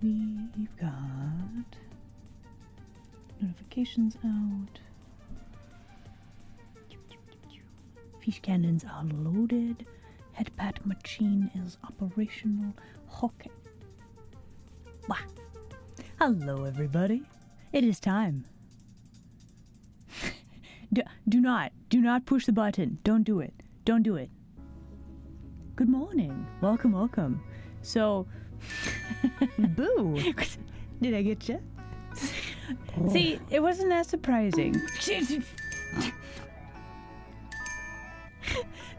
We've got notifications out. Fish cannons are loaded. Headpad machine is operational. Okay. Wah. Hello, everybody. It is time. Do not push the button. Don't do it. Don't do it. Good morning. Welcome, welcome. So, boo. Did I get you? See, it wasn't that surprising.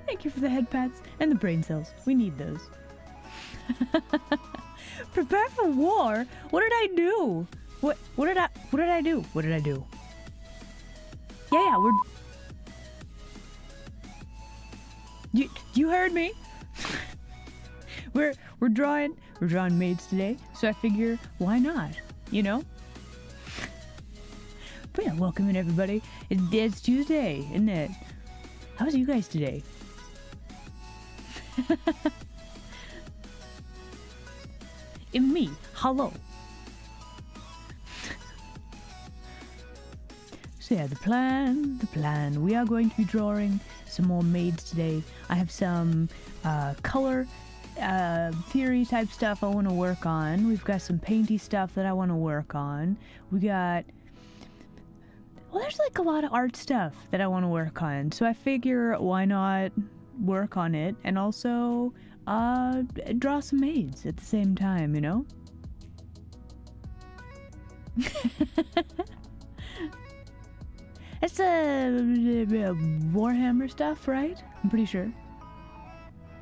Thank you for the head pats and the brain cells. We need those. Prepare for war? What did I do? What did I do? What did I do? Yeah, you heard me. we're drawing maids today, so I figure why not, you know? But yeah, welcome in everybody. It's Tuesday, isn't it? How's you guys today? And me, hello. So yeah, the plan. We are going to be drawing some more maids today. I have some color theory type stuff I want to work on. We've got some painty stuff that I want to work on. We got, well, there's like a lot of art stuff that I want to work on. So I figure why not work on it and also draw some maids at the same time, you know? It's Warhammer stuff, right? I'm pretty sure.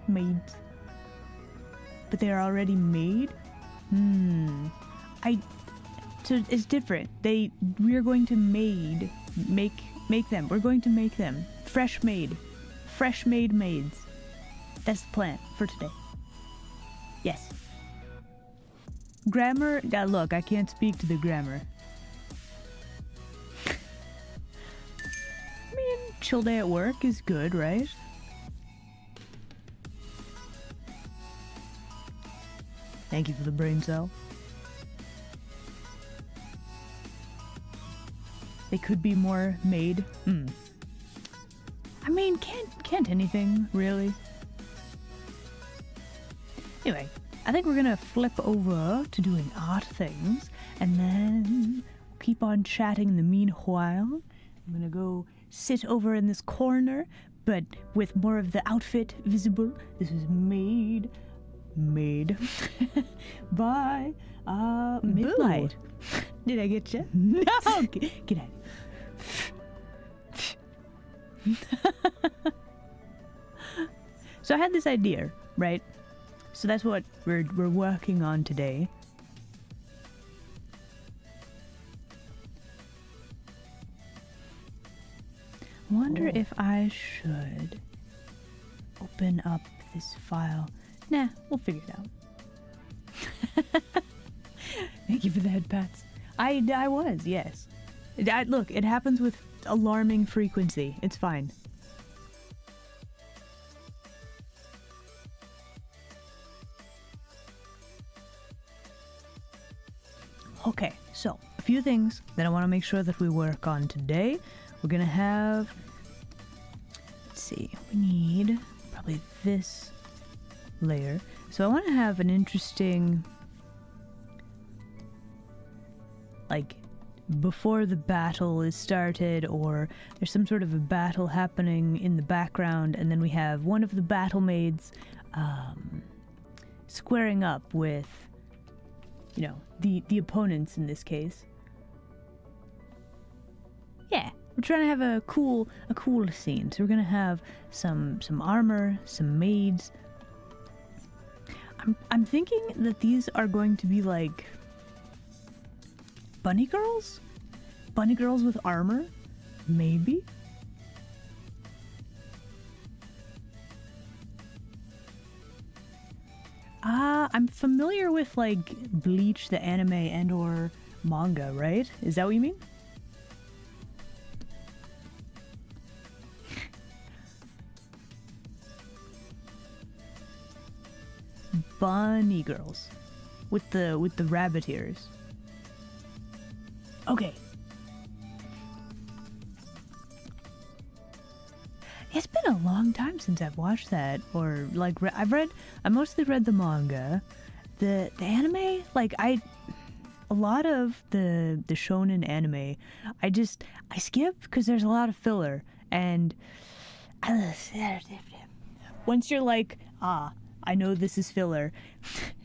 Maids. But they're already made? So it's different. We're going to make them. We're going to make them. Fresh made maids. That's the plan for today. Yes. Grammar, look, I can't speak to the grammar. I mean, chill day at work is good, right? Thank you for the brain cell. They could be more made. I mean, can't anything, really. Anyway, I think we're gonna flip over to doing art things, and then keep on chatting in the meanwhile. I'm gonna go sit over in this corner, but with more of the outfit visible. This is made by Midnight. Did I get you? No! Get out. So I had this idea, right? So that's what we're working on today. I wonder if I should open up this file. Nah, we'll figure it out. Thank you for the head pats. I was, yes. Look, it happens with alarming frequency. It's fine. Okay, so a few things that I want to make sure that we work on today. We're gonna have, let's see, we need probably this layer. So I want to have an interesting, like, before the battle is started, or there's some sort of a battle happening in the background, and then we have one of the battle maids squaring up with, you know, the opponents in this case. Yeah, we're trying to have a cool scene. So we're gonna have some armor, some maids. I'm thinking that these are going to be like bunny girls? Bunny girls with armor? Maybe? I'm familiar with like Bleach, the anime, and or manga, right? Is that what you mean? Bunny girls with the rabbit ears. Okay. It's been a long time since I've watched that, or like I mostly read the manga. The anime, like a lot of the shonen anime, I skip because there's a lot of filler, and once you're like, I know this is filler,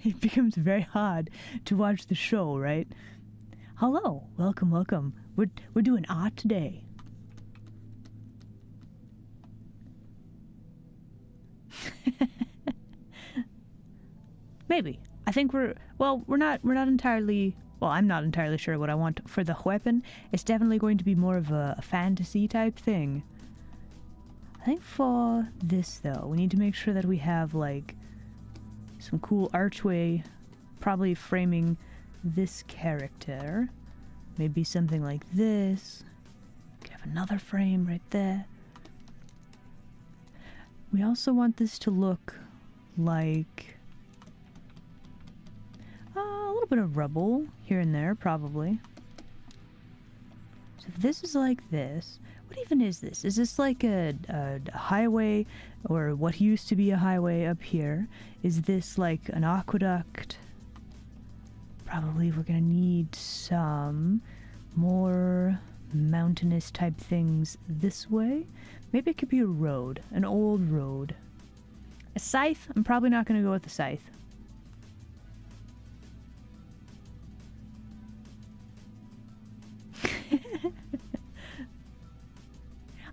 it becomes very hard to watch the show, right? Hello, welcome. We're doing art today. Maybe. I think we're not entirely well, I'm not entirely sure what I want for the weapon. It's definitely going to be more of a fantasy type thing. I think for this, though, we need to make sure that we have, like, some cool archway, probably framing this character. Maybe something like this. Could have another frame right there. We also want this to look like a little bit of rubble here and there, probably. So if this is like this, what even is this? Is this like a highway, or what used to be a highway up here? Is this like an aqueduct? Probably we're gonna need some more mountainous type things this way. Maybe it could be a road, an old road. A scythe? I'm probably not gonna go with the scythe.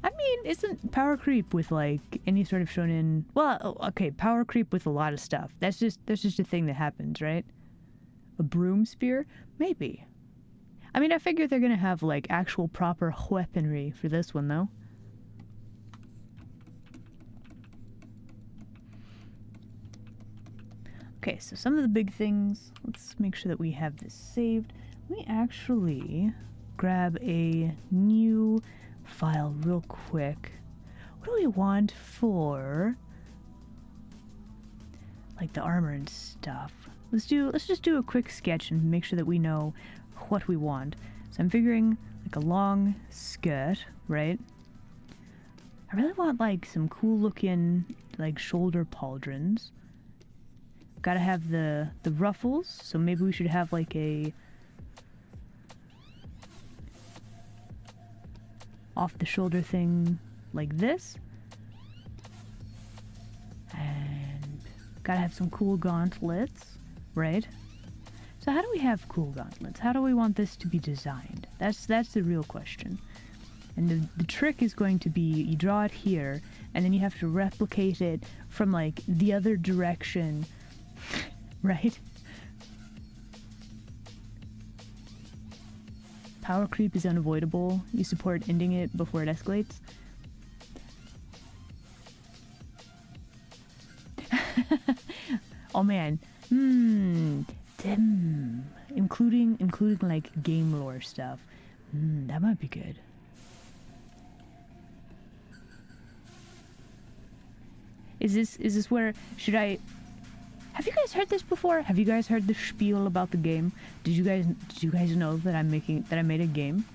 I mean, isn't power creep with like any sort of shonen? Well, okay, power creep with a lot of stuff. That's just a thing that happens, right? A broom spear? Maybe. I mean, I figure they're gonna have like actual proper weaponry for this one, though. Okay, so some of the big things. Let's make sure that we have this saved. Let me actually grab a new file real quick. What do we want for like the armor and stuff? Let's just do a quick sketch and make sure that we know what we want. So I'm figuring like a long skirt, right? I really want like some cool looking like shoulder pauldrons. Gotta have the ruffles, so maybe we should have like a off the shoulder thing like this. And gotta have some cool gauntlets, right? So how do we have cool gauntlets? How do we want this to be designed? That's the real question. And the trick is going to be you draw it here, and then you have to replicate it from like the other direction, right? Power creep is unavoidable. You support ending it before it escalates. Oh man. Including like game lore stuff. That might be good. Is this where should I? Have you guys heard this before? Have you guys heard the spiel about the game? Did you guys know that I made a game?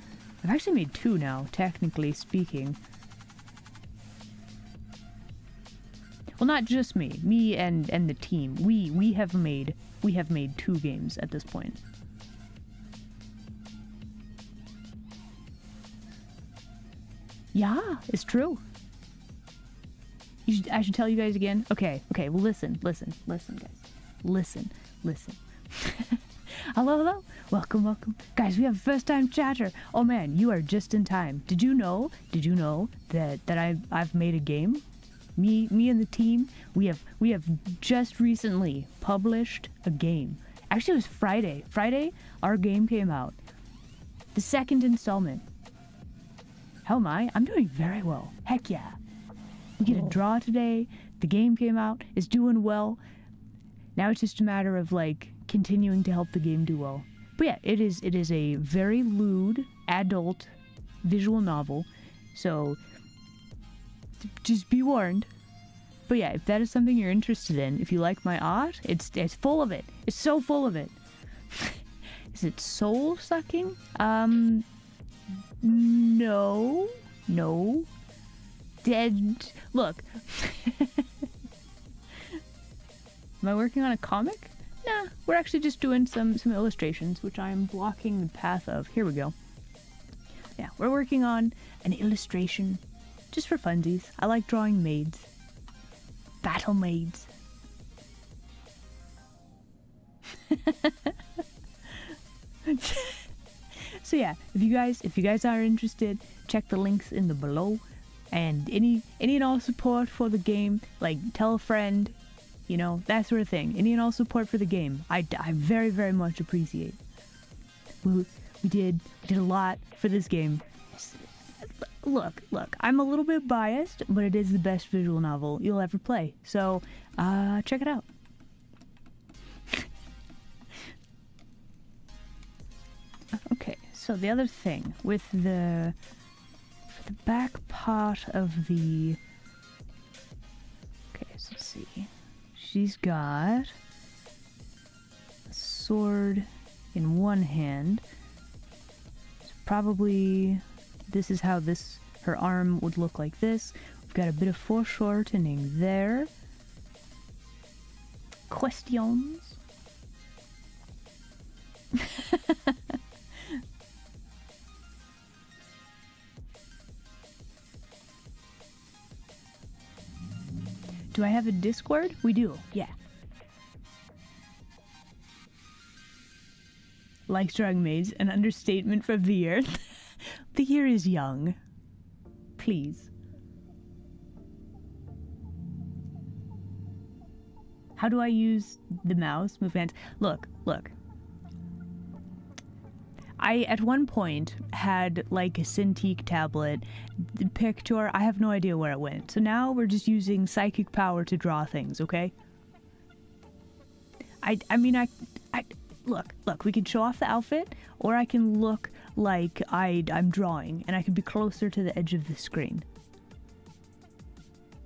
I've actually made two now, technically speaking. Well, not just me. Me and the team. We have made two games at this point. Yeah, it's true. I should tell you guys again? Okay, well listen, guys. Listen. Hello? Welcome. Guys, we have a first time chatter. Oh man, you are just in time. Did you know that I've made a game? Me and the team, we have just recently published a game. Actually, it was Friday. Friday, our game came out. The second installment. How am I? I'm doing very well. Heck yeah. We get a draw today. The game came out. It's doing well. Now it's just a matter of like continuing to help the game do well. But yeah, it is a very lewd, adult visual novel. So just be warned. But yeah, if that is something you're interested in, if you like my art, it's full of it. It's so full of it. Is it soul sucking? No. Dead. Look. Am I working on a comic? Nah, we're actually just doing some illustrations, which I am blocking the path of. Here we go. Yeah, we're working on an illustration just for funsies. I like drawing maids. Battle maids. So yeah, if you guys are interested, check the links in the below. And any and all support for the game, like tell a friend, you know, that sort of thing. Any and all support for the game, I very, very much appreciate. We did a lot for this game. Look, I'm a little bit biased, but it is the best visual novel you'll ever play. So, check it out. Okay, so the other thing with the back part of the... Okay, so let's see. She's got a sword in one hand. So probably this is how her arm would look like this. We've got a bit of foreshortening there. Questions? Do I have a Discord? We do, yeah. Likes drawing maids, an understatement for the year. The year is young. Please. How do I use the mouse? Move hands. Look. I, at one point, had like a Cintiq tablet, the picture, I have no idea where it went. So now we're just using psychic power to draw things, okay? I mean, look, we can show off the outfit, or I can look like I'm drawing, and I can be closer to the edge of the screen.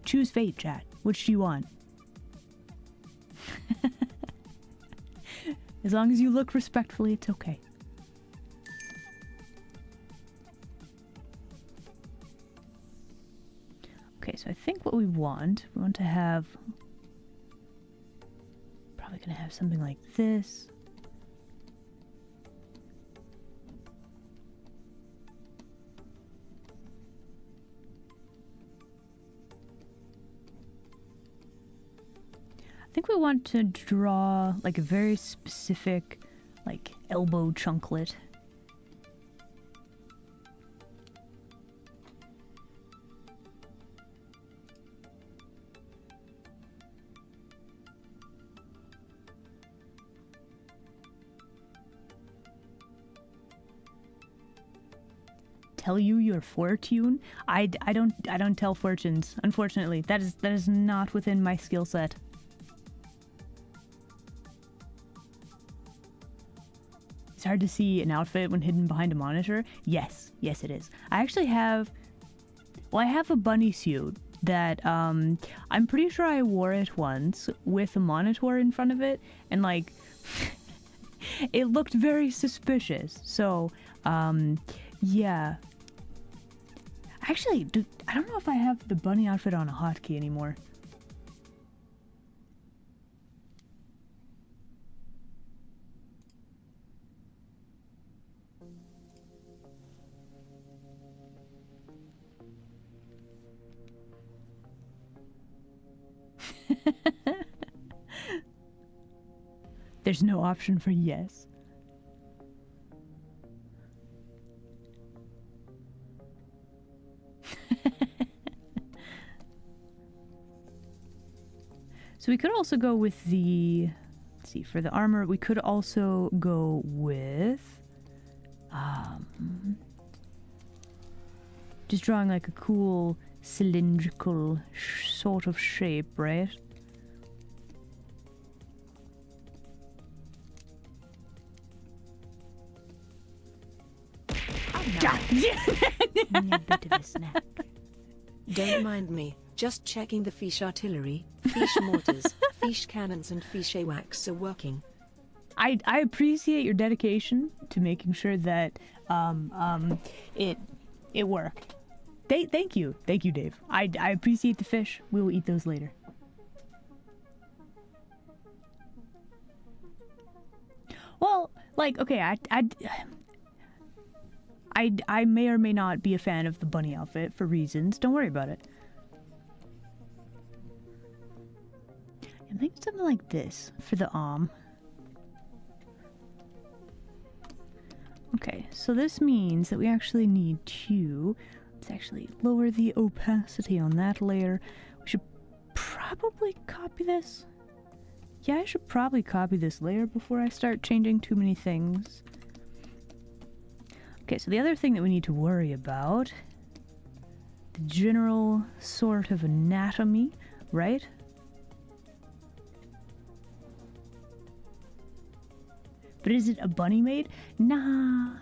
Choose fate, chat. Which do you want? As long as you look respectfully, it's okay. Okay, so I think what we want to have... Probably gonna have something like this. I think we want to draw like a very specific, like, elbow chunklet. Tell you your fortune? I don't tell fortunes, unfortunately. That is not within my skill set. It's hard to see an outfit when hidden behind a monitor. Yes it is. I actually have... Well, I have a bunny suit that, I'm pretty sure I wore it once with a monitor in front of it, and, like, it looked very suspicious. So, yeah. Actually, I don't know if I have the bunny outfit on a hotkey anymore. There's no option for yes. So we could also go with the... Let's see, for the armor, we could also go with... just drawing like a cool cylindrical sort of shape, right? A bit of a snack. Don't mind me, just checking the fish artillery, fish mortars, fish cannons and fish AWACS are working. I appreciate your dedication to making sure that it worked. Thank you, Dave. I appreciate the fish. We will eat those later. Well, like, okay, I may or may not be a fan of the bunny outfit for reasons. Don't worry about it. I think something like this for the arm. Okay, so this means that we actually need to... Let's actually lower the opacity on that layer. We should probably copy this. Yeah, I should probably copy this layer before I start changing too many things. Okay, so the other thing that we need to worry about, the general sort of anatomy, right? But is it a bunny maid? Nah.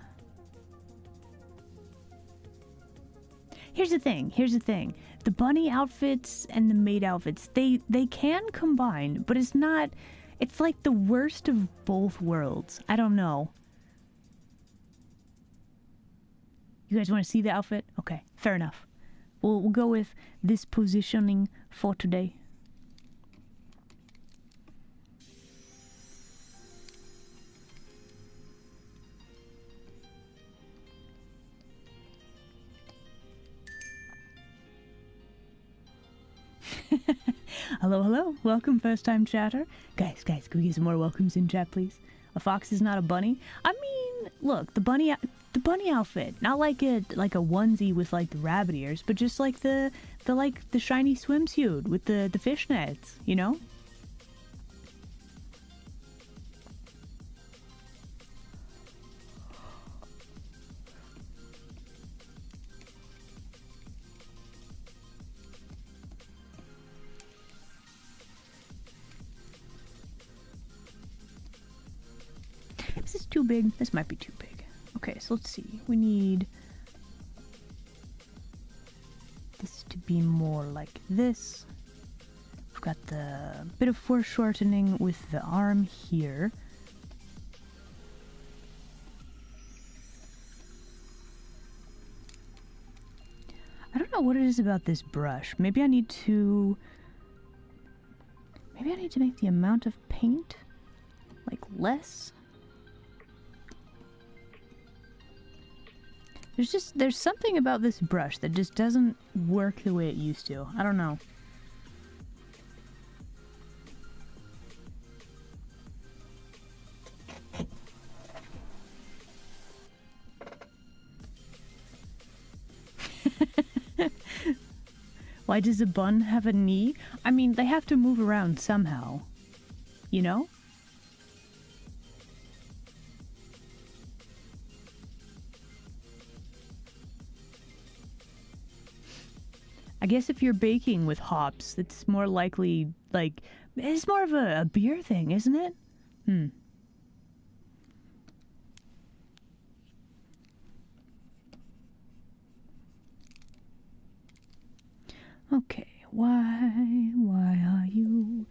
Here's the thing. The bunny outfits and the maid outfits, they can combine, but it's not... It's like the worst of both worlds. I don't know. You guys want to see the outfit? Okay, fair enough. We'll go with this positioning for today. Hello. Welcome, first-time chatter. Guys, can we get some more welcomes in chat, please? A fox is not a bunny. I mean, look, the bunny outfit, not like a onesie with like the rabbit ears, but just like the shiny swimsuit with the fishnets, you know? This is too big. This might be too big. Okay, so let's see. We need this to be more like this. We've got the bit of foreshortening with the arm here. I don't know what it is about this brush. Maybe I need to make the amount of paint like less. There's something about this brush that just doesn't work the way it used to. I don't know. Why does a bun have a knee? I mean, they have to move around somehow. You know? I guess if you're baking with hops, it's more likely, like, it's more of a beer thing, isn't it? Okay, why are you...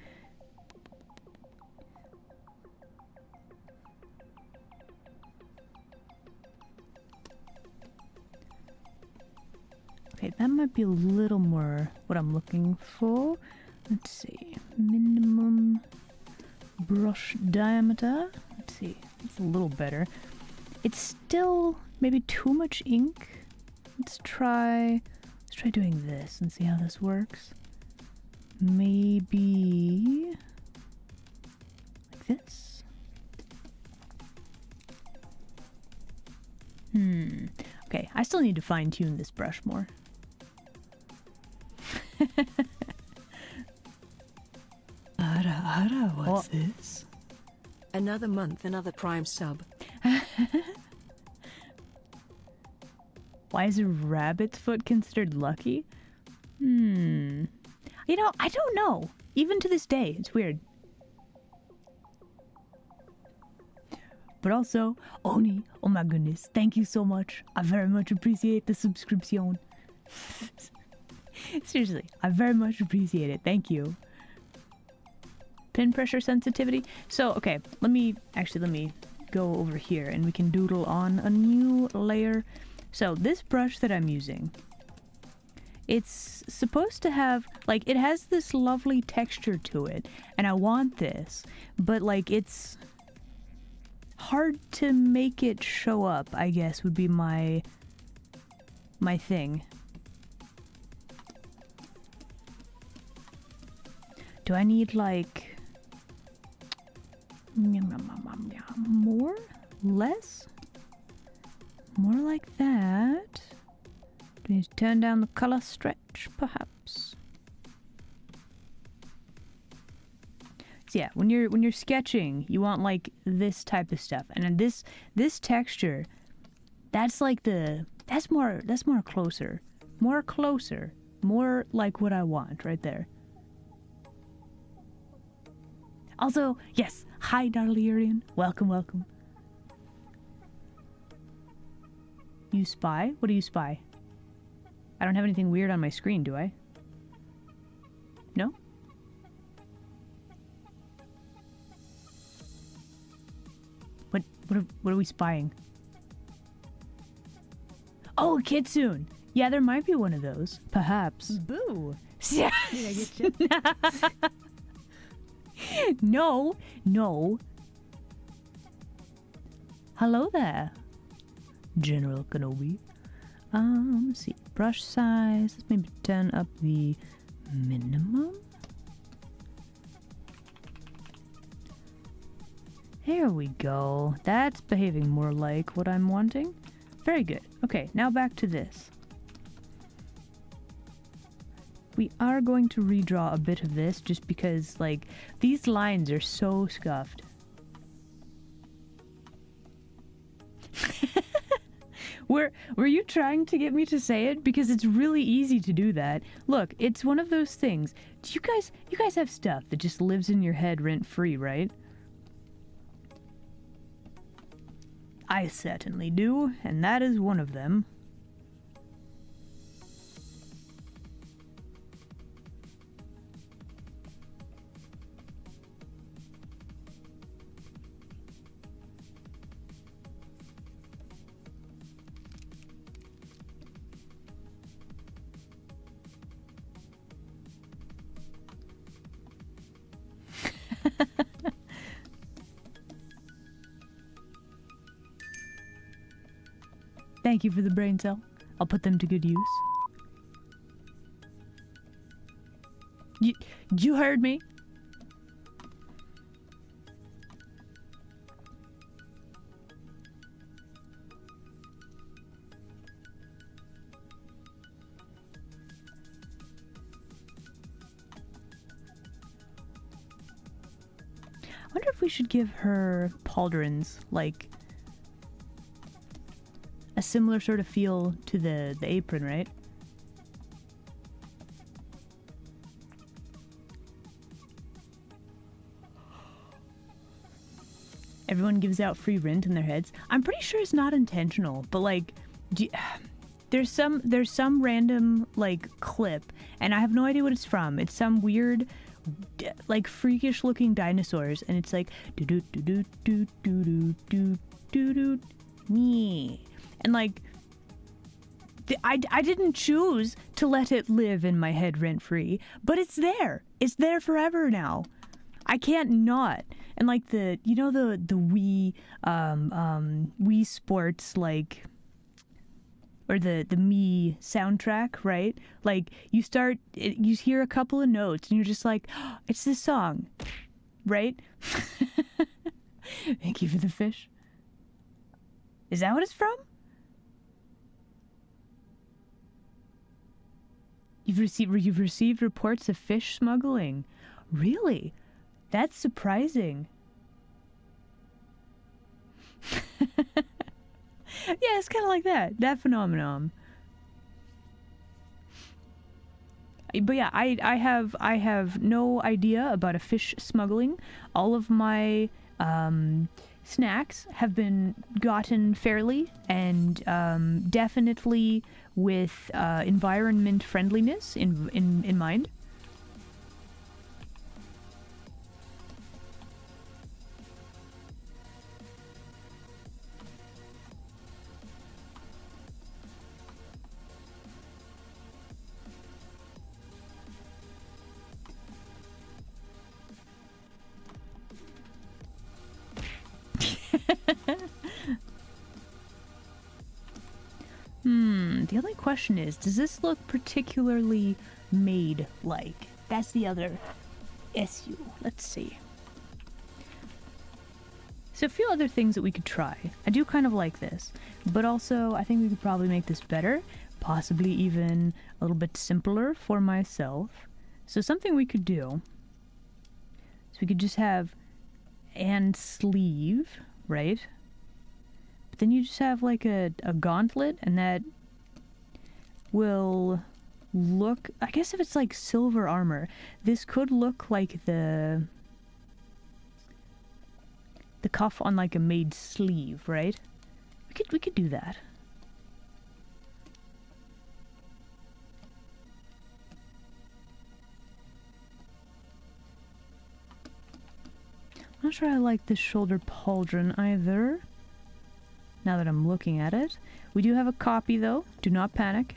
Okay, that might be a little more what I'm looking for. Let's see. Minimum brush diameter. Let's see. It's a little better. It's still maybe too much ink. Let's try doing this and see how this works. Maybe like this. Okay, I still need to fine-tune this brush more. Ara, what's this? Another month, another Prime sub. Why is a rabbit's foot considered lucky? You know, I don't know. Even to this day, it's weird. But also, Oni, oh my goodness, thank you so much. I very much appreciate the subscription. Seriously, I very much appreciate it. Thank you. Pin pressure sensitivity. So, okay, let me go over here and we can doodle on a new layer. So this brush that I'm using, it's supposed to have, like, it has this lovely texture to it, and I want this, but like it's hard to make it show up, I guess, would be my thing. Do I need like more? Less? More like that? Do we need to turn down the color stretch, perhaps? So yeah, when you're sketching, you want like this type of stuff. And then this texture, That's like that's more closer. More closer. More like what I want right there. Also, yes, hi Darlierian. Welcome, welcome. You spy? What do you spy? I don't have anything weird on my screen, do I? No? What are we spying? Oh, Kitsune! Yeah, there might be one of those. Perhaps. Boo! Yeah. Did I get you? No, no. Hello there, General Kenobi. Let's see. Brush size. Let's maybe turn up the minimum. There we go. That's behaving more like what I'm wanting. Very good. Okay, now back to this. We are going to redraw a bit of this just because, like, these lines are so scuffed. Were you trying to get me to say it? Because it's really easy to do that. Look, it's one of those things. Do you guys have stuff that just lives in your head rent-free, right? I certainly do, and that is one of them. Thank you for the brain cell. I'll put them to good use. You heard me? I wonder if we should give her pauldrons, like a similar sort of feel to the apron, right? Everyone gives out free rent in their heads. I'm pretty sure it's not intentional, but like, there's some random like clip, and I have no idea what it's from. It's some weird, like freakish looking dinosaurs, and it's like do do do do do do do do do me. And like, I didn't choose to let it live in my head rent-free, but it's there. It's there forever now. I can't not. And like the Wii, Wii Sports, like, or the Mii soundtrack, right? Like, you hear a couple of notes, and you're just like, oh, it's this song, right? Thank you for the fish. Is that what it's from? You've received reports of fish smuggling. Really? That's surprising. Yeah, it's kind of like that phenomenon. But yeah, I have no idea about a fish smuggling. All of my snacks have been gotten fairly and definitely with environment friendliness in mind. The only question is, does this look particularly maid-like? That's the other issue. Let's see. So a few other things that we could try. I do kind of like this, but also I think we could probably make this better, possibly even a little bit simpler for myself. So something we could do is we could just have and sleeve, right? But then you just have like a gauntlet, and that will look... I guess if it's like silver armor, this could look like the cuff on like a maid's sleeve, right? We could do that. I'm not sure I like this shoulder pauldron either, now that I'm looking at it. We do have a copy though, do not panic.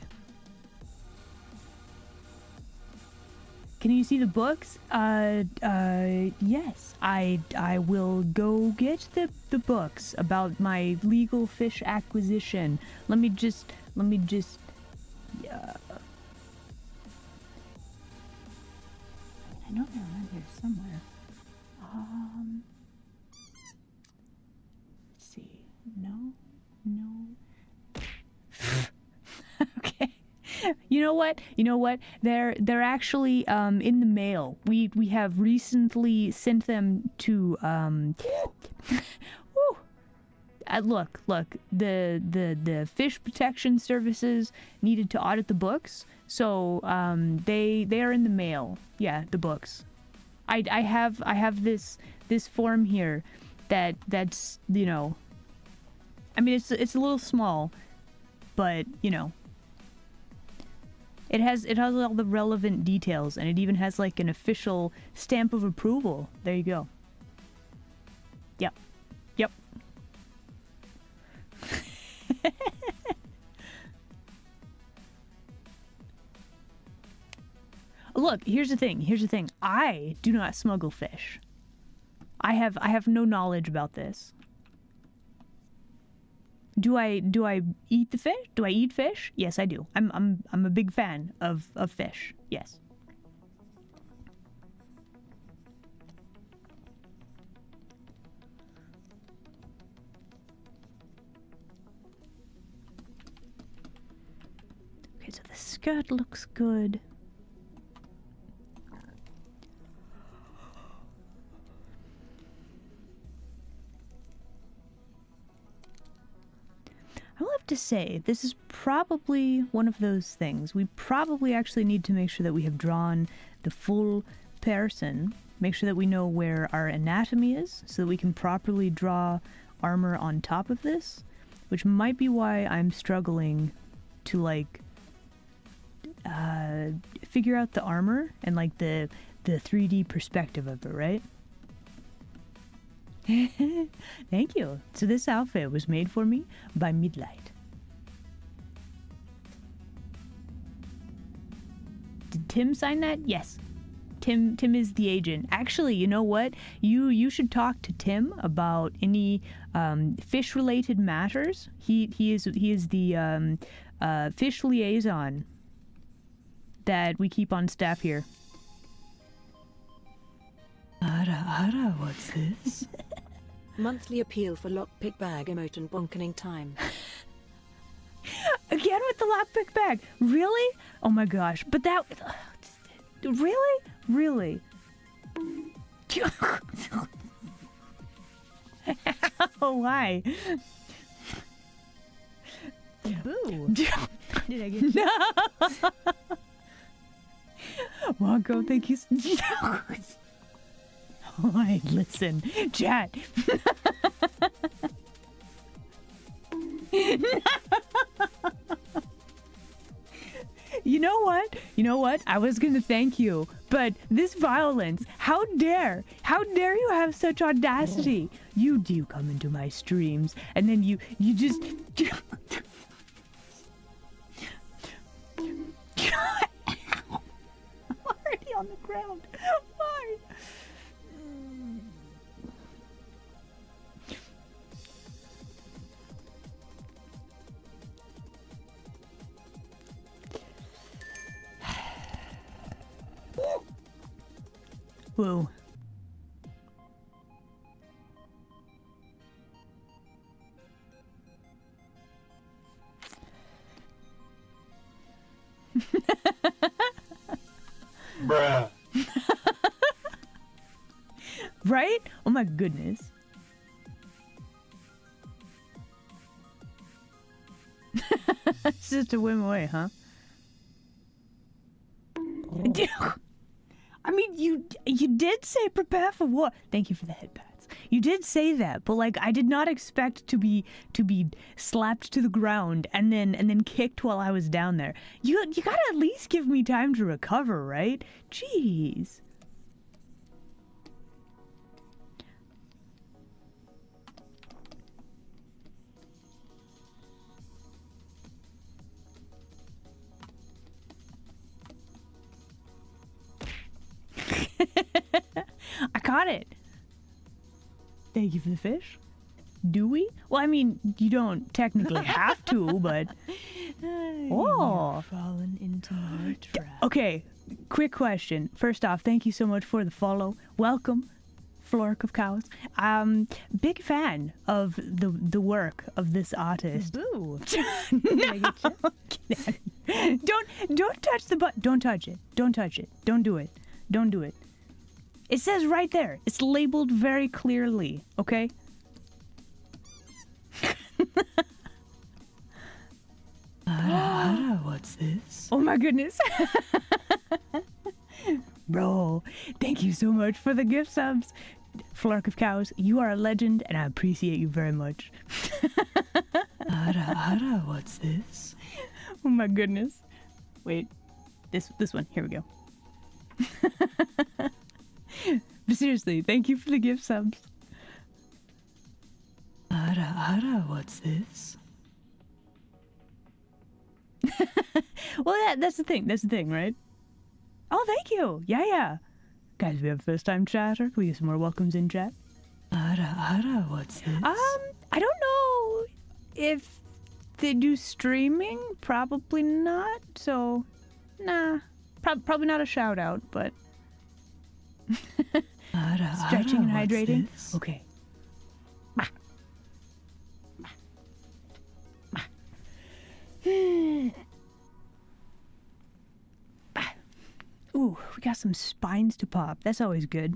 Can you see the books? Yes. I will go get the books about my legal fish acquisition. Let me just, yeah. I know they're around here somewhere. Let's see. No. Okay. You know what? They're actually in the mail. We have recently sent them to woo. Look. The fish protection services needed to audit the books, so they are in the mail. Yeah, the books. I have this form here that's, you know, I mean it's a little small, but you know, it has all the relevant details, and it even has like an official stamp of approval. There you go. Yep. Look, here's the thing. I do not smuggle fish. I have no knowledge about this. Do I eat the fish? Do I eat fish? Yes, I do. I'm a big fan of fish. Yes. Okay, so the skirt looks good. I will have to say, this is probably one of those things. We probably actually need to make sure that we have drawn the full person, make sure that we know where our anatomy is, so that we can properly draw armor on top of this, which might be why I'm struggling to, like, figure out the armor and, like, the 3D perspective of it, right? Thank you. So this outfit was made for me by Midlight. Did Tim sign that? Yes. Tim is the agent. Actually, you know what? You should talk to Tim about any fish related matters. He is the fish liaison that we keep on staff here. Ara, what's this? Monthly appeal for lockpick bag emote and bonkening time. Again with the lockpick bag. Really? Oh my gosh. But that... Really? Really? Oh, why? Boo. Did I get you? No! Wonko, thank you. Alright, listen. Chat. You know what? I was gonna thank you, but this violence, how dare you have such audacity? You do come into my streams, and then you just... I'm already on the ground. Why? Whoa. Bruh. Right? Oh my goodness. It's just a whim away, huh? I mean, you did say prepare for war. Thank you for the headpats. You did say that, but like I did not expect to be slapped to the ground and then kicked while I was down there. You gotta at least give me time to recover, right? Jeez. I caught it. Thank you for the fish. Do we? Well, I mean, you don't technically have to, but... Oh. You've fallen into my trap. Okay, quick question. First off, thank you so much for the follow. Welcome, Flork of Cows. Big fan of the work of this artist. Boo. No. Don't touch the button. Don't touch it. Don't touch it. Don't do it. Don't do it. It says right there. It's labeled very clearly, okay? What's this? Oh my goodness. Bro, thank you so much for the gift subs. Flark of Cows, you are a legend and I appreciate you very much. What's this? Oh my goodness. Wait, this one, here we go. But seriously, thank you for the gift subs. What's this? Well, yeah, that's the thing, right? Oh, thank you. Yeah. Guys, we have a first time chatter. Can we get some more welcomes in chat? What's this? I don't know if they do streaming. Probably not. So, nah. Probably not a shout out, but stretching and hydrating. Okay. Ooh, we got some spines to pop. That's always good.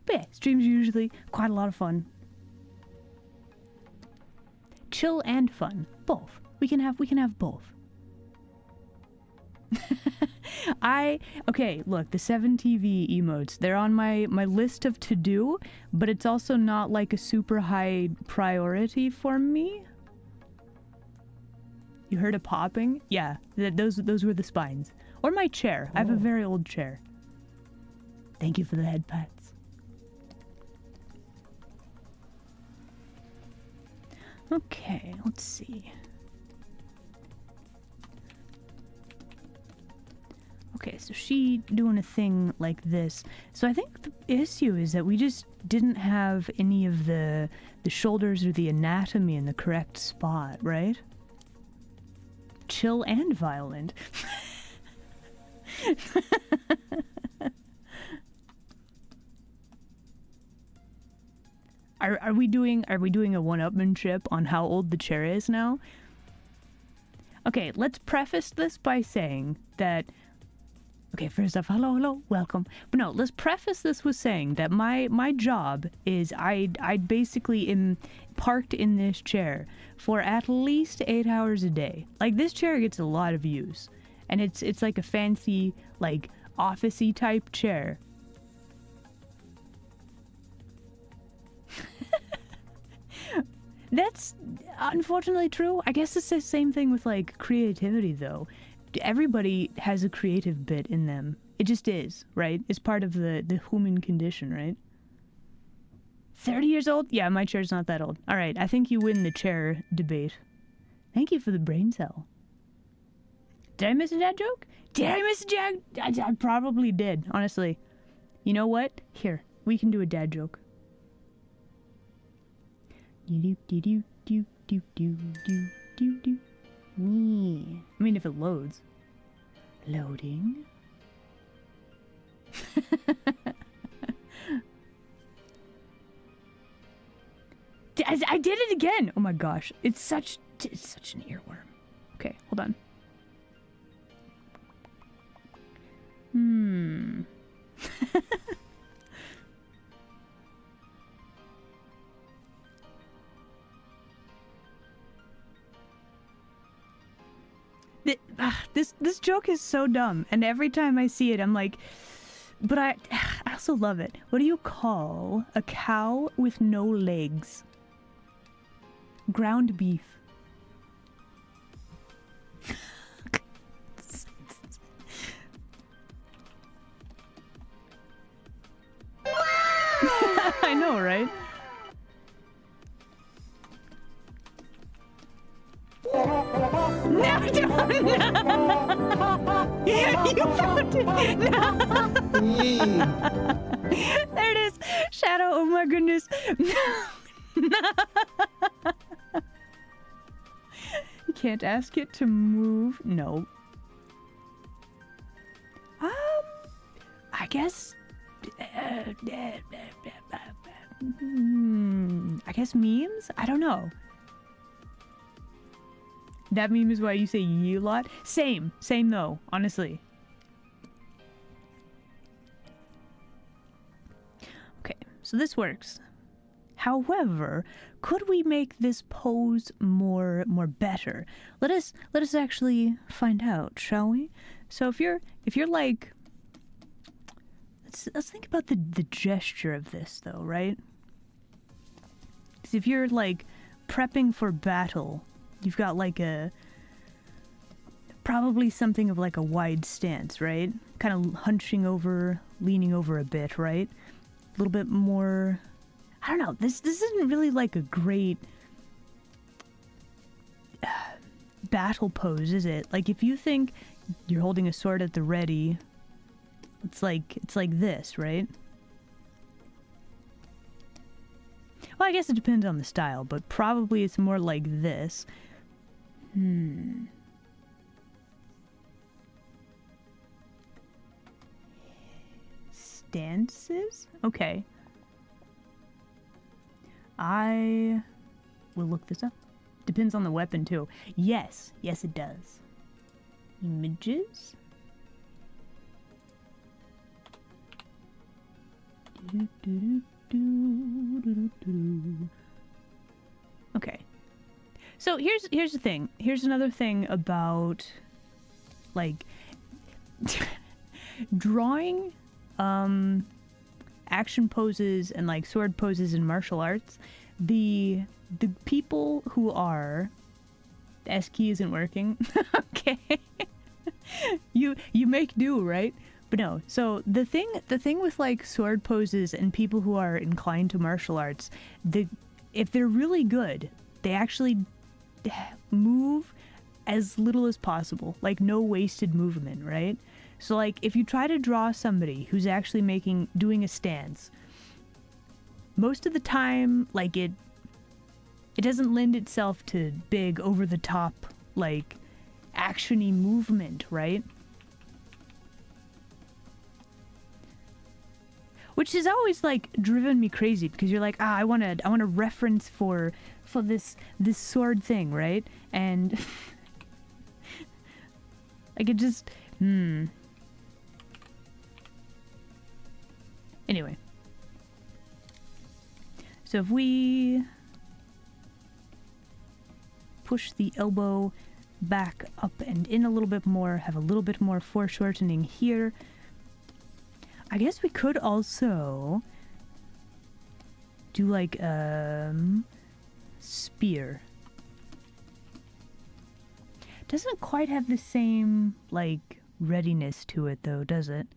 But yeah, streams are usually quite a lot of fun. Chill and fun. Both. We can have both. Okay, look, the 7TV emotes, they're on my list of to do, but it's also not like a super high priority for me. You heard a popping? Yeah, those were the spines. Or my chair. I have a very old chair. Thank you for the head pats. Okay, let's see. Okay, so she doing a thing like this. So I think the issue is that we just didn't have any of the shoulders or the anatomy in the correct spot, right? Chill and violent. Are we doing a one-upmanship on how old the chair is now? Okay, let's preface this by saying that. Okay, first off, hello, welcome. But no, let's preface this with saying that my job is I basically am parked in this chair for at least 8 hours a day. Like, this chair gets a lot of use. And it's like a fancy, like, office-y type chair. That's unfortunately true. I guess it's the same thing with, like, creativity, though. Everybody has a creative bit in them. It just is, right? It's part of the human condition, right? 30 years old? Yeah, my chair's not that old. All right, I think you win the chair debate. Thank you for the brain cell. Did I miss a dad joke? Did I miss a dad? I probably did, honestly. You know what? Here, we can do a dad joke. Do do do do do do do do do. I mean, if it loads. Loading. I did it again. Oh my gosh, it's such an earworm. Okay, hold on. This joke is so dumb, and every time I see it, I'm like, but I also love it. What do you call a cow with no legs? Ground beef. I know, right? No, don't. No. You found it. No. There it is. Shadow. Oh my goodness. You can't ask it to move. No. I guess. I guess memes? I don't know. That meme is why you say ye a lot? Same though, honestly. Okay, so this works. However, could we make this pose more better? Let us actually find out, shall we? So if you're like, let's think about the gesture of this though, right? Because if you're like prepping for battle, you've got like probably something of like a wide stance, right? Kind of hunching over, leaning over a bit, right? A little bit more, I don't know, this isn't really like a great battle pose, is it? Like if you think you're holding a sword at the ready, it's like this, right? Well, I guess it depends on the style, but probably it's more like this. Stances? Okay. I will look this up. Depends on the weapon, too. Yes, it does. Images? Okay. So here's the thing. Here's another thing about like drawing action poses and like sword poses in martial arts. The people who are, the S key isn't working. Okay. You make do, right? But no, so the thing with like sword poses and people who are inclined to martial arts, if they're really good, they actually move as little as possible, like no wasted movement, right? So like if you try to draw somebody who's actually doing a stance, most of the time like it doesn't lend itself to big over the top like actiony movement, right? Which has always like driven me crazy because you're like, I want a reference for this sword thing, right? And like it just Anyway. So if we push the elbow back up and in a little bit more, have a little bit more foreshortening here. I guess we could also do like spear. Doesn't quite have the same like readiness to it though, does it?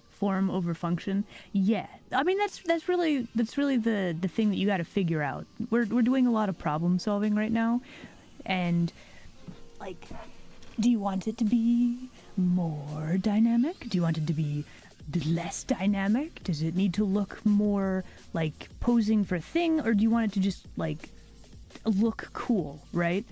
Form over function. Yeah, I mean that's really the thing that you got to figure out. We're doing a lot of problem solving right now, and like, do you want it to be more dynamic? Do you want it to be less dynamic? Does it need to look more like posing for a thing, or do you want it to just like look cool, right?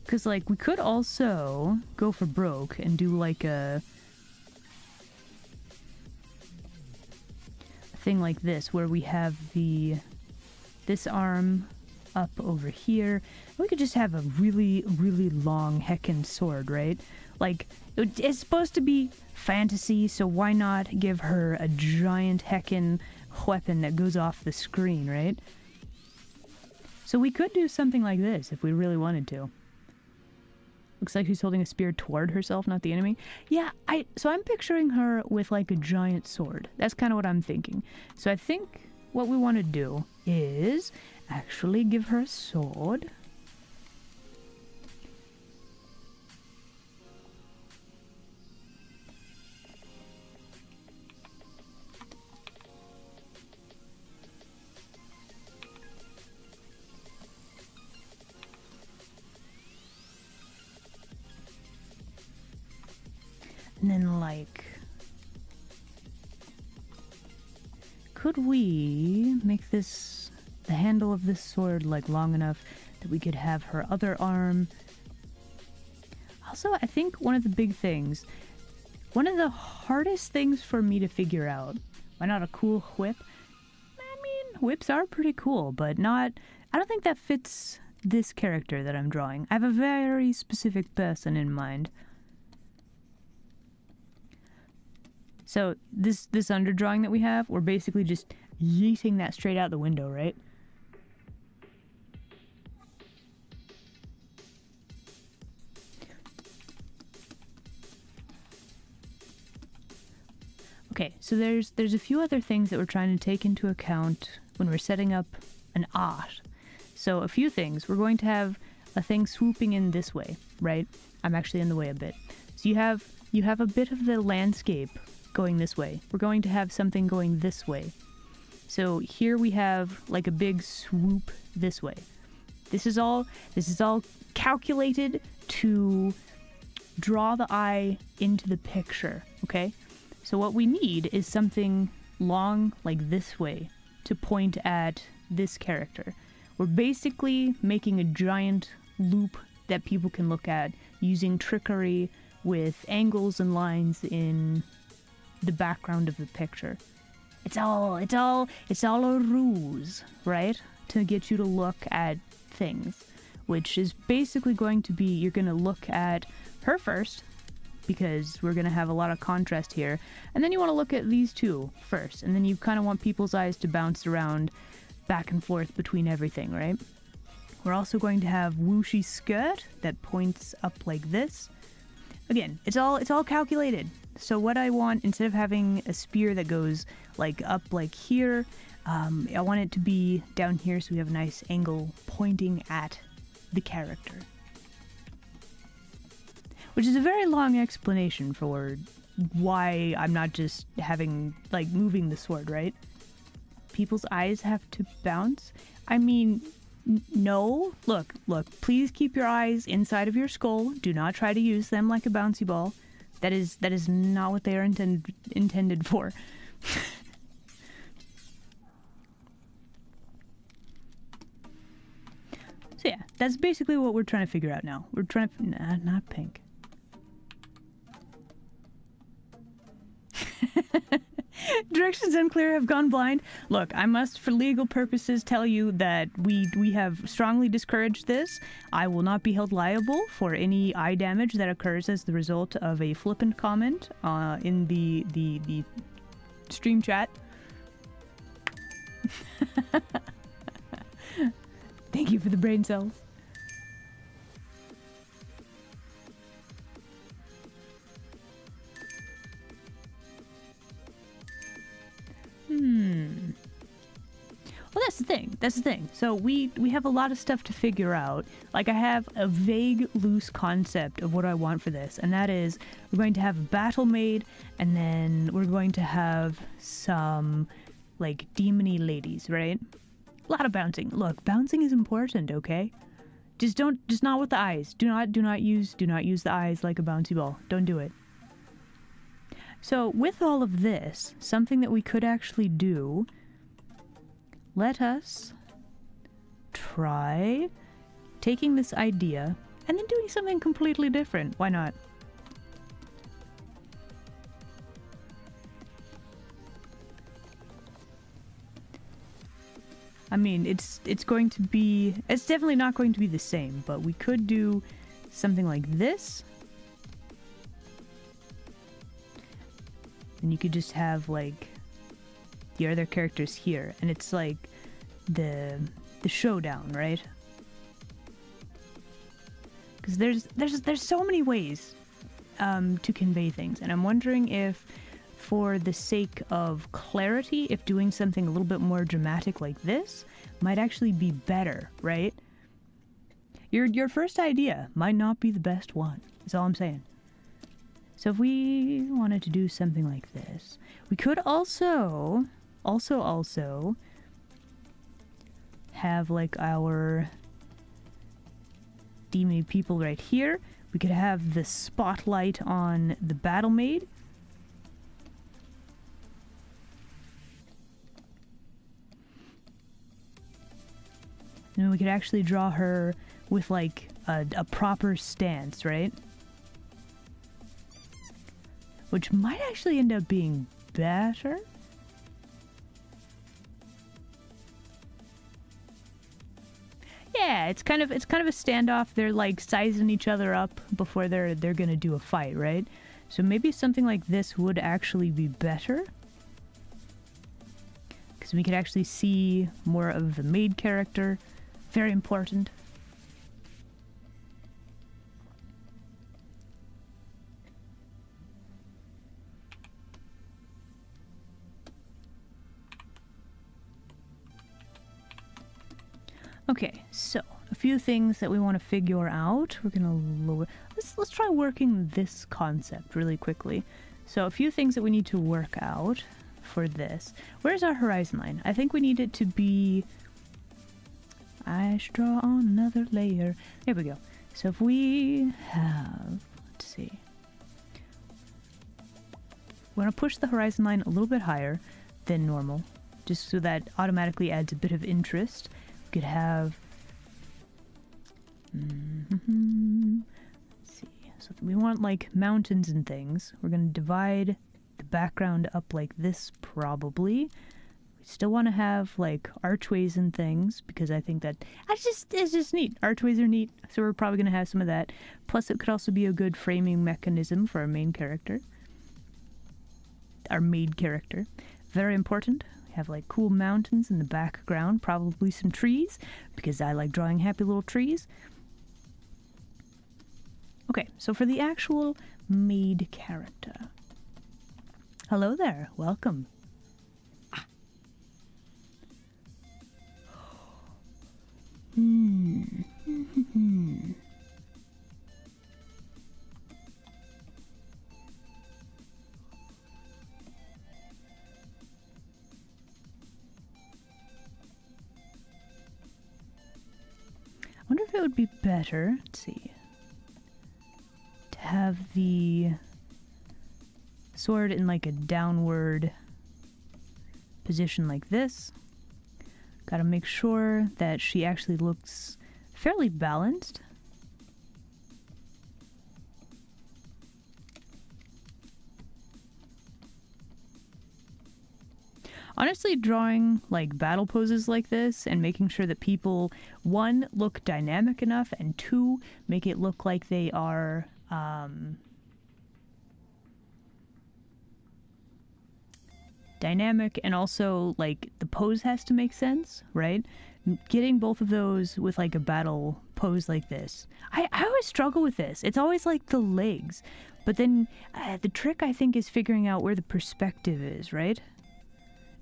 Because, like, we could also go for broke and do, like, a thing like this, where we have this arm up over here. We could just have a really, really long heckin' sword, right? Like, it's supposed to be fantasy, so why not give her a giant heckin' weapon that goes off the screen, right? So we could do something like this if we really wanted to. Looks like she's holding a spear toward herself, not the enemy. Yeah, so I'm picturing her with like a giant sword. That's kind of what I'm thinking. So I think what we want to do is actually give her a sword. And then, like, could we make this, the handle of this sword, like, long enough that we could have her other arm? Also, I think one of the big things, one of the hardest things for me to figure out, why not a cool whip? I mean, whips are pretty cool, but not, I don't think that fits this character that I'm drawing. I have a very specific person in mind. So this underdrawing that we have, we're basically just yeeting that straight out the window, right? Okay, so there's a few other things that we're trying to take into account when we're setting up an art. So a few things. We're going to have a thing swooping in this way, right? I'm actually in the way a bit. So you have a bit of the landscape going this way. We're going to have something going this way. So here we have like a big swoop this way. This is all calculated to draw the eye into the picture, okay? So what we need is something long like this way to point at this character. We're basically making a giant loop that people can look at using trickery with angles and lines in the background of the picture. It's all a ruse, right? To get you to look at things, which is basically going to be, you're going to look at her first, because we're going to have a lot of contrast here, and then you want to look at these two first, and then you kind of want people's eyes to bounce around back and forth between everything, right? We're also going to have whooshy skirt that points up like this. Again, it's all calculated. So what I want, instead of having a spear that goes like up like here, I want it to be down here so we have a nice angle pointing at the character. Which is a very long explanation for why I'm not just having, like, moving the sword, right? People's eyes have to bounce. I mean, no. Look, please keep your eyes inside of your skull. Do not try to use them like a bouncy ball. That is not what they are intended for. So yeah, that's basically what we're trying to figure out now. We're trying to... Nah, not pink. Directions unclear, have gone blind. Look, I must, for legal purposes, tell you that we have strongly discouraged this. I will not be held liable for any eye damage that occurs as the result of a flippant comment in the stream chat. Thank you for the brain cells. Well, that's the thing. So we have a lot of stuff to figure out. Like, I have a vague, loose concept of what I want for this, and that is we're going to have a battle maid, and then we're going to have some, like, demony ladies, right? A lot of bouncing. Look, bouncing is important, okay? Just not with the eyes. Do not use the eyes like a bouncy ball. Don't do it. So with all of this, something that we could actually do, let us try taking this idea and then doing something completely different. Why not? I mean, it's going to be... It's definitely not going to be the same, but we could do something like this. And you could just have, like, the other characters here. And it's, like, the showdown, right? Because there's so many ways to convey things. And I'm wondering if, for the sake of clarity, if doing something a little bit more dramatic like this might actually be better, right? Your first idea might not be the best one, is all I'm saying. So if we wanted to do something like this, we could also have like our demony people right here. We could have the spotlight on the battle maid. And we could actually draw her with like a proper stance, right? Which might actually end up being better. Yeah, it's kind of a standoff. They're like sizing each other up before they're gonna do a fight, right? So maybe something like this would actually be better. Because we could actually see more of the maid character. Very important. Okay, so a few things that we want to figure out. We're gonna lower. Let's try working this concept really quickly. So a few things that we need to work out for this. Where's our horizon line? I think we need it to be. I should draw on another layer. There we go. So if we have, let's see. We're gonna push the horizon line a little bit higher than normal, just so that automatically adds a bit of interest. We could have, let's see, so we want like mountains and things. We're gonna divide the background up like this probably. We still want to have like archways and things because I think that it's just neat. Archways are neat, so we're probably gonna have some of that. Plus it could also be a good framing mechanism for our main character. Our maid character. Very important. We have like cool mountains in the background, probably some trees, because I like drawing happy little trees. Okay, so for the actual maid character. Hello there, welcome. I wonder if it would be better, let's see, to have the sword in like a downward position like this. Gotta make sure that she actually looks fairly balanced. Honestly, drawing like battle poses like this and making sure that people, one, look dynamic enough, and two, make it look like they are dynamic, and also like the pose has to make sense, right? Getting both of those with like a battle pose like this. I always struggle with this. It's always like the legs, but then the trick I think is figuring out where the perspective is, right?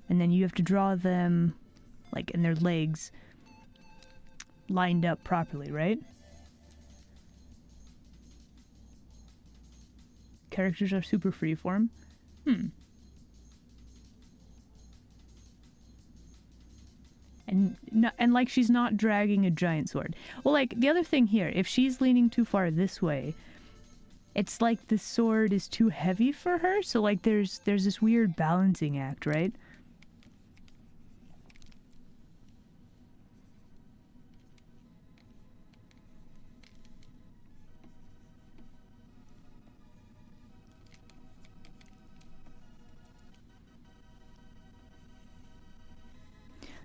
And then you have to draw them like in their legs lined up properly, right? Characters are super freeform. And like she's not dragging a giant sword. Well, like the other thing here, if she's leaning too far this way, it's like the sword is too heavy for her. So like there's this weird balancing act, right?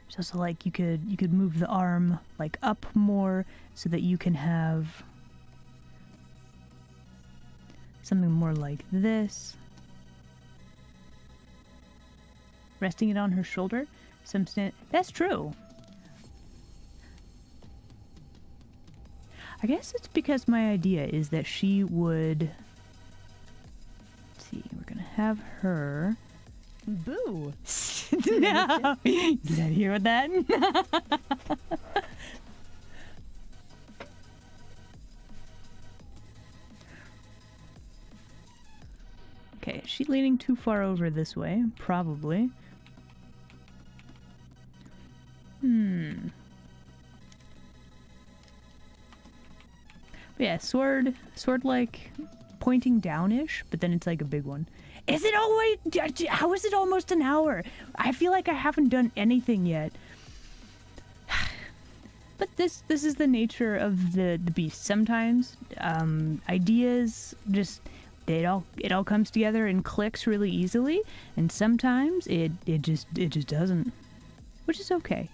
There's also like you could move the arm like up more so that you can have something more like this. Resting it on her shoulder. That's true. I guess it's because my idea is that she would... Let's see, we're gonna have her... Boo! No! Get out of here with that. Okay, is she leaning too far over this way? Probably. But yeah, sword like pointing down-ish, but then it's like a big one. Is it always... How is it almost an hour? I feel like I haven't done anything yet. But this is the nature of the beast. Sometimes ideas just... It all comes together and clicks really easily, and sometimes it just doesn't, which is okay.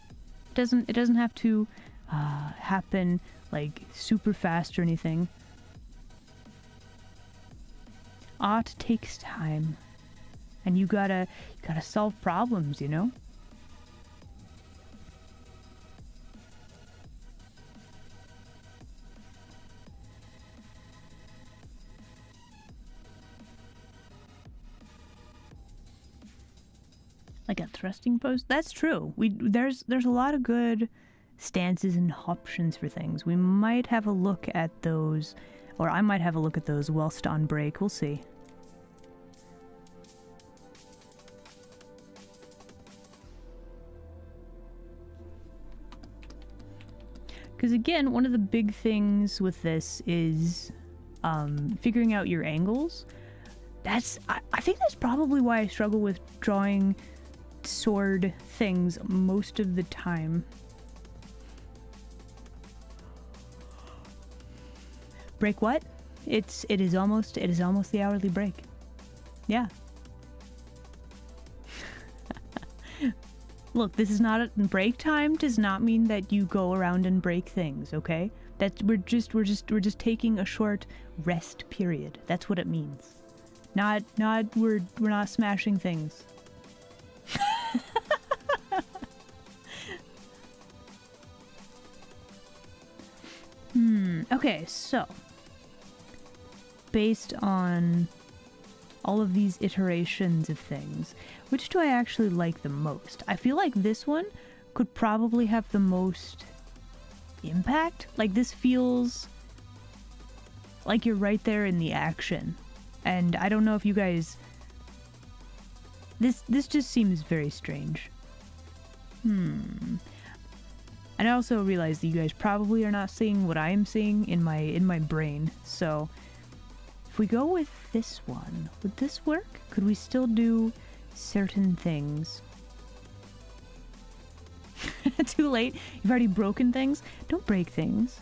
It doesn't have to happen like super fast or anything. Art takes time, and you gotta solve problems, you know? Like a thrusting post? That's true. There's a lot of good stances and options for things. We might have a look at those, or I might have a look at those whilst on break. We'll see. Because again, one of the big things with this is figuring out your angles. I think that's probably why I struggle with drawing sword things most of the time. Break what? It is almost the hourly break. Yeah. Look, this is not a break time. Does not mean that you go around and break things. Okay, we're just taking a short rest period. That's what it means. We're not smashing things. Okay, so based on all of these iterations of things, which do I actually like the most? I feel like this one could probably have the most impact. Like, this feels like you're right there in the action. And I don't know if you guys... This just seems very strange. And I also realize that you guys probably are not seeing what I am seeing in my brain. So if we go with this one, would this work? Could we still do certain things? Too late. You've already broken things. Don't break things.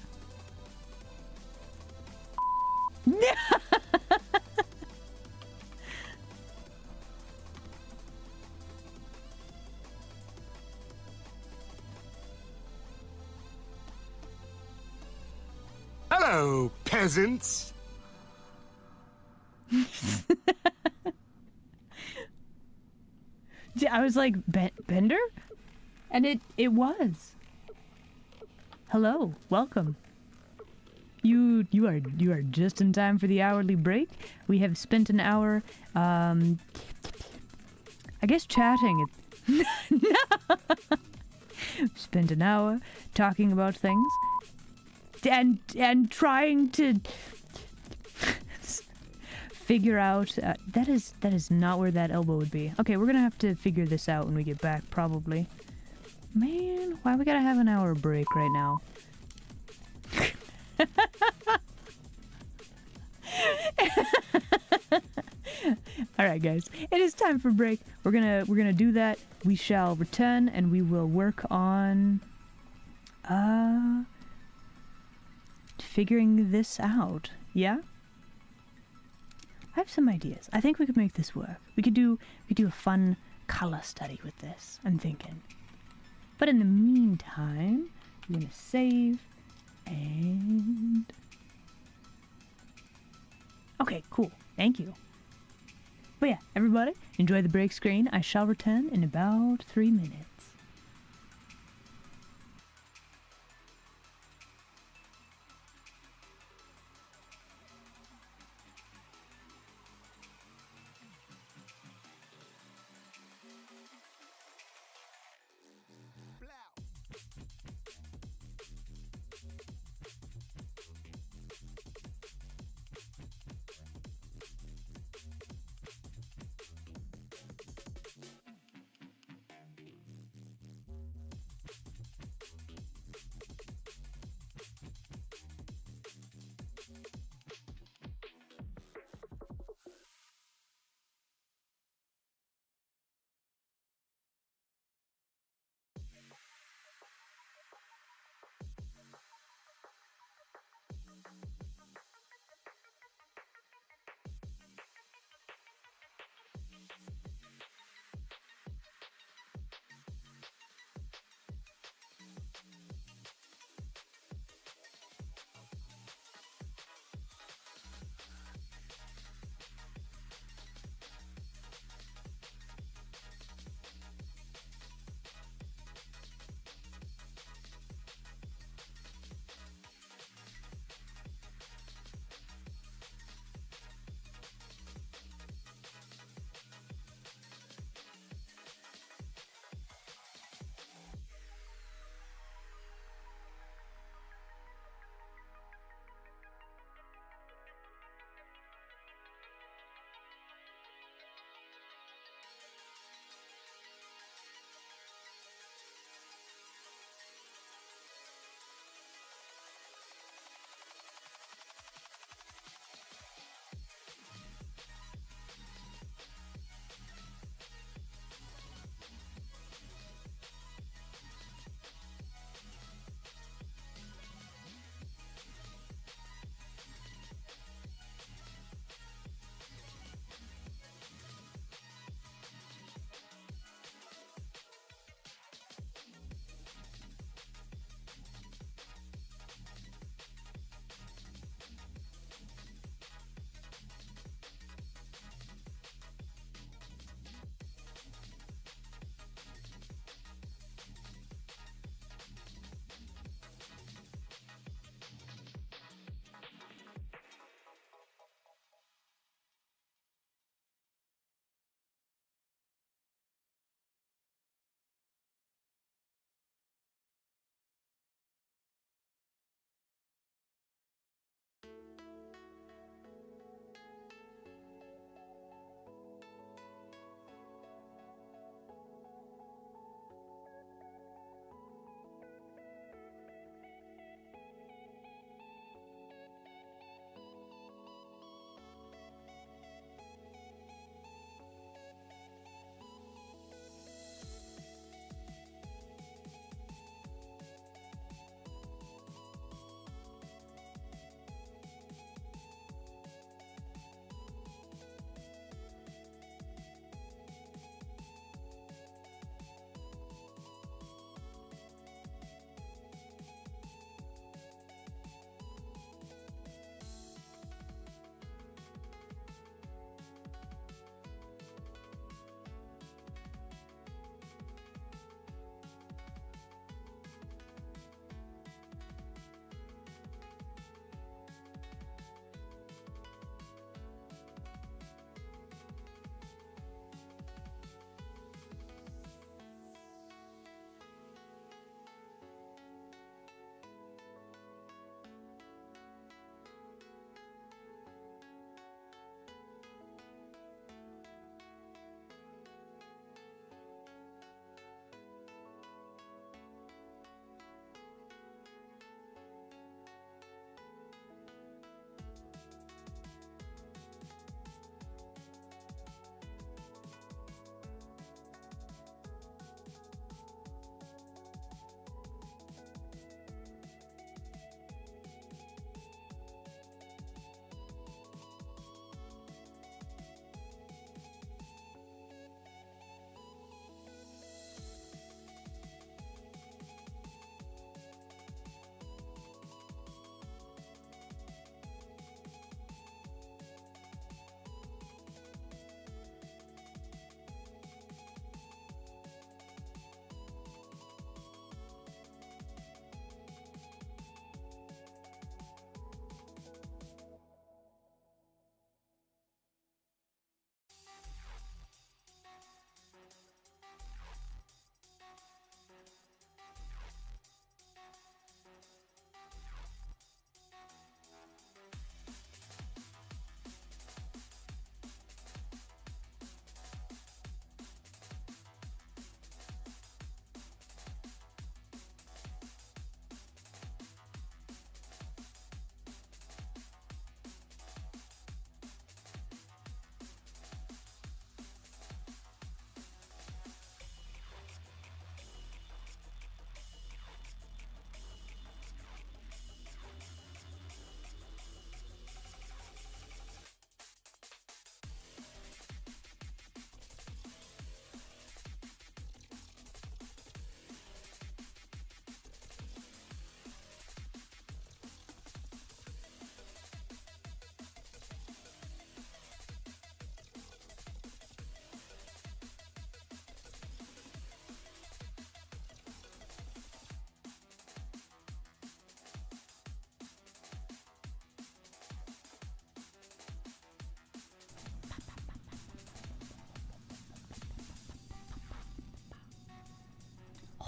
Hello, peasants. I was like, Bender? And it was. Hello, welcome. You are just in time for the hourly break. We have spent an hour, I guess chatting. No. Spent an hour talking about things. And trying to figure out that is not where that elbow would be. Okay, we're gonna have to figure this out when we get back, probably. Man, why we gotta have an hour break right now? All right, guys, it is time for break. We're gonna do that. We shall return and we will work on figuring this out. Yeah? I have some ideas. I think we could make this work. We could do a fun color study with this, I'm thinking. But in the meantime, I'm gonna save and... Okay, cool. Thank you. But yeah, everybody, enjoy the break screen. I shall return in about 3 minutes.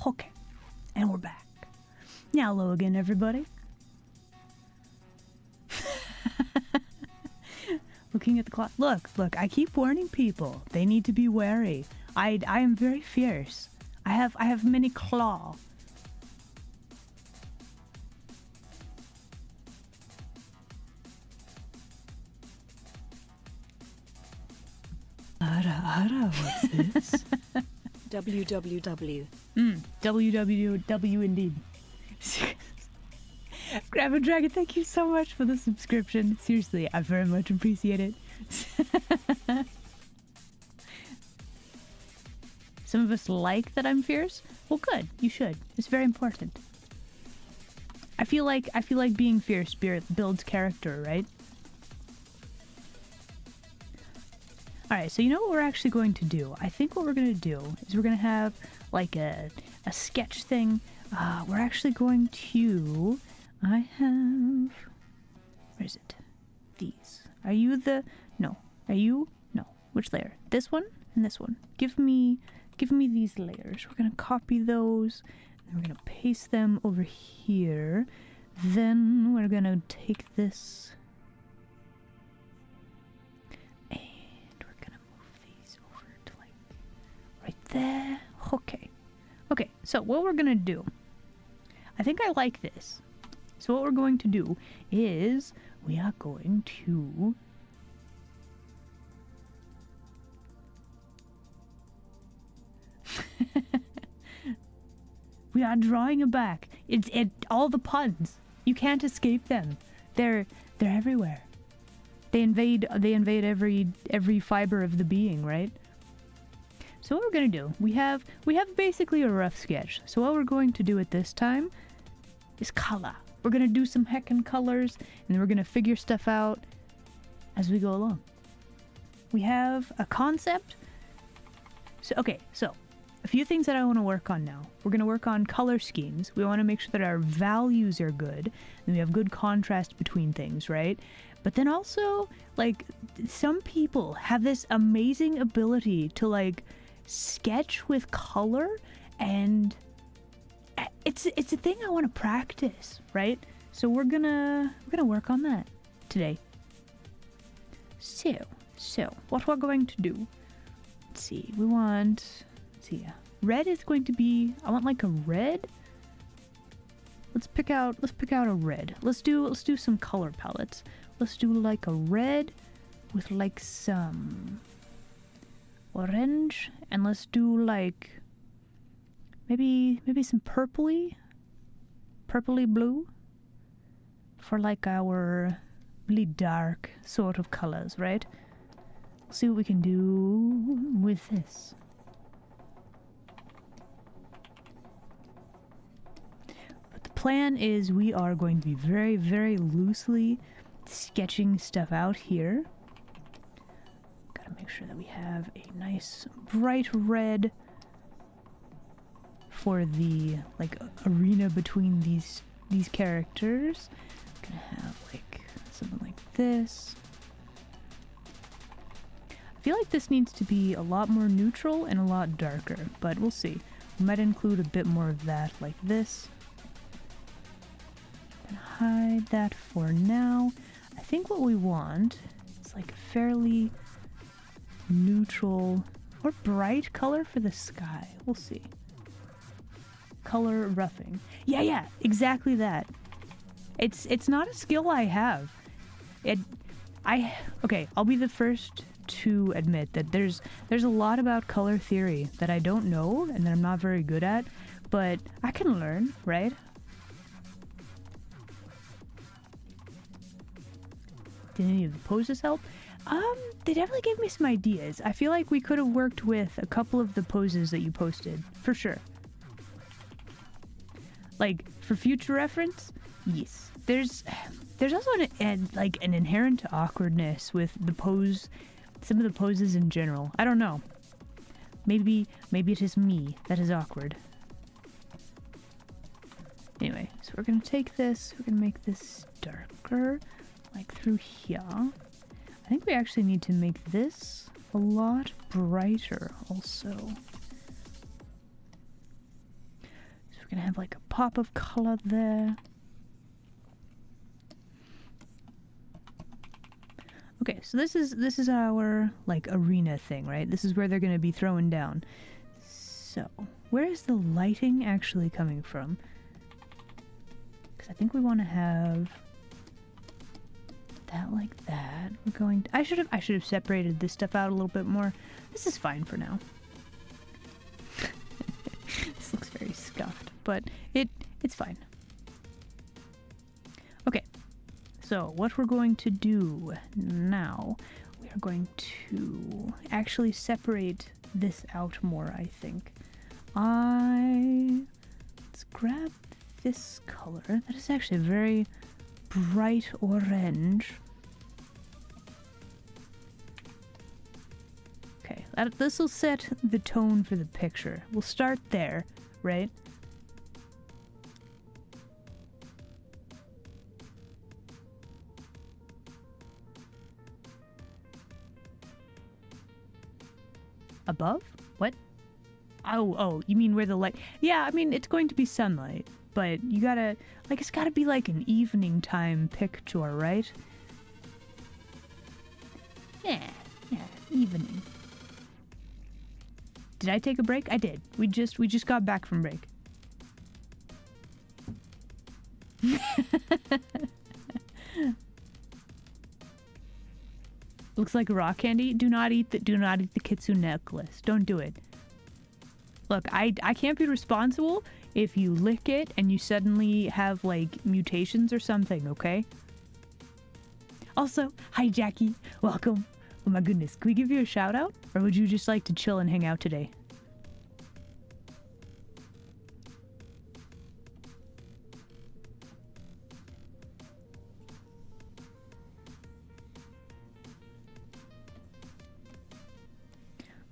Okay. And we're back. Now, hello again, everybody. Looking at the clock. Look, I keep warning people. They need to be wary. I am very fierce. I have many claw. Ara, what's this? www. WWW indeed. Grab a Dragon, thank you so much for the subscription. Seriously, I very much appreciate it. Some of us like that I'm fierce. Well, good. You should. It's very important. I feel like being fierce builds character, right? Alright, so you know what we're actually going to do? I think what we're going to do is we're going to have like a sketch thing. We're actually going to... I have... Where is it? These. Are you the... No. Are you... No. Which layer? This one and this one. Give me these layers. We're going to copy those. And we're going to paste them over here. Then we're going to take this... And we're going to move these over to like... Right there. Okay. Okay, so what we're going to do... I think I like this. So what we're going to do is we are going to we are drawing it back. It's all the puns. You can't escape them. They're everywhere. They invade every fiber of the being, right? So what we're gonna do, we have basically a rough sketch. So what we're going to do at this time is color. We're going to do some heckin' colors, and then we're going to figure stuff out as we go along. We have a concept. So, okay, so a few things that I want to work on now. We're going to work on color schemes. We want to make sure that our values are good, and we have good contrast between things, right? But then also, like, some people have this amazing ability to, like, sketch with color, and... It's a thing I want to practice, right? So we're gonna work on that today. So what we're going to do? Let's see. Let's see. Red is going to be. I want like a red. Let's pick out a red. Let's do some color palettes. Let's do like a red with like some orange, and let's do like. Maybe some purpley blue for like our really dark sort of colors, right? See what we can do with this. But the plan is we are going to be very, very loosely sketching stuff out here. Gotta make sure that we have a nice bright red for the like arena between these characters. I'm gonna have like something like this. I feel like this needs to be a lot more neutral and a lot darker, but we'll see. We might include a bit more of that like this. And hide that for now. I think what we want is like a fairly neutral or bright color for the sky. We'll see. Color roughing. Yeah, exactly that. It's not a skill I have. Okay, I'll be the first to admit that there's a lot about color theory that I don't know and that I'm not very good at, but I can learn, right? Did any of the poses help? They definitely gave me some ideas. I feel like we could have worked with a couple of the poses that you posted, for sure. Like, for future reference, yes. There's also an inherent awkwardness with the pose, some of the poses in general. I don't know. Maybe it is me that is awkward. Anyway, so we're gonna take this, we're gonna make this darker, like through here. I think we actually need to make this a lot brighter also. we're gonna have like a pop of color there. Okay, so this is our like arena thing, right? This is where they're gonna be throwing down. So where is the lighting actually coming from? Because I think we want to have that like that. We're going to, I should have separated this stuff out a little bit more. This is fine for now. This looks very scuffed, but it's fine. Okay. So what we're going to do now, we are going to actually separate this out more, I think. Let's grab this color. That is actually a very bright orange. Okay, this will set the tone for the picture. We'll start there, right? Above? What? Oh, you mean where the light... Yeah, I mean, it's going to be sunlight, but you gotta... Like, it's gotta be like an evening time picture, right? Yeah, evening. Did I take a break? I did. We just got back from break. Looks like rock candy. Do not eat the kitsune necklace. Don't do it. Look, I can't be responsible if you lick it and you suddenly have like mutations or something, okay? Also, hi Jackie. Welcome. Oh my goodness, can we give you a shout out? Or would you just like to chill and hang out today?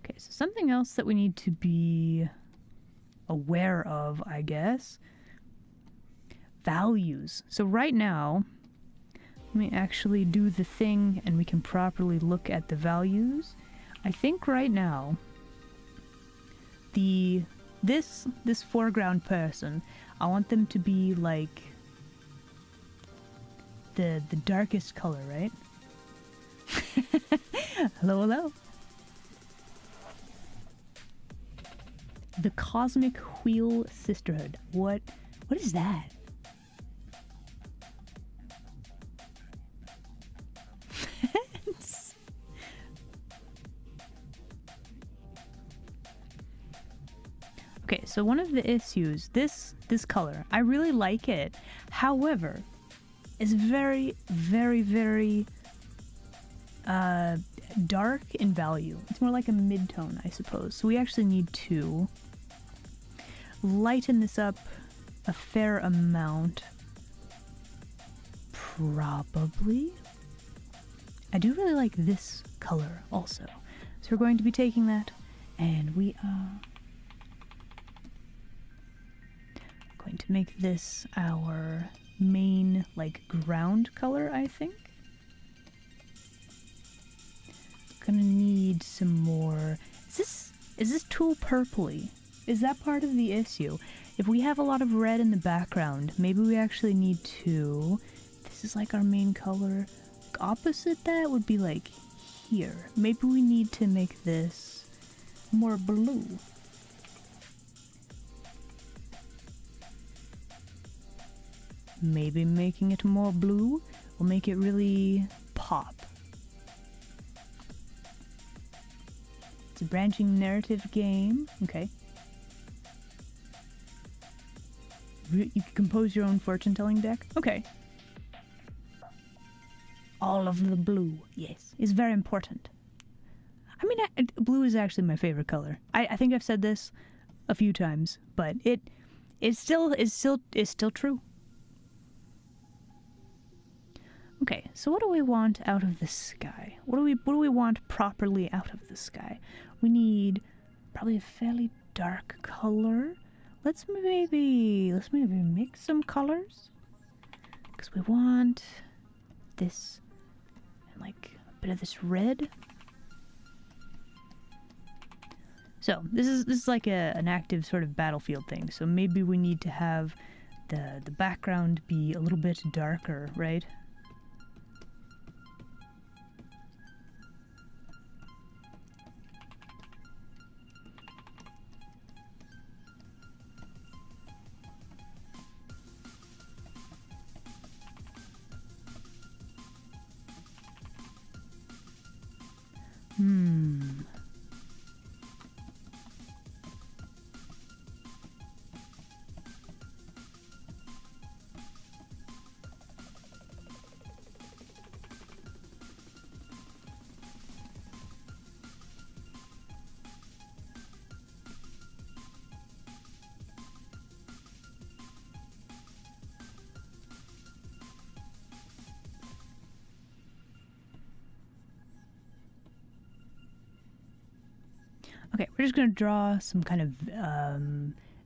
Okay, so something else that we need to be aware of, I guess. Values. So right now, let me actually do the thing and we can properly look at the values. I think right now, this foreground person, I want them to be like the darkest color, right? Hello. The Cosmic Wheel Sisterhood. What is that? Okay, so one of the issues, this color, I really like it. However, it's very, very, very dark in value. It's more like a mid-tone, I suppose. So we actually need to lighten this up a fair amount. Probably. I do really like this color also. So we're going to be taking that and we are going to make this our main like ground color, I think. Gonna need some more. Is this tool purpley? Is that part of the issue? If we have a lot of red in the background, maybe we actually need to... This is like our main color. Opposite that would be like here. Maybe we need to make this more blue. Maybe making it more blue will make it really pop. It's a branching narrative game. Okay. You can compose your own fortune-telling deck? Okay. All of the blue, yes, is very important. I mean, blue is actually my favorite color. I think I've said this a few times, but it still true. Okay, so what do we want out of the sky? What do we want properly out of the sky? We need probably a fairly dark color. Let's maybe mix some colors, because we want this and like a bit of this red. So this is like an active sort of battlefield thing. So maybe we need to have the background be a little bit darker, right? Okay, we're just gonna draw some kind of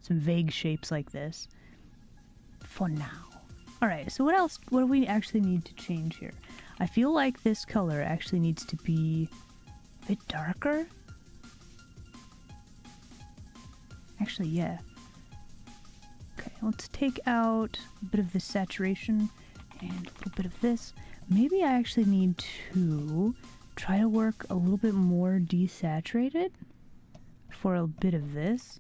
some vague shapes like this for now. All right, so what else? What do we actually need to change here? I feel like this color actually needs to be a bit darker. Actually, yeah. Okay, let's take out a bit of the saturation and a little bit of this. Maybe I actually need to try to work a little bit more desaturated for a bit of this.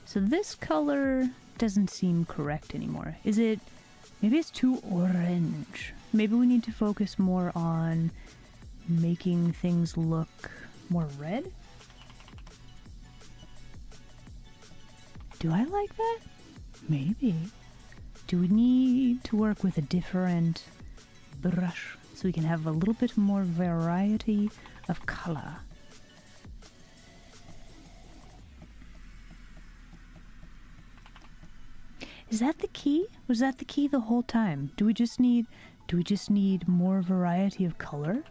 So this color doesn't seem correct anymore. Is it... maybe it's too orange. Maybe we need to focus more on making things look more red? Do I like that? Maybe. Do we need to work with a different brush so we can have a little bit more variety of color? Is that the key? Was that the key the whole time? Do we just need more variety of color?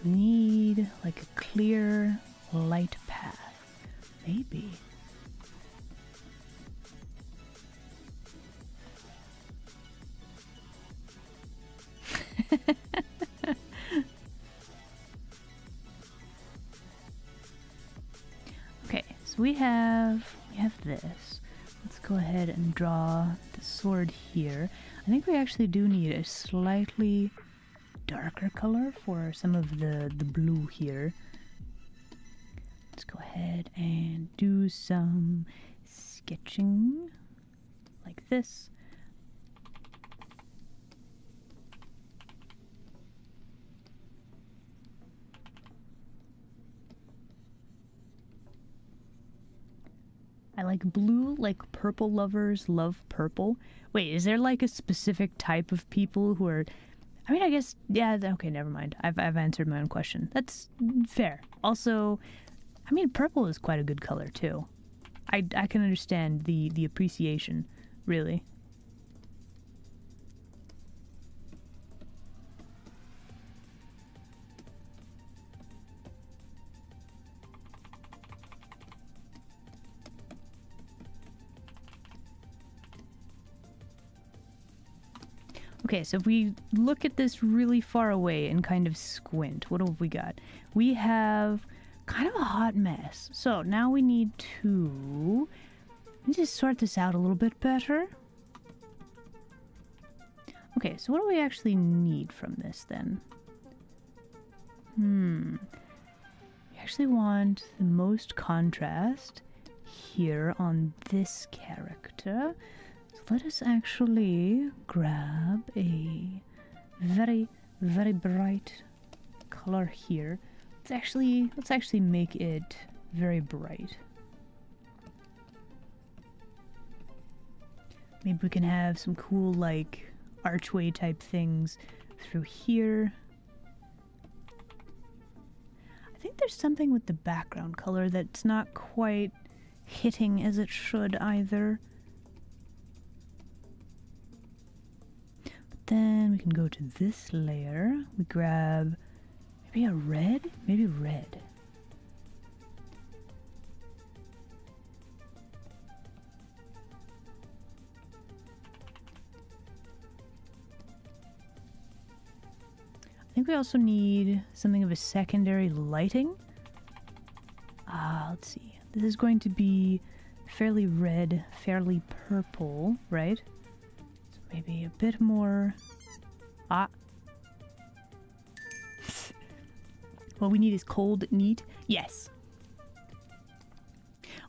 We need like a clear light path, maybe. Okay, so we have this. Let's go ahead and draw the sword here. I think we actually do need a slightly darker color for some of the blue here. Let's go ahead and do some sketching like this. I like blue, like purple lovers love purple. Wait, is there like a specific type of people who are... I mean, I guess, yeah, okay, never mind. I've answered my own question. That's fair. Also, I mean, purple is quite a good color, too. I can understand the appreciation, really. Okay, so if we look at this really far away and kind of squint, what have we got? We have kind of a hot mess. So now we need to sort this out a little bit better. Okay, so what do we actually need from this then? We actually want the most contrast here on this character. So let us actually grab a very, very bright color here. Let's actually make it very bright. Maybe we can have some cool like archway type things through here. I think there's something with the background color that's not quite hitting as it should either. But then we can go to this layer. We grab maybe a red? Maybe red. I think we also need something of a secondary lighting. Let's see. This is going to be fairly red, fairly purple, right? So maybe a bit more... What we need is cold, neat. Yes.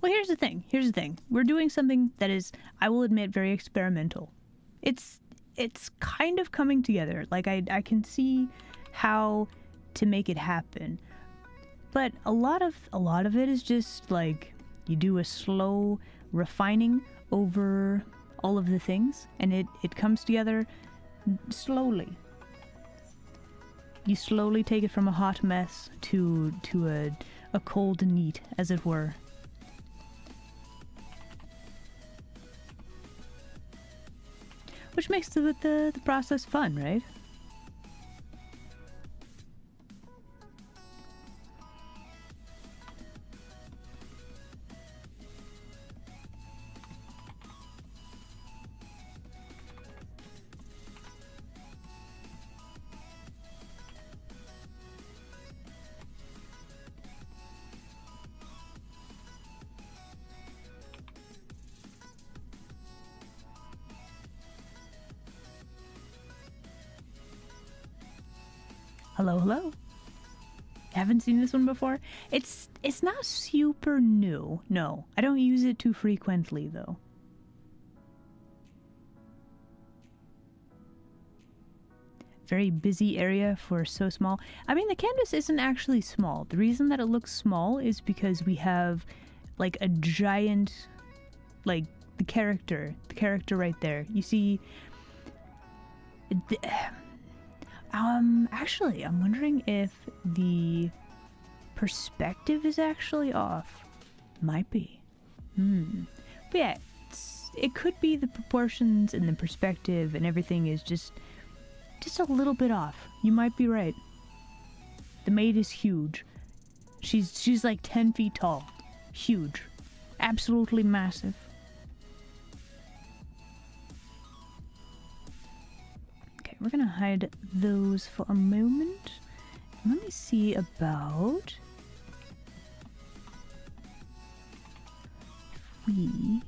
Well, here's the thing. Here's the thing. We're doing something that is, I will admit, very experimental. It's kind of coming together. Like, I can see how to make it happen. But a lot of it is just like you do a slow refining over all of the things, and it comes together slowly. You slowly take it from a hot mess to a cold neat, as it were. Which makes the process fun, right? Hello, hello. Haven't seen this one before? It's not super new. No, I don't use it too frequently though. Very busy area for so small. I mean, the canvas isn't actually small. The reason that it looks small is because we have like a giant, like the character right there. You see, actually, I'm wondering if the perspective is actually off. Might be. But yeah, it could be the proportions and the perspective and everything is just a little bit off. You might be right. The maid is huge. She's like 10 feet tall. Huge. Absolutely massive. We're gonna hide those for a moment. Let me see about if we...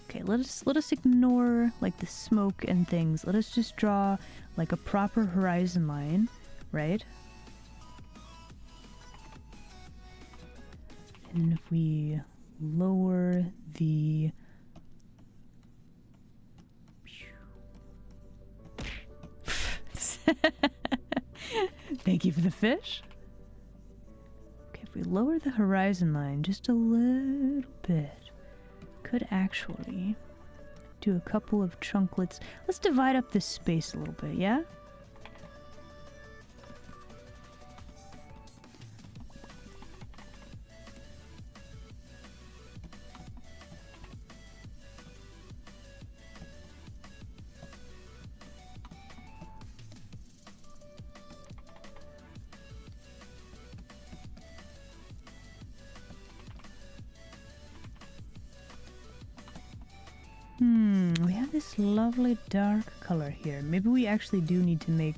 Okay, let us ignore like the smoke and things. Let us just draw like a proper horizon line, right? And if we lower the thank you for the fish. Okay, if we lower the horizon line just a little bit, could actually do a couple of chunklets. Let's divide up this space a little bit, yeah? We have this lovely dark color here. Maybe we actually do need to make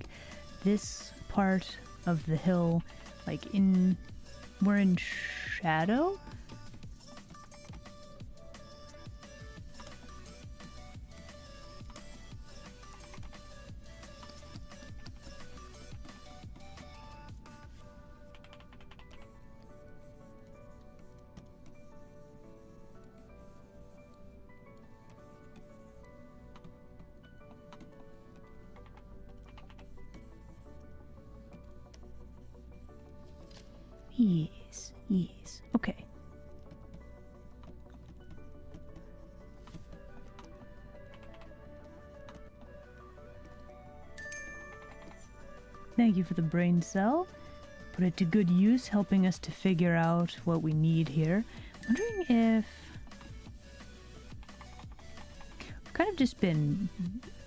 this part of the hill like we're in shadow? Yes. Okay. Thank you for the brain cell. Put it to good use, helping us to figure out what we need here. Wondering if... I've kind of just been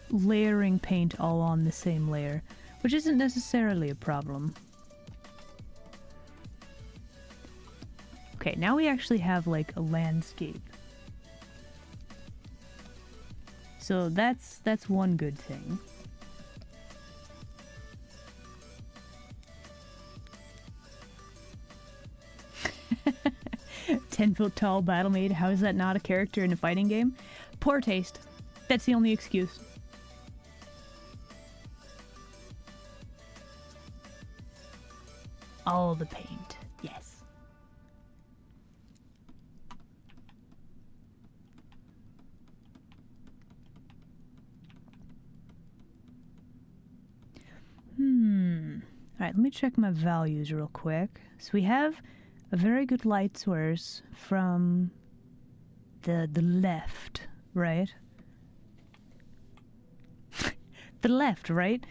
layering paint all on the same layer, which isn't necessarily a problem. Okay, now we actually have like a landscape. So that's one good thing. 10-foot tall battle maid. How is that not a character in a fighting game? Poor taste. That's the only excuse. All the paint. Yes. Alright, let me check my values real quick. So we have a very good light source from the left, right? The left, right?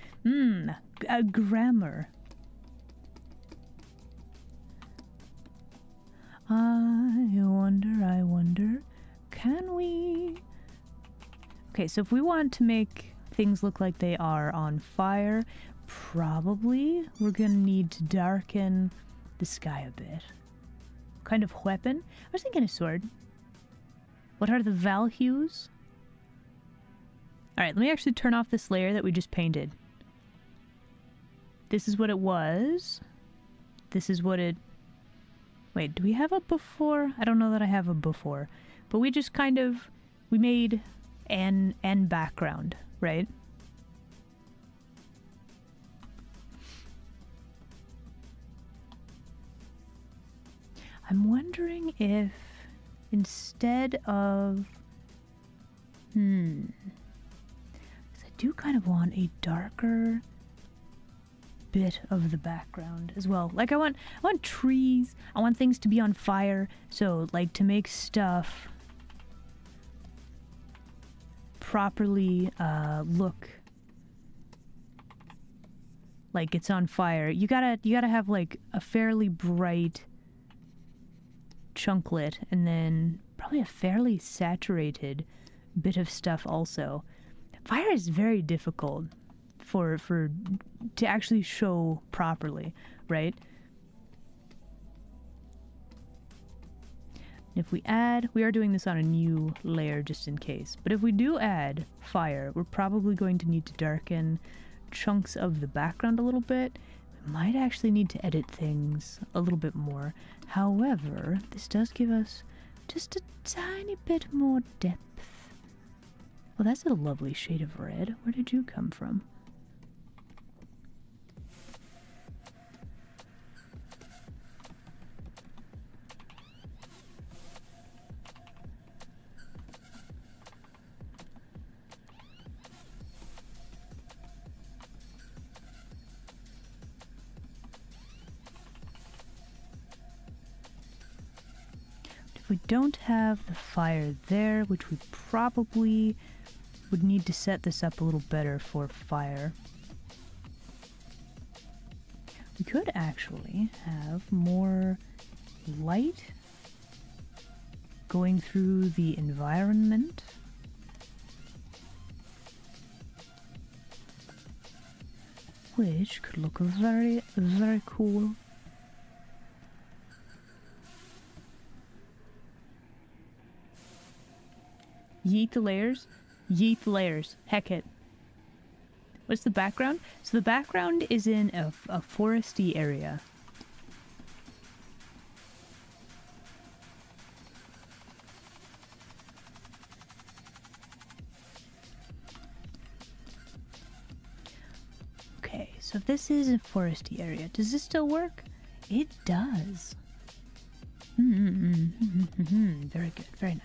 Grammar. I wonder, can we... Okay, so if we want to make things look like they are on fire, probably we're gonna need to darken the sky a bit. Kind of weapon? I was thinking a sword. What are the val hues? Alright, let me actually turn off this layer that we just painted. This is what it was. This is what it... Wait, do we have a before? I don't know that I have a before. But we just kind of... We made an background, right? I'm wondering if instead of... 'Cause I do kind of want a darker bit of the background as well. Like I want trees, I want things to be on fire, so like to make stuff properly look like it's on fire. You gotta have like a fairly bright chunklet and then probably a fairly saturated bit of stuff also. Fire is very difficult for to actually show properly, right? If we add, we are doing this on a new layer just in case, but if we do add fire, we're probably going to need to darken chunks of the background a little bit. We might actually need to edit things a little bit more. However, this does give us just a tiny bit more depth. Well, that's a lovely shade of red. Where did you come from? If we don't have the fire there, which we probably would need to set this up a little better for fire. We could actually have more light going through the environment. Which could look very, very cool. Yeet the layers. Yeet the layers. Heck it. What's the background? So the background is in a foresty area. Okay, so if this is a foresty area, does this still work? It does. Very good. Very nice.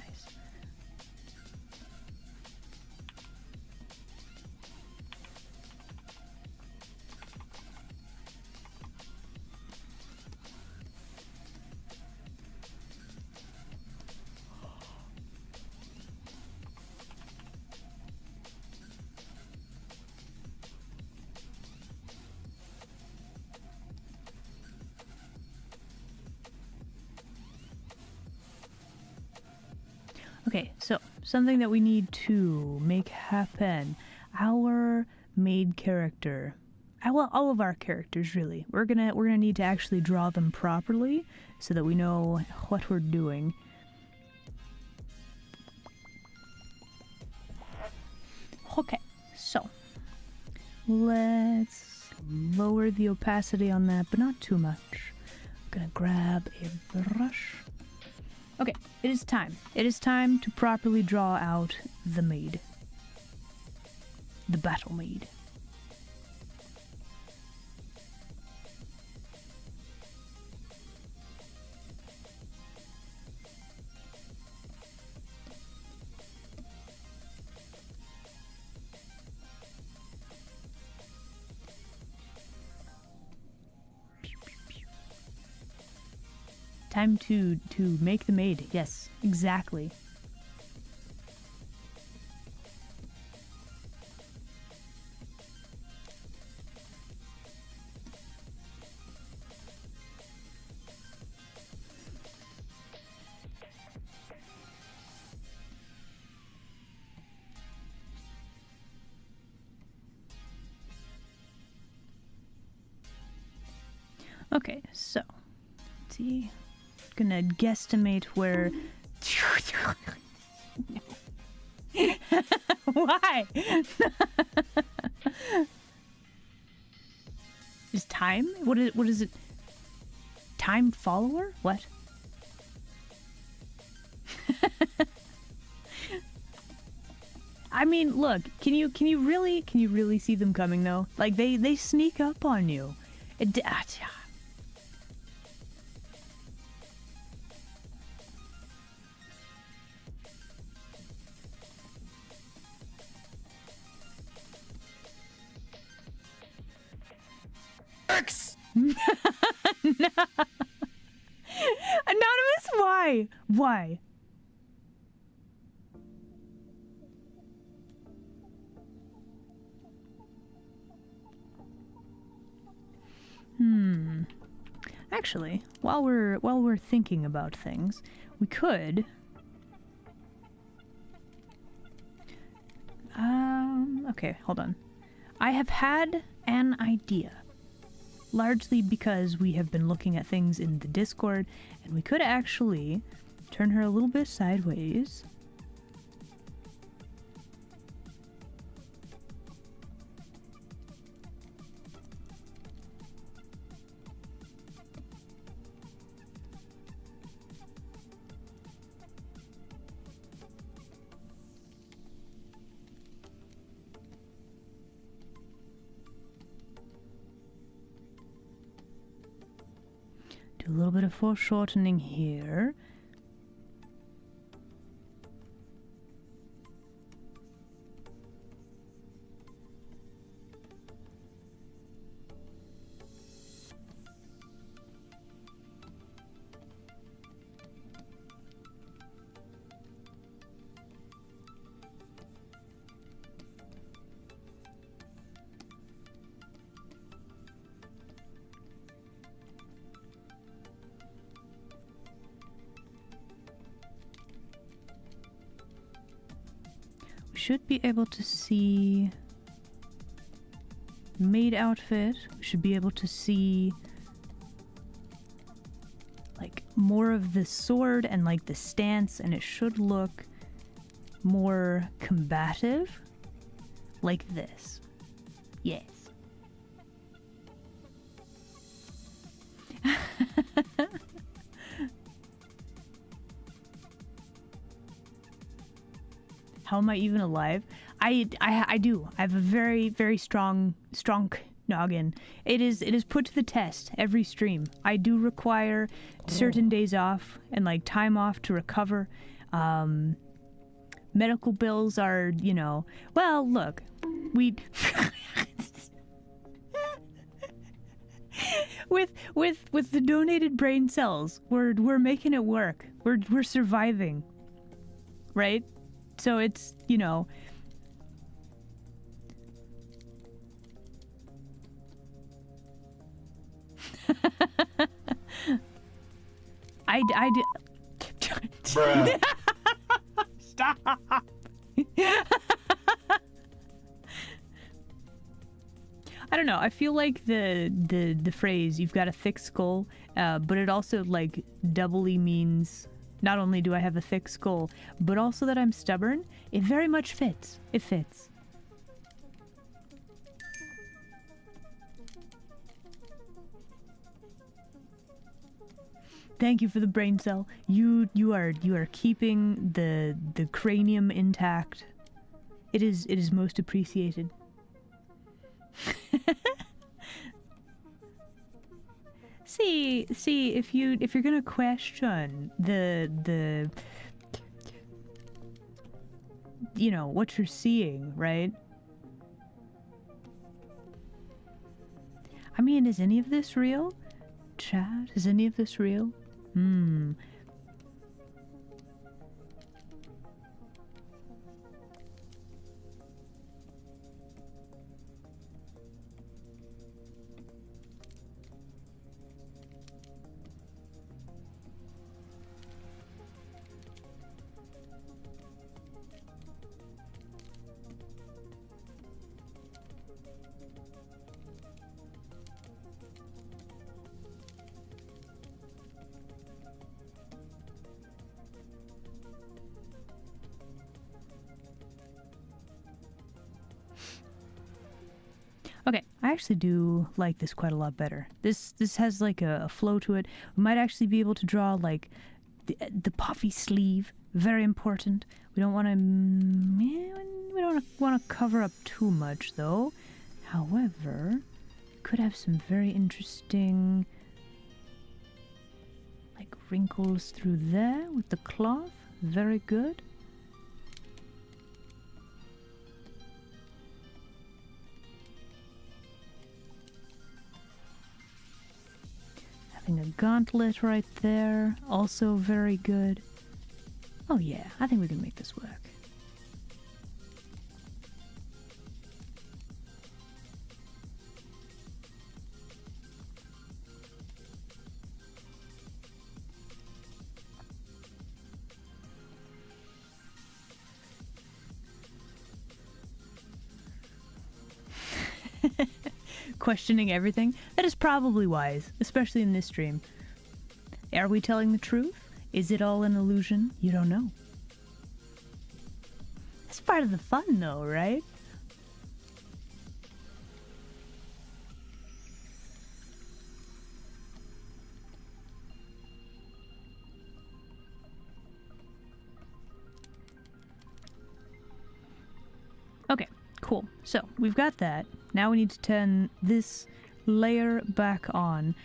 Okay, so something that we need to make happen. Our maid character. Well, all of our characters really. We're gonna need to actually draw them properly so that we know what we're doing. Okay, so let's lower the opacity on that, but not too much. I'm gonna grab a brush. Okay, it is time. It is time to properly draw out the maid. The battle maid. Time to make the maid. Yes, exactly. Okay, so let's see. Gonna guesstimate where. Why? Is time? What is it? Time follower? What? I mean, look. Can you really see them coming though? Like they sneak up on you. No. Anonymous, why? Why? Actually, while we're thinking about things, we could okay, hold on. I have had an idea. Largely because we have been looking at things in the Discord, and we could actually turn her a little bit sideways. Do a little bit of foreshortening here. Should be able to see maid outfit. We should be able to see like more of the sword and like the stance, and it should look more combative like this. Yes. How am I even alive? I do. I have a very, very strong noggin. It is put to the test every stream. I do require certain days off and like time off to recover. Medical bills are, you know, well, look, we with the donated brain cells, we're making it work. We're surviving. Right? So it's, you know, I do. I don't know. I feel like the phrase "you've got a thick skull," but it also like doubly means not only do I have a thick skull, but also that I'm stubborn. It very much fits. It fits. Thank you for the brain cell. You are keeping the cranium intact. It is most appreciated. see if you're gonna question the you know what you're seeing, right? I mean, is any of this real? Chat, is any of this real? Okay, I actually do like this quite a lot better. This has like a flow to it. We might actually be able to draw like the puffy sleeve. Very important. We don't want to cover up too much though. However, could have some very interesting like wrinkles through there with the cloth. Very good. Having a gauntlet right there, also very good. Oh yeah, I think we can make this work. Questioning everything? That is probably wise, especially in this stream. Are we telling the truth? Is it all an illusion? You don't know. That's part of the fun though, right? Okay, cool. So, we've got that. Now we need to turn this layer back on.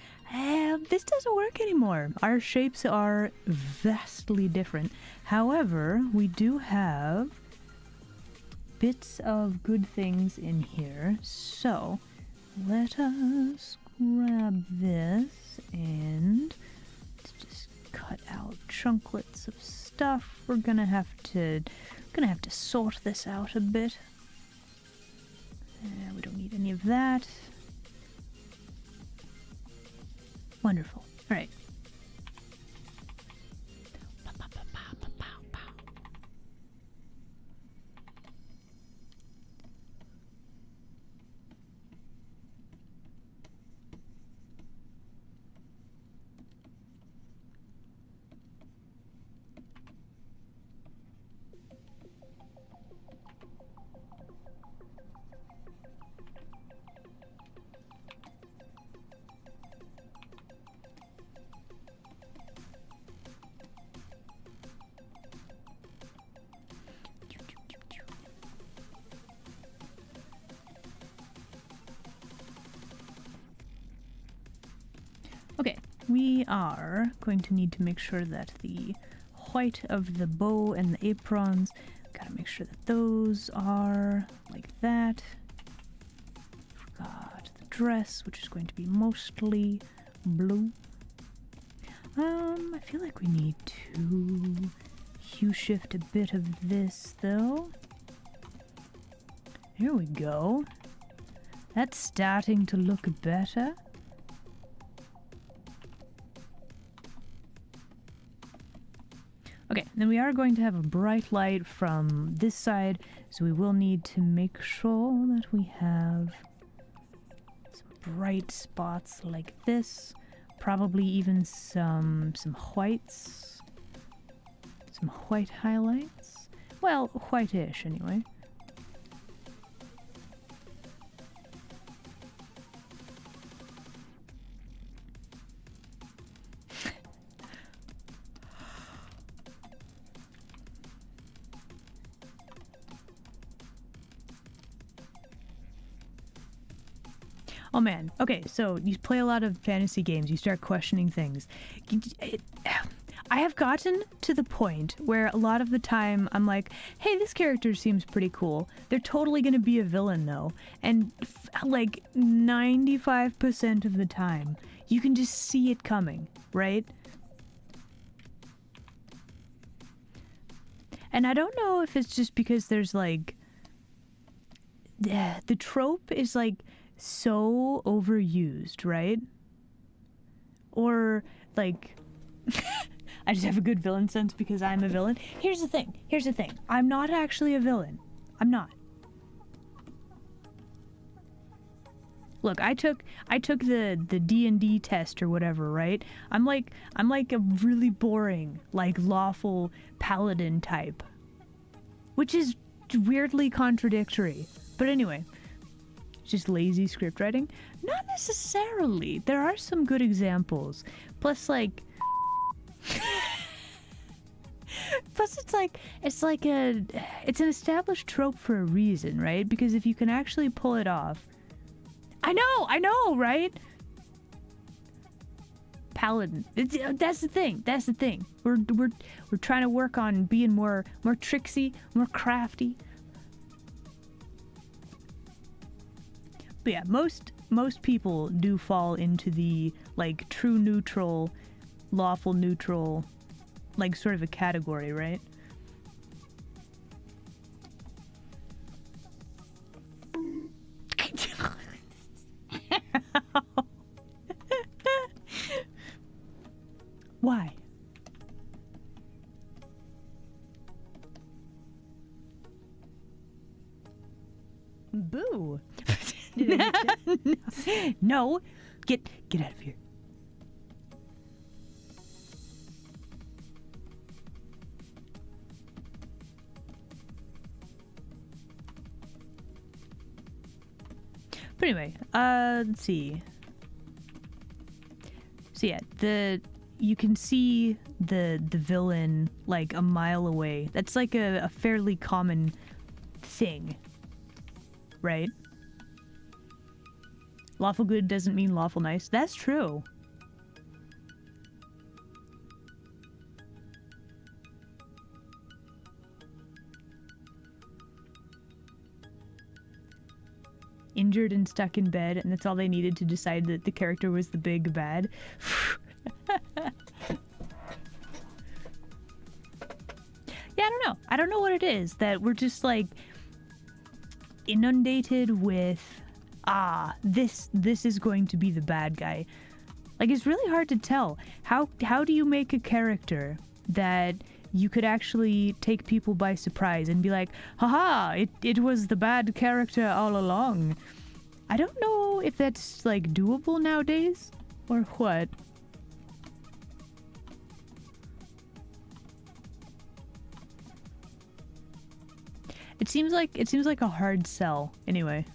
This doesn't work anymore. Our shapes are vastly different. However, we do have bits of good things in here. So, let us grab this and let's just cut out chunklets of stuff. We're gonna have to sort this out a bit. We don't need any of that. Wonderful. All right. Okay, we are going to need to make sure that the white of the bow and the aprons, gotta make sure that those are like that. We've got the dress, which is going to be mostly blue. I feel like we need to hue shift a bit of this though. Here we go. That's starting to look better. Okay, Then we are going to have a bright light from this side, so we will need to make sure that we have some bright spots like this. Probably even some whites. Some white highlights. Well, whitish anyway. Oh man, okay, so you play a lot of fantasy games, you start questioning things. I have gotten to the point where a lot of the time I'm like, hey, this character seems pretty cool. They're totally gonna be a villain though. And like 95% of the time, you can just see it coming, right? And I don't know if it's just because there's like, the trope is like, so overused, right? Or like I just have a good villain sense because I'm a villain. Here's the thing. I'm not actually a villain. I'm not. Look, I took the D&D test or whatever, right? I'm like a really boring, like lawful paladin type. Which is weirdly contradictory. But anyway, just lazy script writing? Not necessarily. There are some good examples. Plus, like, it's an established trope for a reason, right? Because if you can actually pull it off, I know, right? Paladin. That's the thing. We're trying to work on being more tricksy, more crafty. But yeah, most people do fall into the like true neutral, lawful neutral, like sort of a category, right? Why? Boo. No. Get out of here. But anyway, let's see. So yeah, you can see the villain like a mile away. That's like a fairly common thing, right? Lawful good doesn't mean lawful nice. That's true. Injured and stuck in bed, and that's all they needed to decide that the character was the big bad. Yeah, I don't know what it is that we're just like inundated with this is going to be the bad guy. Like, it's really hard to tell. How do you make a character that you could actually take people by surprise and be like, haha, it was the bad character all along? I don't know if that's like doable nowadays or what. It seems like a hard sell anyway.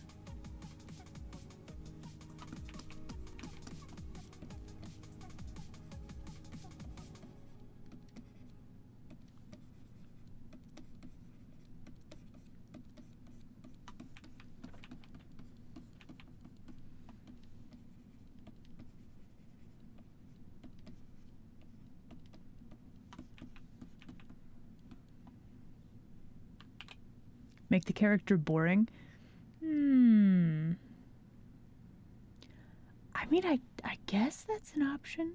Make the character boring? I mean, I guess that's an option.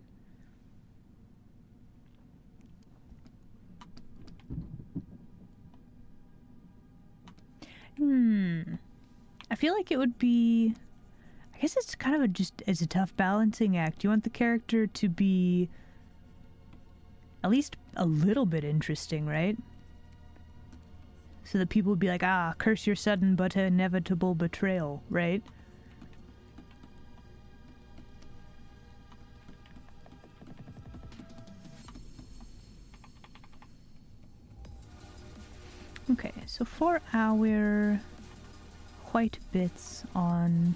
I feel like it would be... I guess it's kind of it's a tough balancing act. You want the character to be at least a little bit interesting, right? So that people would be like, ah, curse your sudden but inevitable betrayal, right? Okay, so for our white bits on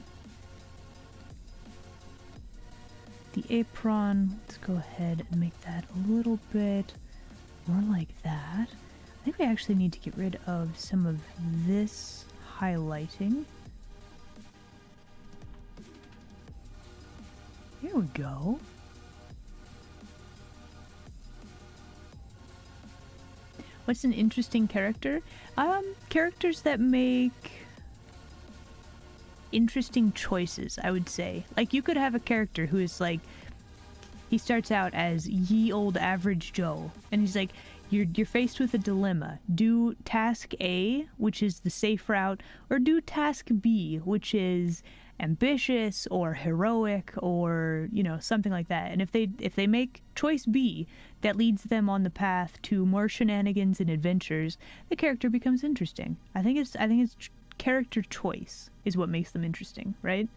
the apron, let's go ahead and make that a little bit more like that. I think we actually need to get rid of some of this highlighting. There we go. What's an interesting character? Characters that make interesting choices, I would say. Like, you could have a character who is like, he starts out as ye old average Joe, and he's like, you're faced with a dilemma. Do task A, which is the safe route, or do task B, which is ambitious or heroic or, you know, something like that. And if they make choice B that leads them on the path to more shenanigans and adventures, the character becomes interesting. I think it's character choice is what makes them interesting, right?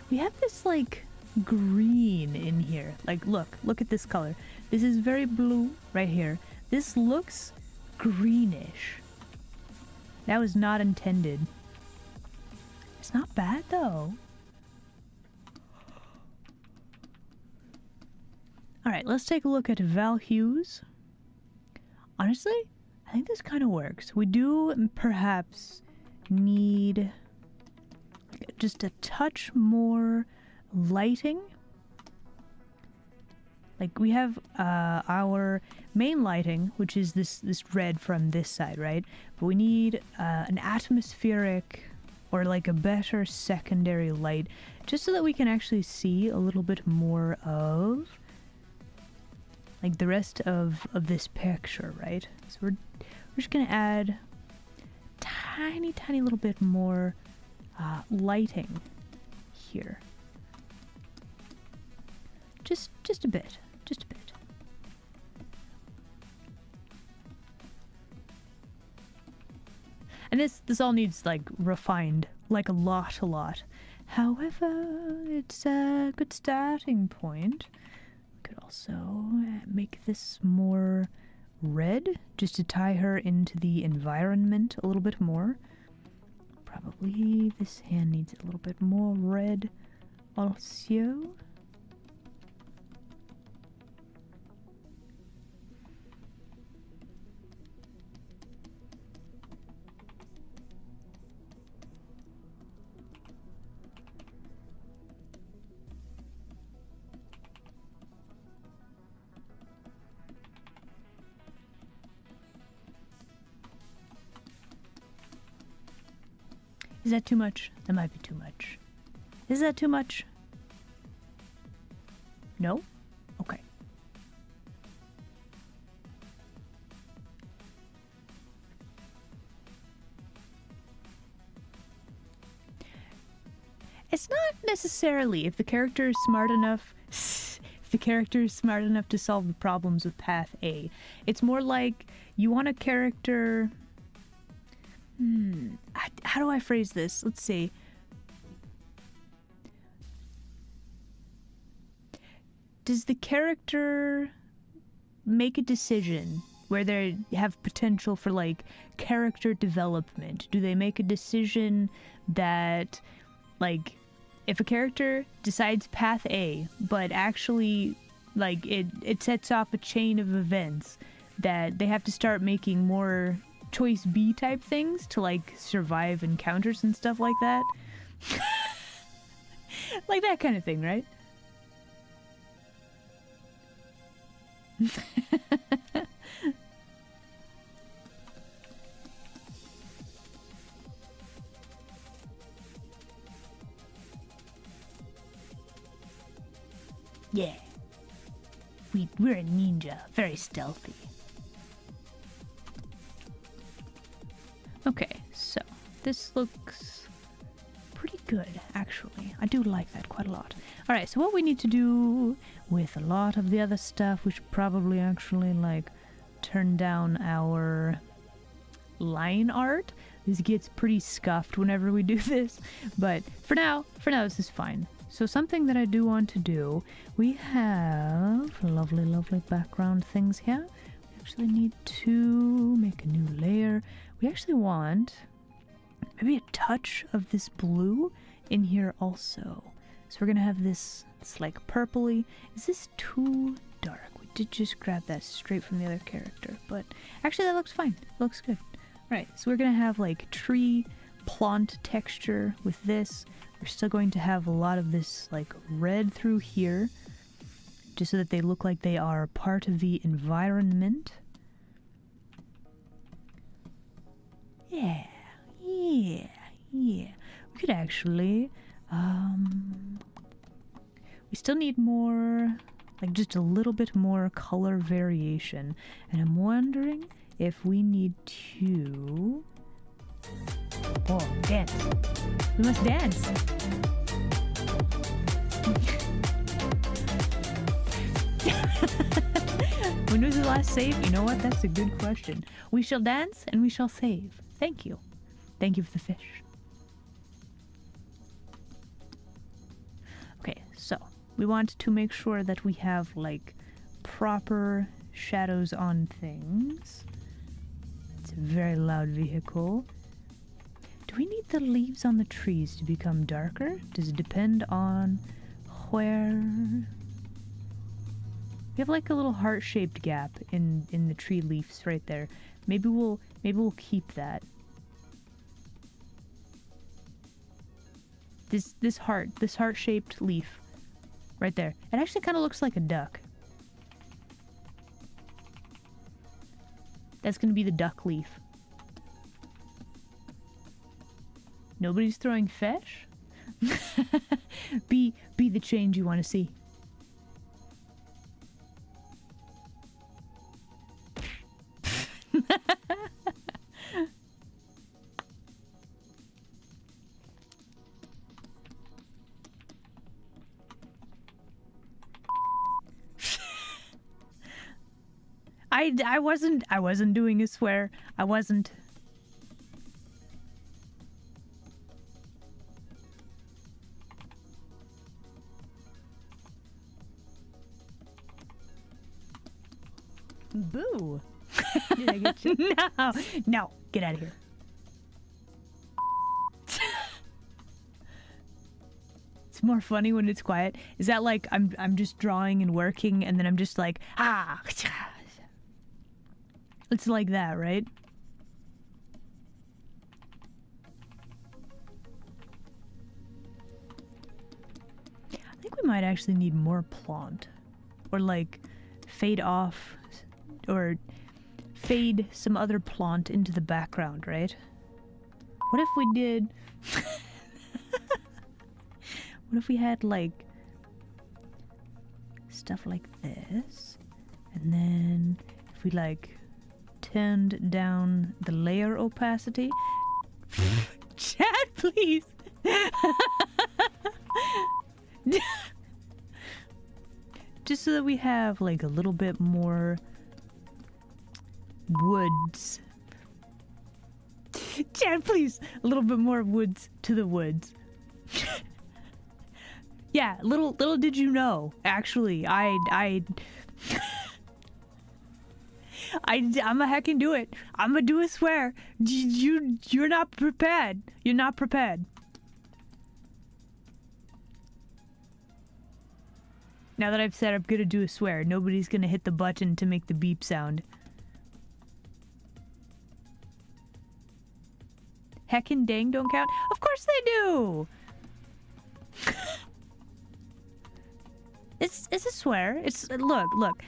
We have this, like, green in here. Like, look at this color. This is very blue right here. This looks greenish. That was not intended. It's not bad, though. Alright, let's take a look at Val Hughes. Honestly, I think this kind of works. We do perhaps need just a touch more lighting. Like, we have our main lighting, which is this red from this side, right? But we need an atmospheric or like a better secondary light, just so that we can actually see a little bit more of like the rest of this picture, right? So we're just gonna add tiny little bit more lighting here. Just a bit. And this all needs, like, refined, like, a lot. However, it's a good starting point. We could also make this more red, just to tie her into the environment a little bit more. Probably this hand needs a little bit more red also. Is that too much? That might be too much. Is that too much? No? Okay. It's not necessarily if the character is smart enough to solve the problems with path A. It's more like you want a character. How do I phrase this? Let's see. Does the character make a decision where they have potential for, like, character development? Do they make a decision that, like, if a character decides path A, but actually, like, it sets off a chain of events that they have to start making more choice B type things to, like, survive encounters and stuff like that? Like that kind of thing, right? Yeah. We're a ninja. Very stealthy. Okay, so this looks pretty good, actually. I do like that quite a lot. Alright, so what we need to do with a lot of the other stuff, we should probably actually, like, turn down our line art. This gets pretty scuffed whenever we do this, but for now this is fine. So something that I do want to do, we have lovely, lovely background things here. We actually need to make a new layer. We actually want maybe a touch of this blue in here also. So we're gonna have this, it's like purpley. Is this too dark? We did just grab that straight from the other character, but actually that looks fine. It looks good. Right, so we're gonna have like tree plant texture with this. We're still going to have a lot of this like red through here, just so that they look like they are part of the environment. Yeah. We could actually, we still need more, like just a little bit more color variation. And I'm wondering if we need to, oh, dance. We must dance. When was the last save? You know what? That's a good question. We shall dance and we shall save. Thank you. Thank you for the fish. Okay, so we want to make sure that we have like proper shadows on things. It's a very loud vehicle. Do we need the leaves on the trees to become darker? Does it depend on where? We have like a little heart-shaped gap in the tree leaves right there. Maybe we'll keep that. This heart-shaped leaf right there. It actually kind of looks like a duck. That's gonna be the duck leaf. Nobody's throwing fish? Be the change you want to see. I wasn't doing a swear. I wasn't. Boo. Did I get you? No, get out of here. It's more funny when it's quiet. Is that like I'm just drawing and working and then I'm just like, ah. It's like that, right? I think we might actually need more plant. Or like fade off or fade some other plant into the background, right? What if we did... What if we had like stuff like this, and then if we like turned down the layer opacity? Chat, please. Just so that we have like a little bit more woods. Chat, please. A little bit more woods to the woods. Yeah, little did you know. Actually, I'm a heckin' do it. I'm gonna do a swear. You're not prepared. You're not prepared. Now that I've said I'm gonna do a swear, nobody's gonna hit the button to make the beep sound. Heckin' dang don't count? Of course they do! It's a swear. It's look.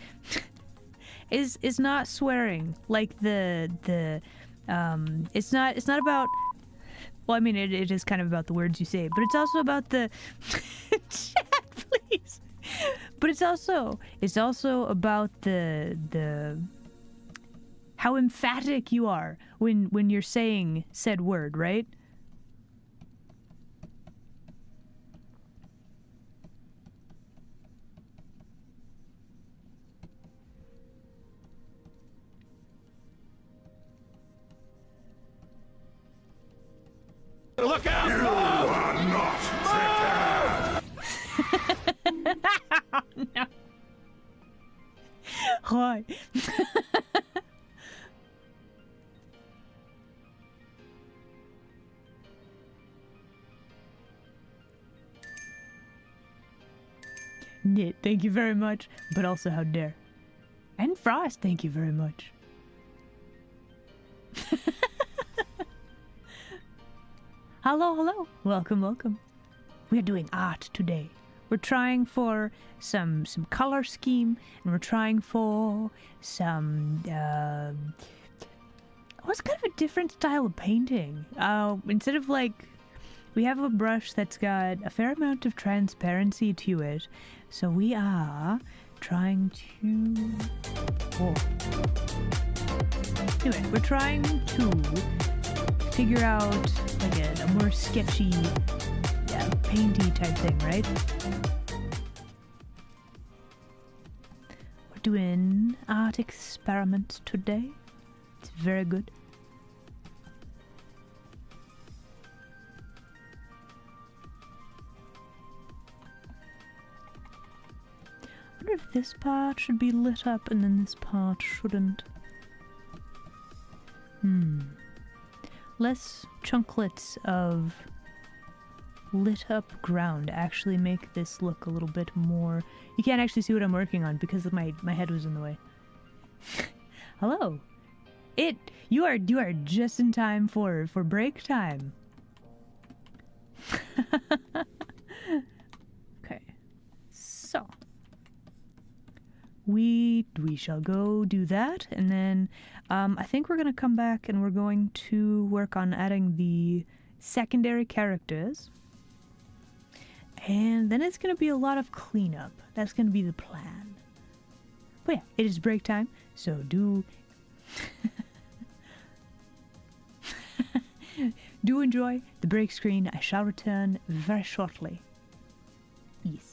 Is not swearing like it's not about, well, I mean it is kind of about the words you say, but it's also about the chat, please. But it's also about the how emphatic you are when you're saying said word, right? Look out! You are not prepared! No. Hi. Knit, thank you very much, but also how dare. And Frost, thank you very much. Hello, hello. Welcome, welcome. We're doing art today. We're trying for some color scheme, and we're trying for some what's kind of a different style of painting. Instead of like, we have a brush that's got a fair amount of transparency to it, so we are trying to. Whoa. Anyway, we're trying to figure out like a more sketchy, painty type thing, right? We're doing art experiments today. It's very good. I wonder if this part should be lit up and then this part shouldn't. Less chunklets of lit up ground actually make this look a little bit more. You can't actually see what I'm working on because my head was in the way. Hello. You are just in time for break time. Okay. So we shall go do that, and then I think we're gonna come back and we're going to work on adding the secondary characters, and then it's gonna be a lot of cleanup. That's gonna be the plan. But yeah, it is break time, so do do enjoy the break screen. I shall return very shortly. Yes.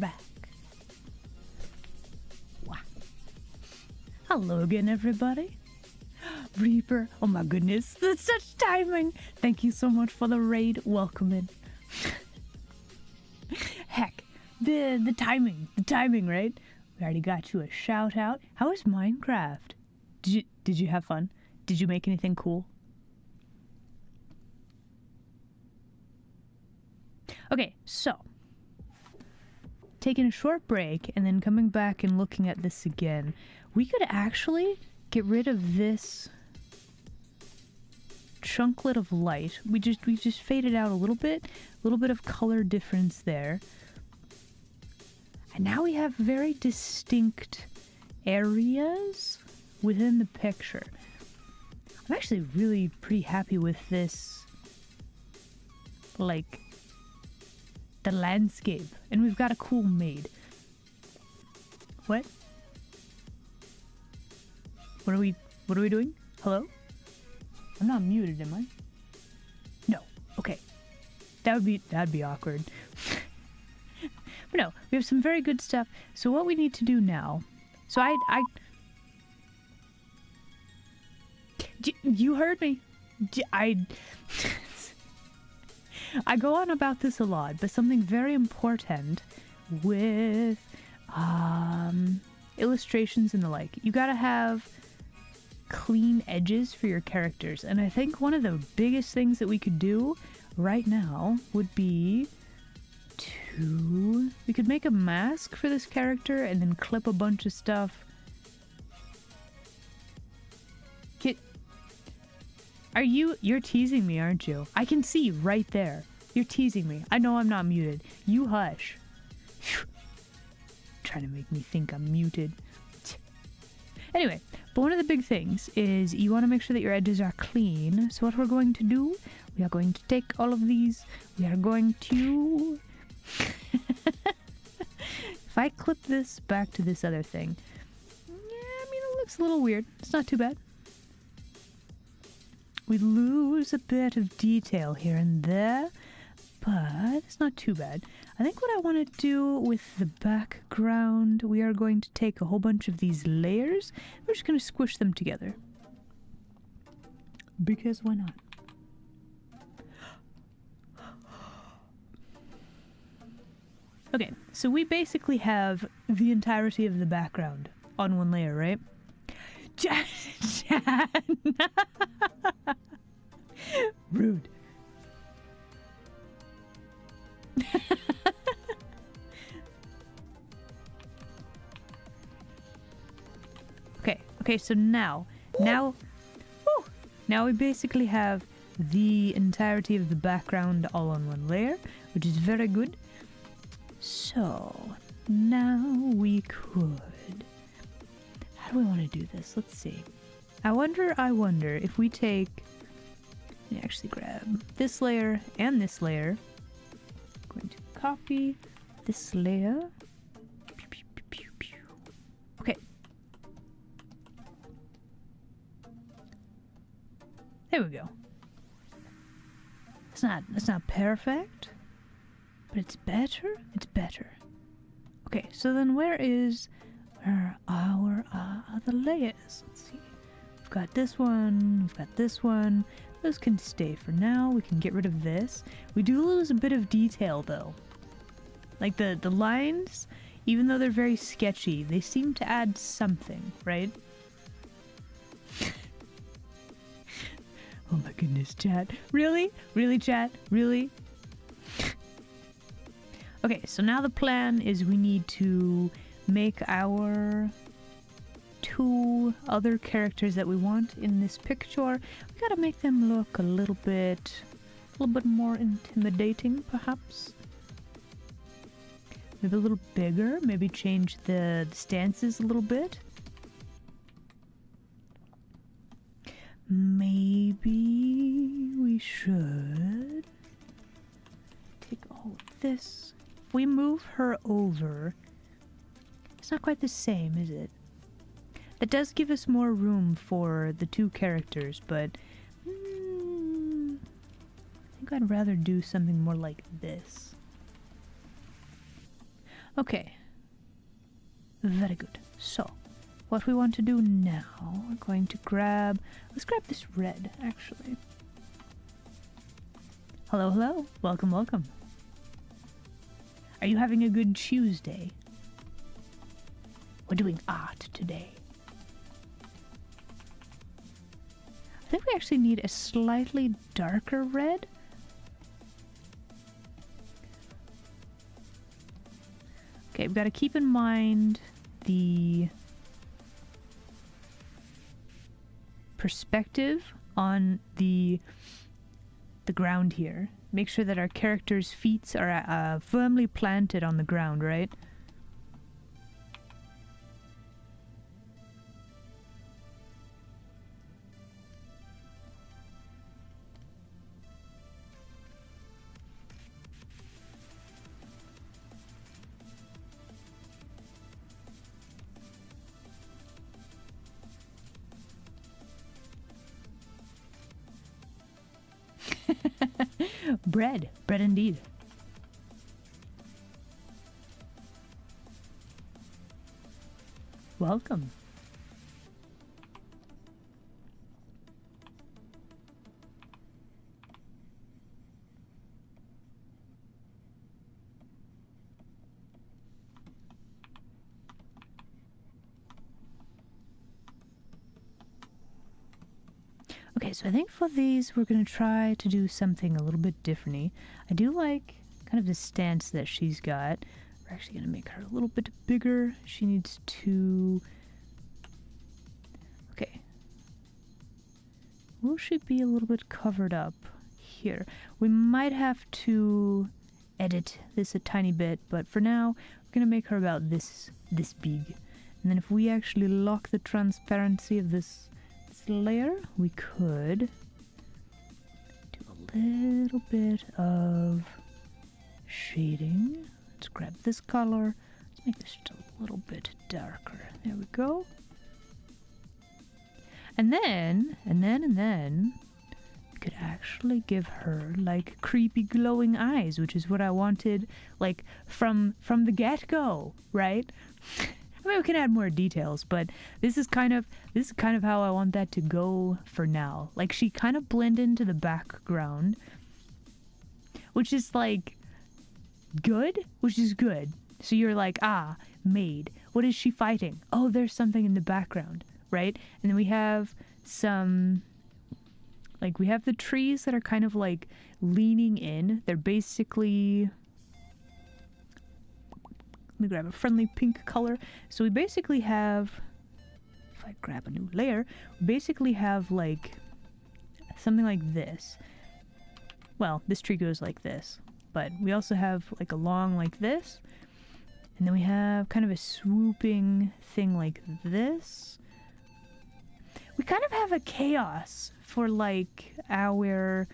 back. Wow. Hello again, everybody. Reaper, oh my goodness, that's such timing. Thank you so much for the raid. Welcome in. Heck, the timing, right? We already got you a shout out. How was Minecraft? Did you have fun? Did you make anything cool? Okay, so taking a short break and then coming back and looking at this again, we could actually get rid of this chunklet of light. We just faded out a little bit of color difference there. And now we have very distinct areas within the picture. I'm actually really pretty happy with this, like, the landscape. And we've got a cool maid. What? What are we doing? Hello? I'm not muted, am I? No. Okay. That'd be awkward. But no, we have some very good stuff. So what we need to do now... So you heard me. I go on about this a lot, but something very important with illustrations and the like. You gotta have clean edges for your characters. And I think one of the biggest things that we could do right now would be we could make a mask for this character and then clip a bunch of stuff. You're teasing me, aren't you? I can see you right there. You're teasing me. I know I'm not muted. You hush. Trying to make me think I'm muted. Anyway, but one of the big things is you want to make sure that your edges are clean. So what we're going to do, we are going to take all of these. We are going to... If I clip this back to this other thing, yeah, I mean, it looks a little weird. It's not too bad. We lose a bit of detail here and there, but it's not too bad. I think what I want to do with the background, we are going to take a whole bunch of these layers. We're just going to squish them together. Because why not? Okay, so we basically have the entirety of the background on one layer, right? Rude. Okay, so now we basically have the entirety of the background all on one layer, which is very good. So, now we could... How do we want to do this? Let's see. I wonder if we take... Let me actually grab this layer and this layer. I'm going to copy this layer. Okay. There we go. It's not perfect, but it's better. It's better. Okay, so then where are our other layers? Let's see. We've got this one. We've got this one. Those can stay for now. We can get rid of this. We do lose a bit of detail though. Like the lines, even though they're very sketchy, they seem to add something, right? Oh my goodness, chat. Really? Really, chat? Really? Okay, so now the plan is we need to make our two other characters that we want in this picture. We gotta make them look a little bit more intimidating, perhaps. Maybe a little bigger. Maybe change the stances a little bit. Maybe we should take all of this. If we move her over, it's not quite the same, is it? That does give us more room for the two characters, but I think I'd rather do something more like this. Okay. Very good. So, what we want to do now, we're going to grab... Let's grab this red, actually. Hello, hello. Welcome, welcome. Are you having a good Tuesday? We're doing art today. I think we actually need a slightly darker red. Okay, we've got to keep in mind the perspective on the ground here. Make sure that our character's feet are firmly planted on the ground, right? Bread. Bread indeed. Welcome. Okay, so I think for these we're going to try to do something a little bit differently. I do like kind of the stance that she's got. We're actually going to make her a little bit bigger. She needs to... Okay. Will she be a little bit covered up here? We might have to edit this a tiny bit, but for now we're going to make her about this big. And then if we actually lock the transparency of this layer, we could do a little bit of shading. Let's grab this color. Let's make this just a little bit darker. There we go. And then we could actually give her like creepy glowing eyes, which is what I wanted, like from the get-go, right? I mean, we can add more details, but this is kind of how I want that to go for now. Like, she kind of blend into the background, which is like good, which is good. So you're like, ah, maid. What is she fighting? Oh, there's something in the background, right? And then we have some, like, we have the trees that are kind of like leaning in. They're basically... Let me grab a friendly pink color. So we basically have, if I grab a new layer, we basically have like something like this. Well, this tree goes like this, but we also have like a long like this, and then we have kind of a swooping thing like this. We kind of have a chaos for like our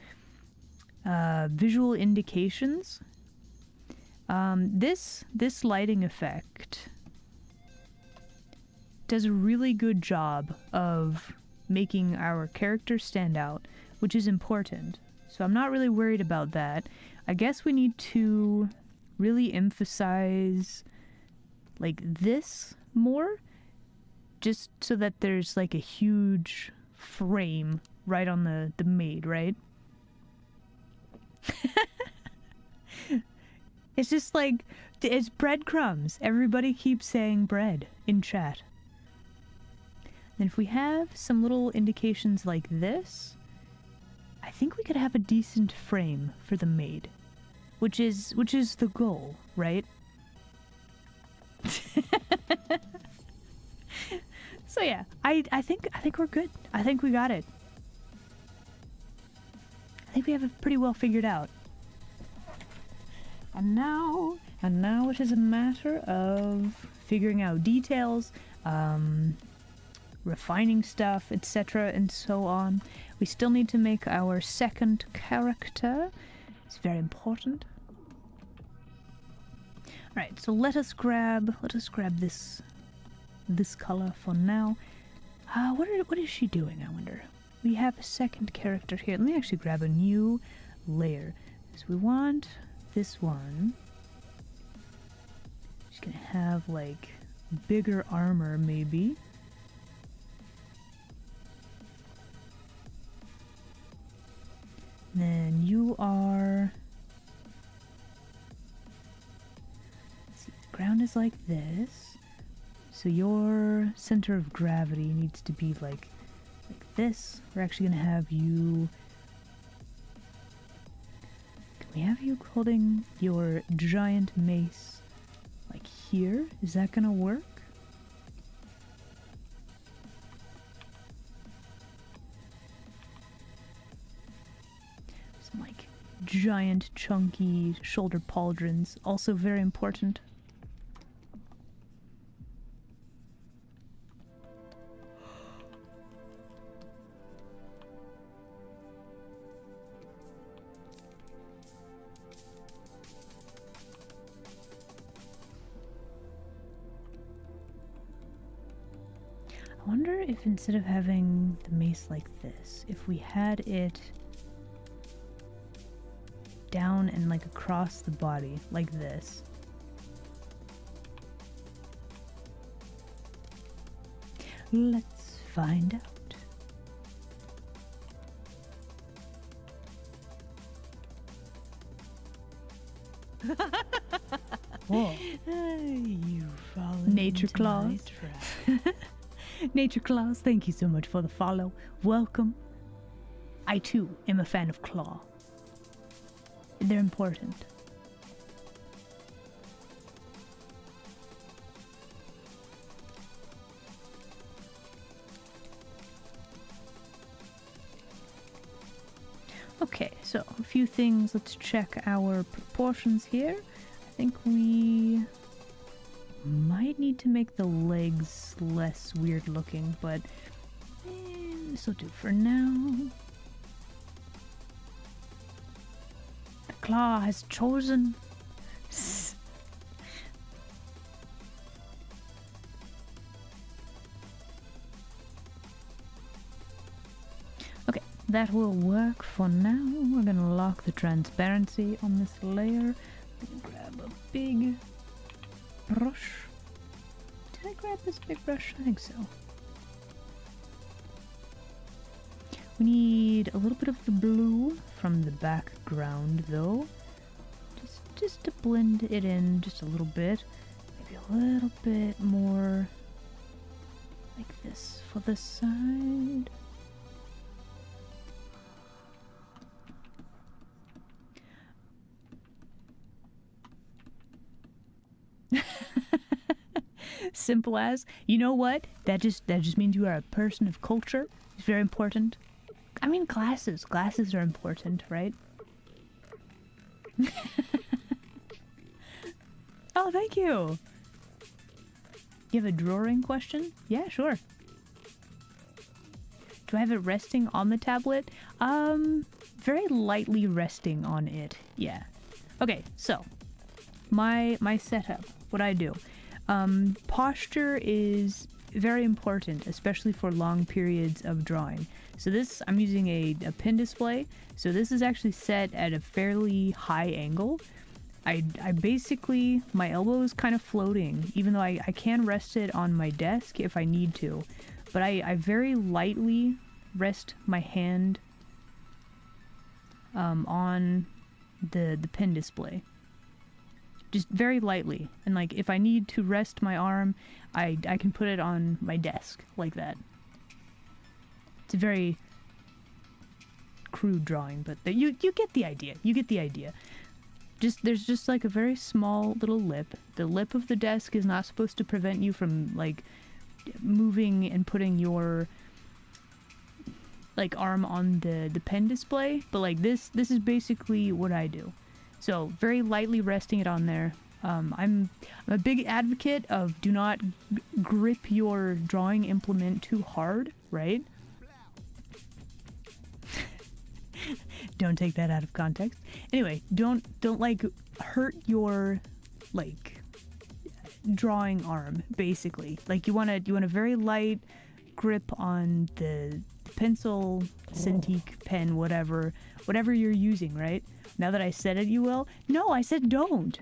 visual indications. This lighting effect does a really good job of making our character stand out, which is important. So I'm not really worried about that. I guess we need to really emphasize like this more, just so that there's like a huge frame right on the maid, right? It's just like, it's breadcrumbs. Everybody keeps saying bread in chat. And if we have some little indications like this, I think we could have a decent frame for the maid, which is the goal, right? So yeah, I think we're good. I think we got it. I think we have it pretty well figured out. And now it is a matter of figuring out details, refining stuff, etc., and so on. We still need to make our second character. It's very important. Alright, so let us grab this color for now. What is she doing, I wonder? We have a second character here. Let me actually grab a new layer. So we want this one. She's gonna have like bigger armor, maybe. Then you are. Let's see, the ground is like this. So your center of gravity needs to be like this. We're actually gonna have you. Can we have you holding your giant mace like here? Is that gonna work? Some like giant chunky shoulder pauldrons, also very important. I wonder if instead of having the mace like this, if we had it down and like across the body, like this. Let's find out. Whoa. You've fallen Nature into claws. my trap. Nature Claws, thank you so much for the follow. Welcome. I too am a fan of claw. They're important. Okay, so a few things. Let's check our proportions here. I think we might need to make the legs less weird looking, but this will do for now. The claw has chosen. Okay, that will work for now. We're gonna lock the transparency on this layer. Grab a big brush. Did I grab this big brush? I think so. We need a little bit of the blue from the background though. Just to blend it in just a little bit. Maybe a little bit more like this for the side. Simple as. You know what? That just means you are a person of culture. It's very important. I mean, glasses are important, right? Oh, thank you. You have a drawing question? Yeah, sure. Do I have it resting on the tablet? Very lightly resting on it. Yeah. Okay, so my setup, what I do. Posture is very important, especially for long periods of drawing. So this, I'm using a pin display. So this is actually set at a fairly high angle. I basically, my elbow is kind of floating, even though I can rest it on my desk if I need to. But I very lightly rest my hand on the pin display. Just very lightly. And like if I need to rest my arm, I can put it on my desk like that. It's a very crude drawing, but you get the idea. You get the idea. There's just like a very small little lip. The lip of the desk is not supposed to prevent you from like moving and putting your like arm on the pen display, but like this is basically what I do. So very lightly resting it on there. I'm a big advocate of do not grip your drawing implement too hard, right? Don't take that out of context. Anyway, don't like hurt your like drawing arm basically. Like you want a very light grip on the pencil, Cintiq pen, whatever you're using, right? Now that I said it, you will. No, I said don't.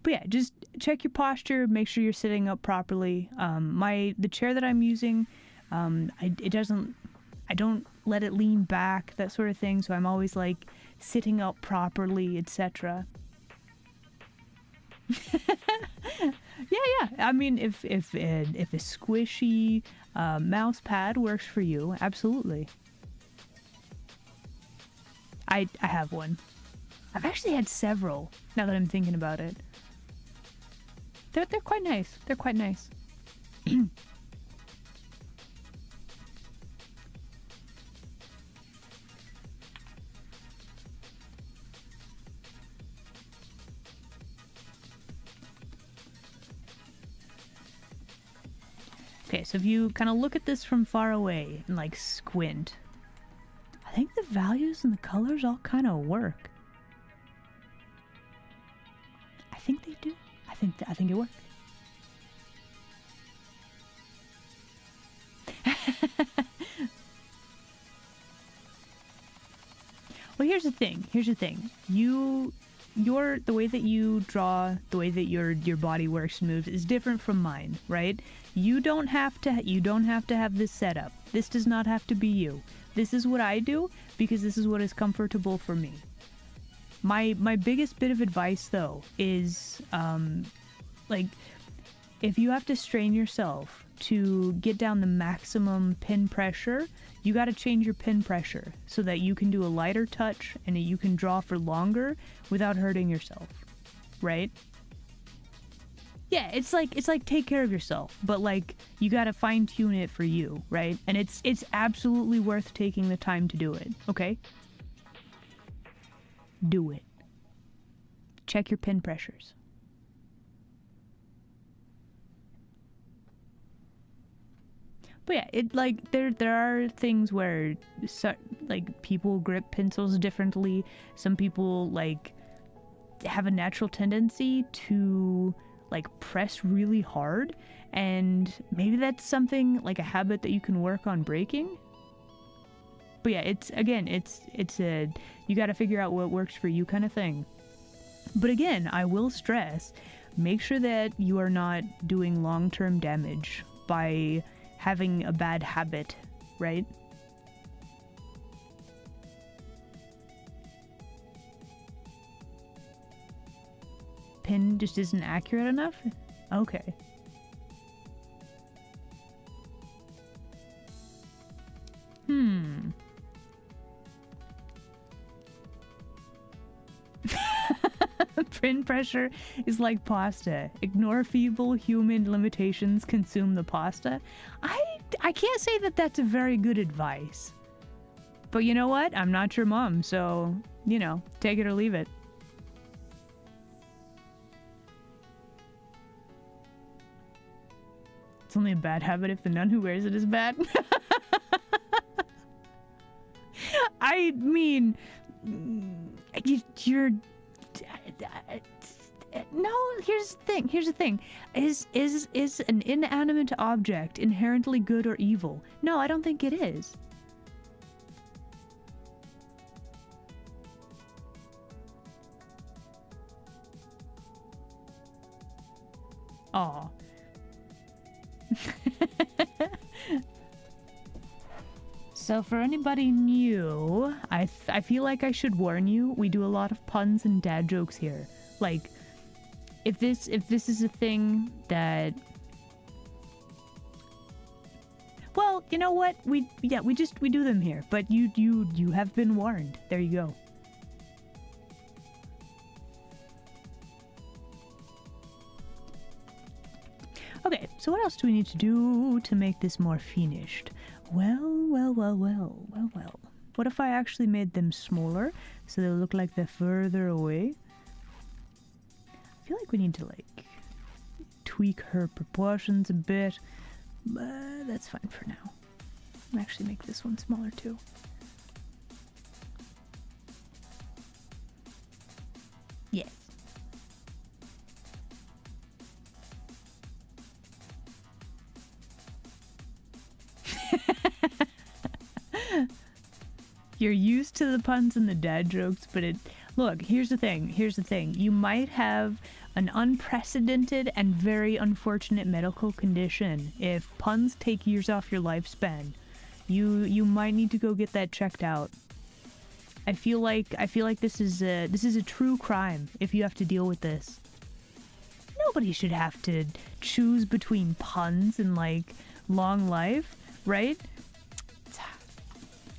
But yeah, just check your posture, make sure you're sitting up properly. The chair that I'm using, I don't let it lean back, that sort of thing, so I'm always like sitting up properly, etc. Yeah. I mean, if a squishy mouse pad works for you, absolutely. I have one. I've actually had several, now that I'm thinking about it. They're quite nice. They're quite nice. Okay, so if you kind of look at this from far away and like squint, I think the values and the colors all kind of work. I think they do. I think it works. Well, here's the thing. The way that you draw, the way that your body works and moves is different from mine, right? You don't have to have this set up. This does not have to be you. This is what I do because this is what is comfortable for me. My biggest bit of advice though is like if you have to strain yourself to get down the maximum pin pressure, you got to change your pin pressure so that you can do a lighter touch and you can draw for longer without hurting yourself, right? Yeah, it's like take care of yourself, but like you got to fine tune it for you, right? And it's absolutely worth taking the time to do it, okay? Do it. Check your pin pressures. But yeah, it like there are things where like people grip pencils differently. Some people like have a natural tendency to like press really hard, and maybe that's something like a habit that you can work on breaking. But yeah, it's a you got to figure out what works for you kind of thing. But again, I will stress, make sure that you are not doing long-term damage by having a bad habit, right? Pin just isn't accurate enough? Okay. Pin pressure is like pasta. Ignore feeble human limitations, consume the pasta. I can't say that that's a very good advice. But you know what? I'm not your mom, so, you know, take it or leave it. It's only a bad habit if the nun who wears it is bad. I mean, you're... No, here's the thing. Is an inanimate object inherently good or evil? No, I don't think it is. Aw. So for anybody new, I feel like I should warn you, we do a lot of puns and dad jokes here. Like, if this is a thing that... Well, you know what? We do them here, but you have been warned. There you go. Okay, so what else do we need to do to make this more finished? Well. What if I actually made them smaller so they look like they're further away? I feel like we need to like tweak her proportions a bit, but that's fine for now. I'll actually make this one smaller too. Yes. You're used to the puns and the dad jokes, but Look, here's the thing. Here's the thing. You might have an unprecedented and very unfortunate medical condition. If puns take years off your lifespan, you might need to go get that checked out. I feel like this is a true crime if you have to deal with this. Nobody should have to choose between puns and like long life, right?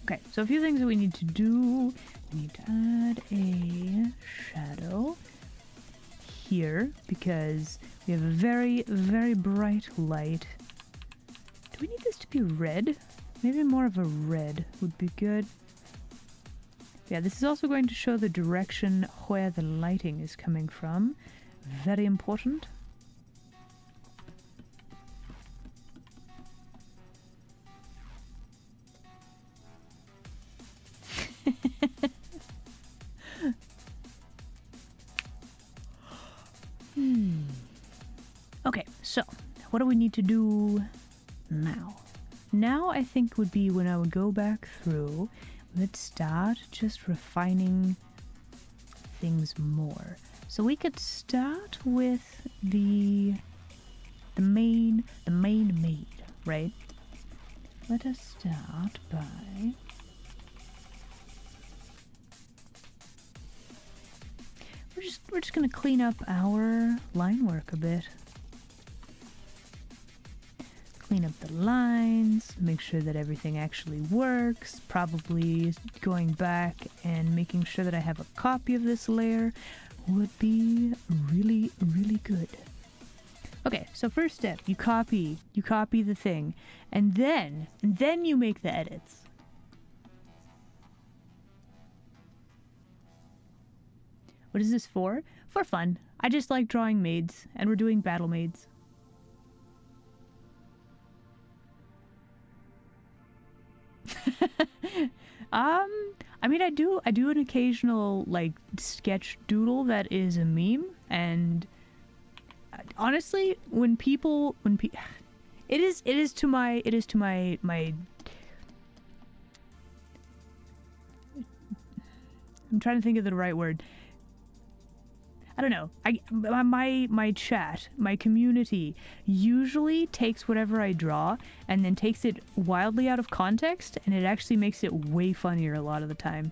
Okay, so a few things that we need to do. We need to add a shadow here because we have a very, very bright light. Do we need this to be red? Maybe more of a red would be good. Yeah, this is also going to show the direction where the lighting is coming from. Very important. Okay, so what do we need to do now? Now I think would be when I would go back through. Let's start just refining things more. So we could start with the main maid, right? Let us start by we're just gonna clean up our line work a bit. Clean up the lines, make sure that everything actually works, probably going back and making sure that I have a copy of this layer would be really, really good. Okay, so first step, you copy the thing, and then you make the edits. What is this for? For fun. I just like drawing maids, and we're doing battle maids. I mean, I do an occasional like sketch doodle that is a meme, and honestly, it is to my I'm trying to think of the right word. I don't know. My chat, my community usually takes whatever I draw and then takes it wildly out of context, and it actually makes it way funnier a lot of the time.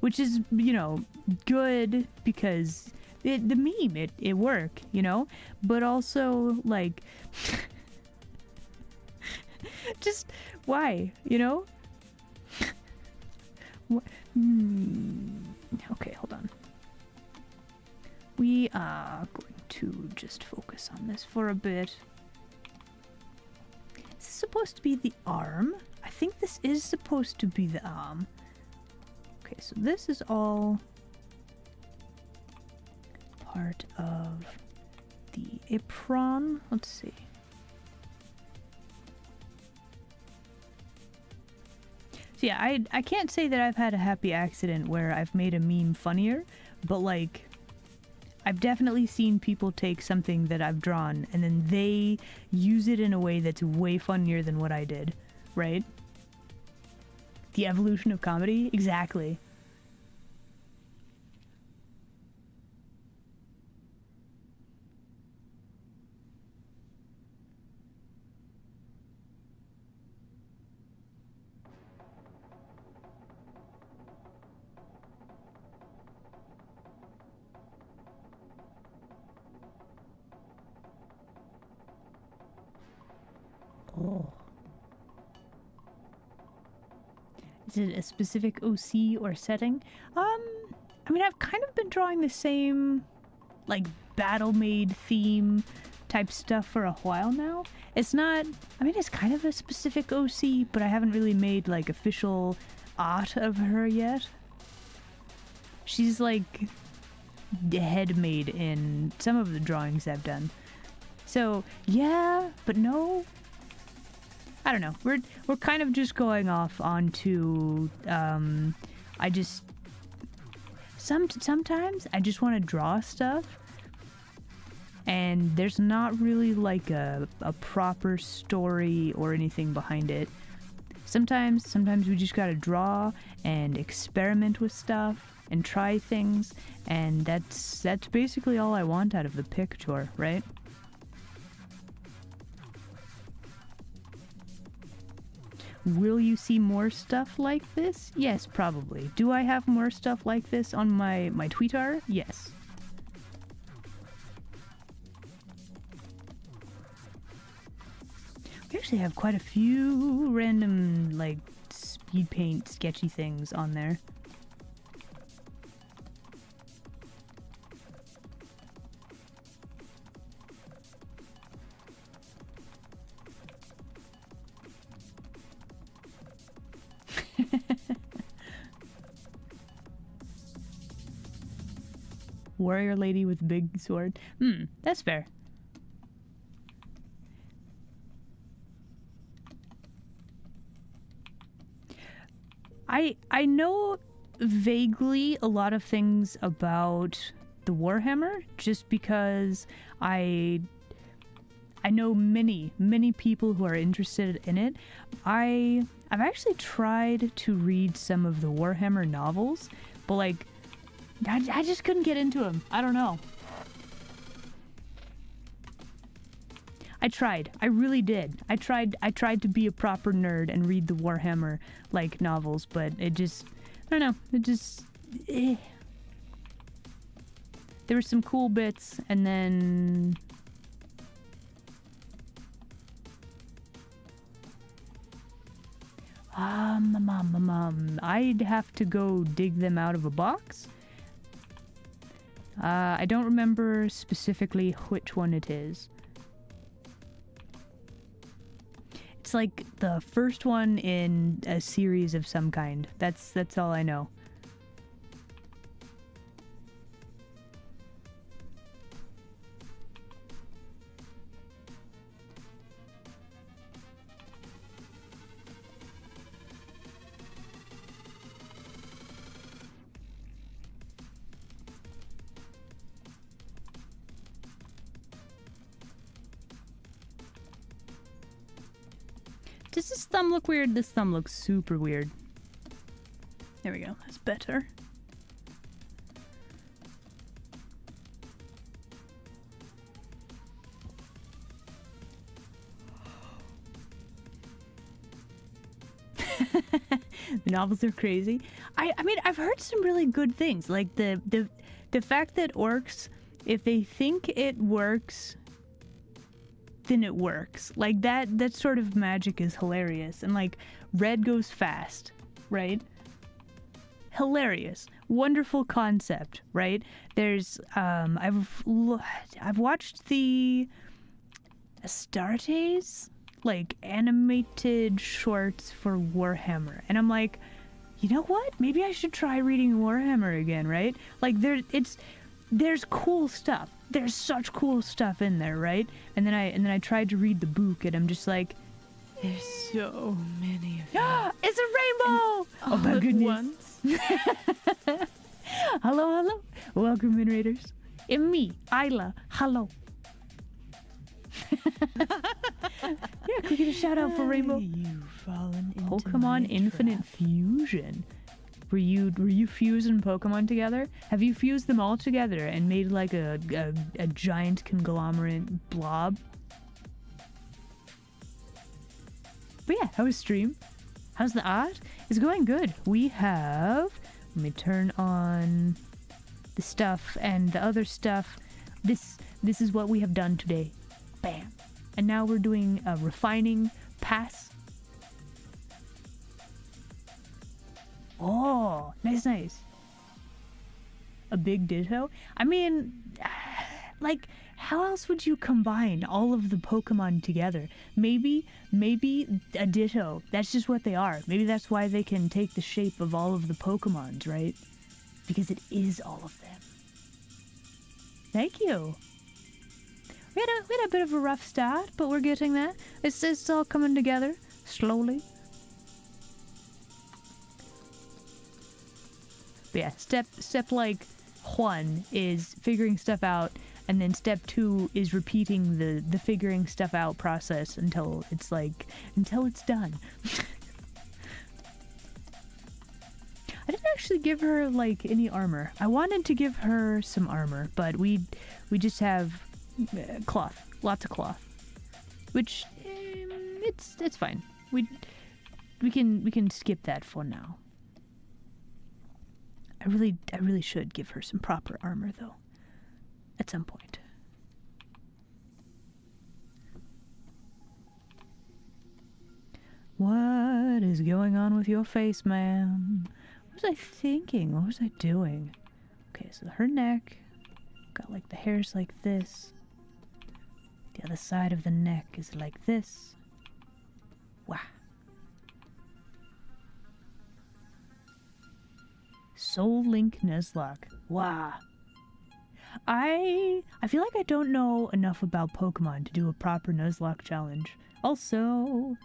Which is, you know, good because the meme, it work, you know? But also, like, just why, you know? Okay, hold on. We are going to just focus on this for a bit. Is this supposed to be the arm? I think this is supposed to be the arm. Okay, so this is all part of the apron. Let's see. So yeah, I can't say that I've had a happy accident where I've made a meme funnier, but like, I've definitely seen people take something that I've drawn and then they use it in a way that's way funnier than what I did, right? The evolution of comedy? Exactly. Oh. Is it a specific OC or setting? I mean, I've kind of been drawing the same, like, battle maid theme type stuff for a while now. It's not, I mean, it's kind of a specific OC, but I haven't really made, like, official art of her yet. She's, like, the head maid in some of the drawings I've done. So, yeah, but no. I don't know. We're kind of just going off onto I just sometimes I just want to draw stuff and there's not really like a proper story or anything behind it. Sometimes we just got to draw and experiment with stuff. and try things, and that's basically all I want out of the pick tour, right? Will you see more stuff like this? Yes, probably. Do I have more stuff like this on my Twitter? Yes. We actually have quite a few random, like, speed paint sketchy things on there. Warrior lady with big sword. That's fair. I know vaguely a lot of things about the Warhammer just because I know many people who are interested in it. I've actually tried to read some of the Warhammer novels, but like I just couldn't get into them. I don't know. I tried. I really did. I tried to be a proper nerd and read the Warhammer like novels, but it just, I don't know. It just there were some cool bits, and then I'd have to go dig them out of a box. I don't remember specifically which one it is. It's like the first one in a series of some kind. That's all I know. Does this thumb look weird? This thumb looks super weird. There we go. That's better. The novels are crazy. I mean, I've heard some really good things. Like the fact that orcs, if they think it works, then it works. Like that sort of magic is hilarious. And like red goes fast, right? Hilarious. Wonderful concept, right? There's I've watched the Astartes like animated shorts for Warhammer, and I'm like, you know what? Maybe I should try reading Warhammer again, right? Like there's cool stuff. There's such cool stuff in there, right? And then I tried to read the book, and I'm just like, There's so many of them. it's a rainbow! All Oh my at goodness. once. Hello. Welcome in, Raiders. It's me, Isla. Hello. Yeah, could we get a shout out for Rainbow? You've fallen into Pokemon my Infinite trap. Fusion. Were you fusing Pokemon together? Have you fused them all together and made like a giant conglomerate blob? But yeah, how was stream? How's the art? It's going good. We have, let me turn on the stuff and the other stuff. This is what we have done today. Bam. And now we're doing a refining pass. Oh, nice. A big ditto? I mean, like, how else would you combine all of the Pokemon together? Maybe a ditto. That's just what they are. Maybe that's why they can take the shape of all of the Pokemons, right? Because it is all of them. Thank you. We had a bit of a rough start, but we're getting there. It's all coming together slowly. But yeah, step like 1 is figuring stuff out, and then step 2 is repeating the figuring stuff out process until it's done. I didn't actually give her like any armor. I wanted to give her some armor, but we just have cloth, lots of cloth, which it's fine. We can skip that for now. I really should give her some proper armor though, at some point. What is going on with your face, ma'am? What was I thinking? What was I doing? Okay, so her neck, got like the hairs like this. The other side of the neck is like this. Wow. Soul Link Nuzlocke. Wow. I feel like I don't know enough about Pokemon to do a proper Nuzlocke challenge. Also,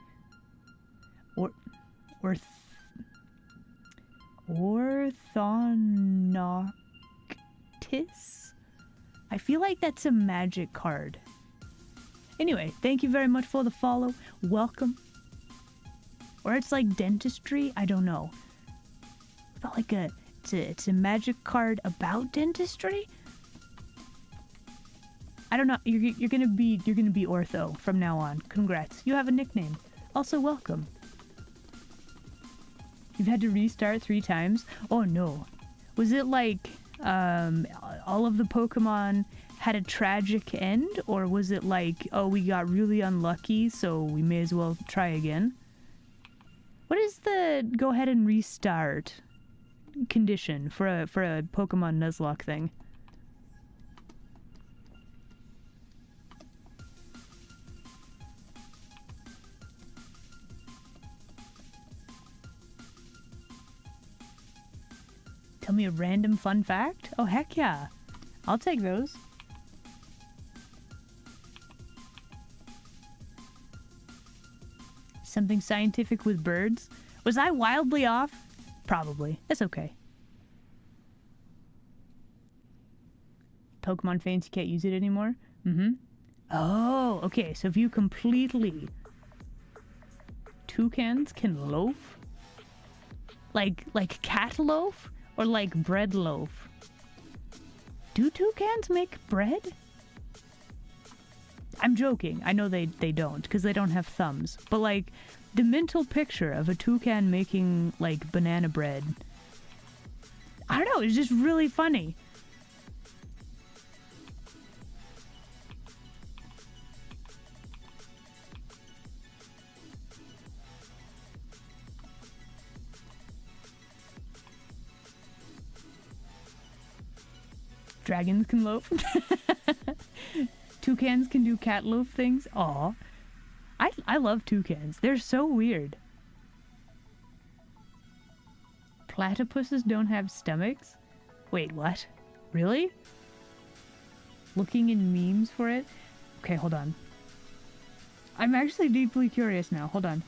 Orthonoctis? I feel like that's a magic card. Anyway, thank you very much for the follow. Welcome. Or it's like dentistry? I don't know. Felt like it's a magic card about dentistry? I don't know. You're gonna be Ortho from now on. Congrats. You have a nickname. Also, welcome. You've had to restart 3 times? Oh no. Was it like all of the Pokemon had a tragic end? Or was it like, oh, we got really unlucky, so we may as well try again? What is the go ahead and restart condition for a Pokemon Nuzlocke thing? Tell me a random fun fact? Oh, heck yeah. I'll take those. Something scientific with birds? Was I wildly off? Probably. That's okay. Pokemon fans, you can't use it anymore? Mm-hmm. Oh, okay. So if you completely... Toucans can loaf? Like cat loaf? Or like bread loaf? Do toucans make bread? I'm joking. I know they don't, because they don't have thumbs. But like, the mental picture of a toucan making like banana bread, I don't know, it's just really funny. Dragons can loaf. Toucans can do cat loaf things. Aw. I love toucans. They're so weird. Platypuses don't have stomachs? Wait, what? Really? Looking in memes for it? Okay, hold on. I'm actually deeply curious now. Hold on.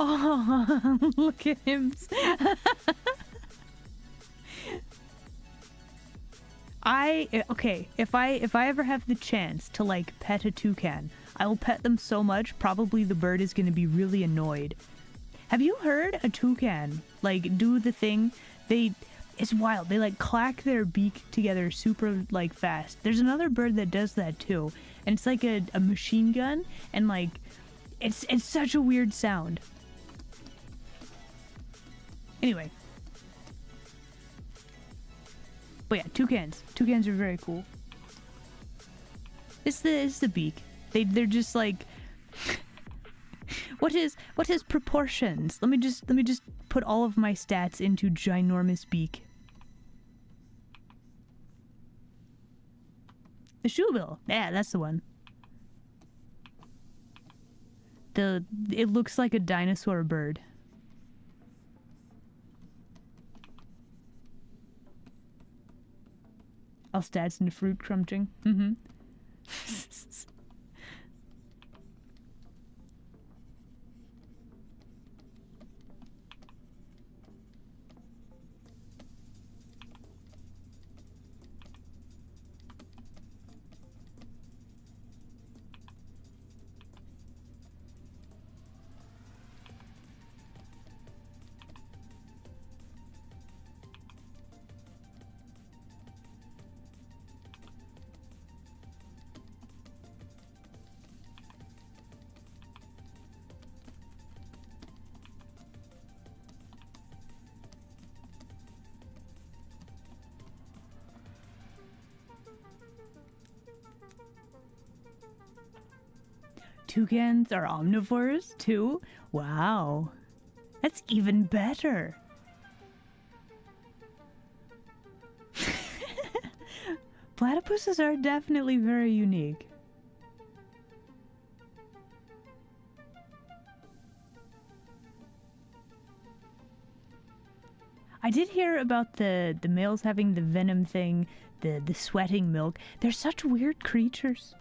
Oh, look at him. Okay, if I ever have the chance to like pet a toucan, I will pet them so much, probably the bird is going to be really annoyed. Have you heard a toucan like do the thing? It's wild. They like clack their beak together super like fast. There's another bird that does that too, and it's like a machine gun, and like it's such a weird sound. Anyway. But yeah, toucans. Toucans are very cool. It's the beak. They're just like what is proportions? Let me just put all of my stats into ginormous beak. The shoebill. Yeah, that's the one. It looks like a dinosaur bird. All stats into fruit crunching. Mm-hmm. Toucans are omnivores too? Wow. That's even better. Platypuses are definitely very unique. I did hear about the males having the venom thing, the sweating milk. They're such weird creatures.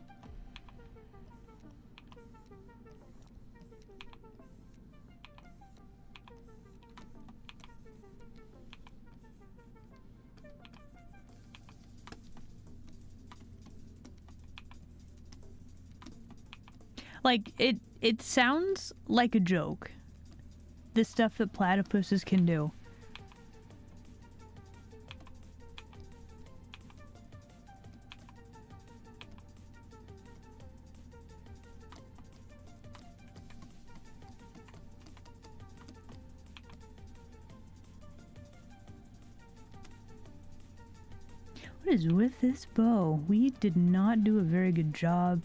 Like, it sounds like a joke. The stuff that platypuses can do. What is with this bow? We did not do a very good job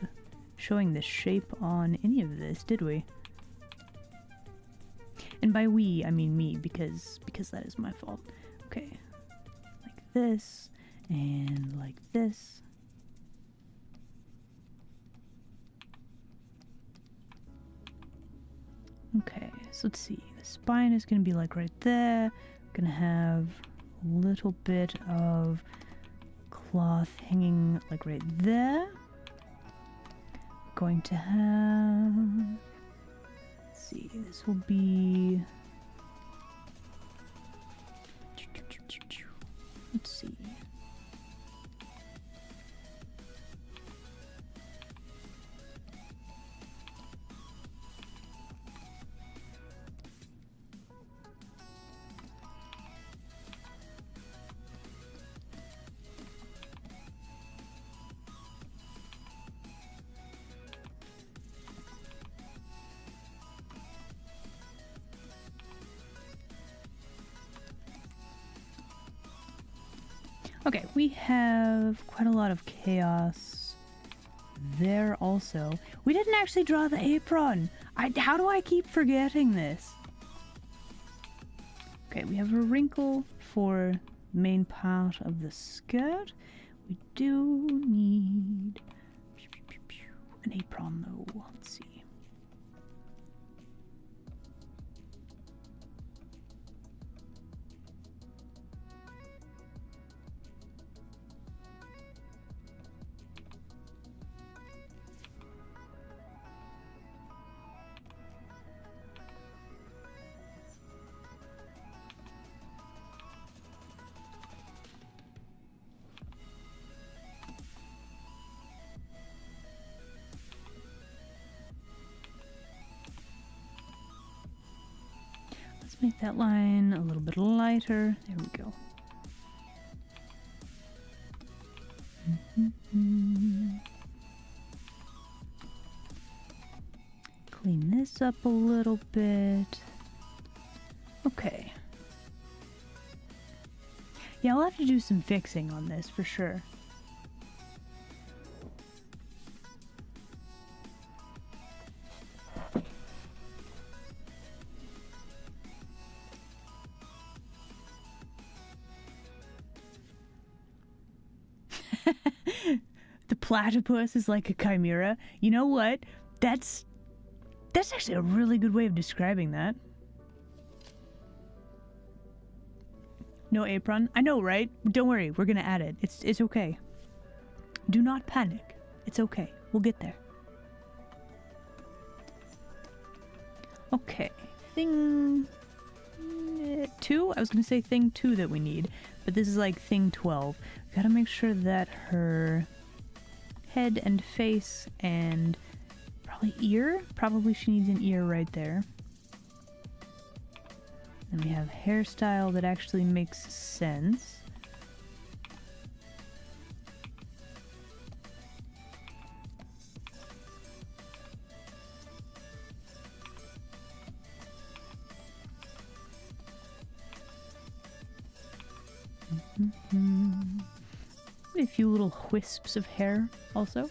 showing the shape on any of this, did we? And by we, I mean me, because that is my fault. Okay. Like this, and like this. Okay, so let's see. The spine is going to be like right there. Gonna have a little bit of cloth hanging like right there. Going to have, let's see, this will be, let's see. Okay, we have quite a lot of chaos there also. We didn't actually draw the apron. How do I keep forgetting this? Okay, we have a wrinkle for the main part of the skirt. We do need an apron though. Let's see. Make that line a little bit lighter. There we go. Clean this up a little bit. Okay. Yeah, I'll have to do some fixing on this for sure. The platypus is like a chimera. You know what? That's actually a really good way of describing that. No apron? I know, right? Don't worry, we're gonna add it. It's okay. Do not panic. It's okay. We'll get there. Okay. Thing 2? I was gonna say thing 2 that we need, but this is like thing 12. Gotta make sure that her head and face and probably ear. Probably she needs an ear right there. And we have hairstyle that actually makes sense. few little wisps of hair also.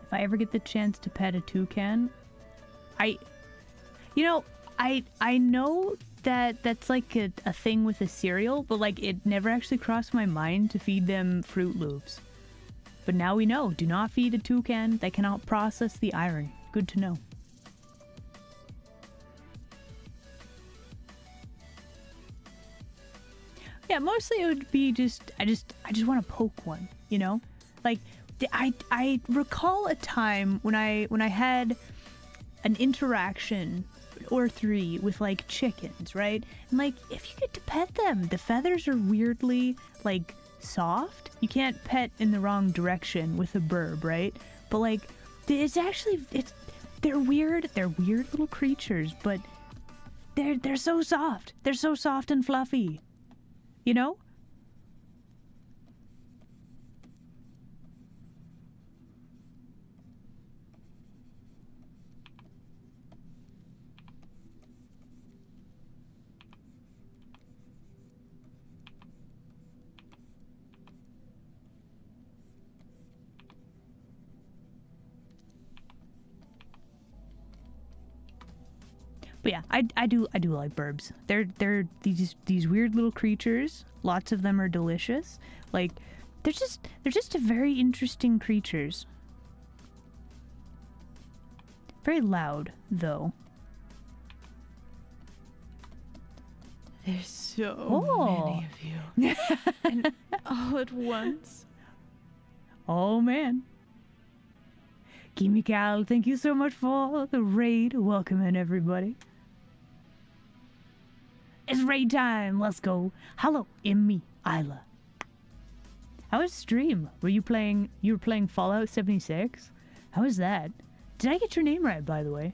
If I ever get the chance to pet a toucan, I know that that's like a thing with a cereal, but like it never actually crossed my mind to feed them Fruit Loops. But now we know, do not feed a toucan, they cannot process the iron. Good to know. Yeah, mostly it would be just I just want to poke one, you know? Like I recall a time when I had an interaction or three with like chickens, right? And like if you get to pet them, the feathers are weirdly like soft. You can't pet in the wrong direction with a burb, right? But like they're weird little creatures, but they're so soft. They're so soft and fluffy. You know? But yeah, I do like burbs. They're these weird little creatures. Lots of them are delicious. Like they're just a very interesting creatures. Very loud though. There's so Oh. many of you. And all at once. Oh man. Kimikal, thank you so much for the raid. Welcome in everybody. It's raid time. Let's go. Hello, Emmy, Isla. How was stream? You were playing Fallout 76? How was that? Did I get your name right, by the way?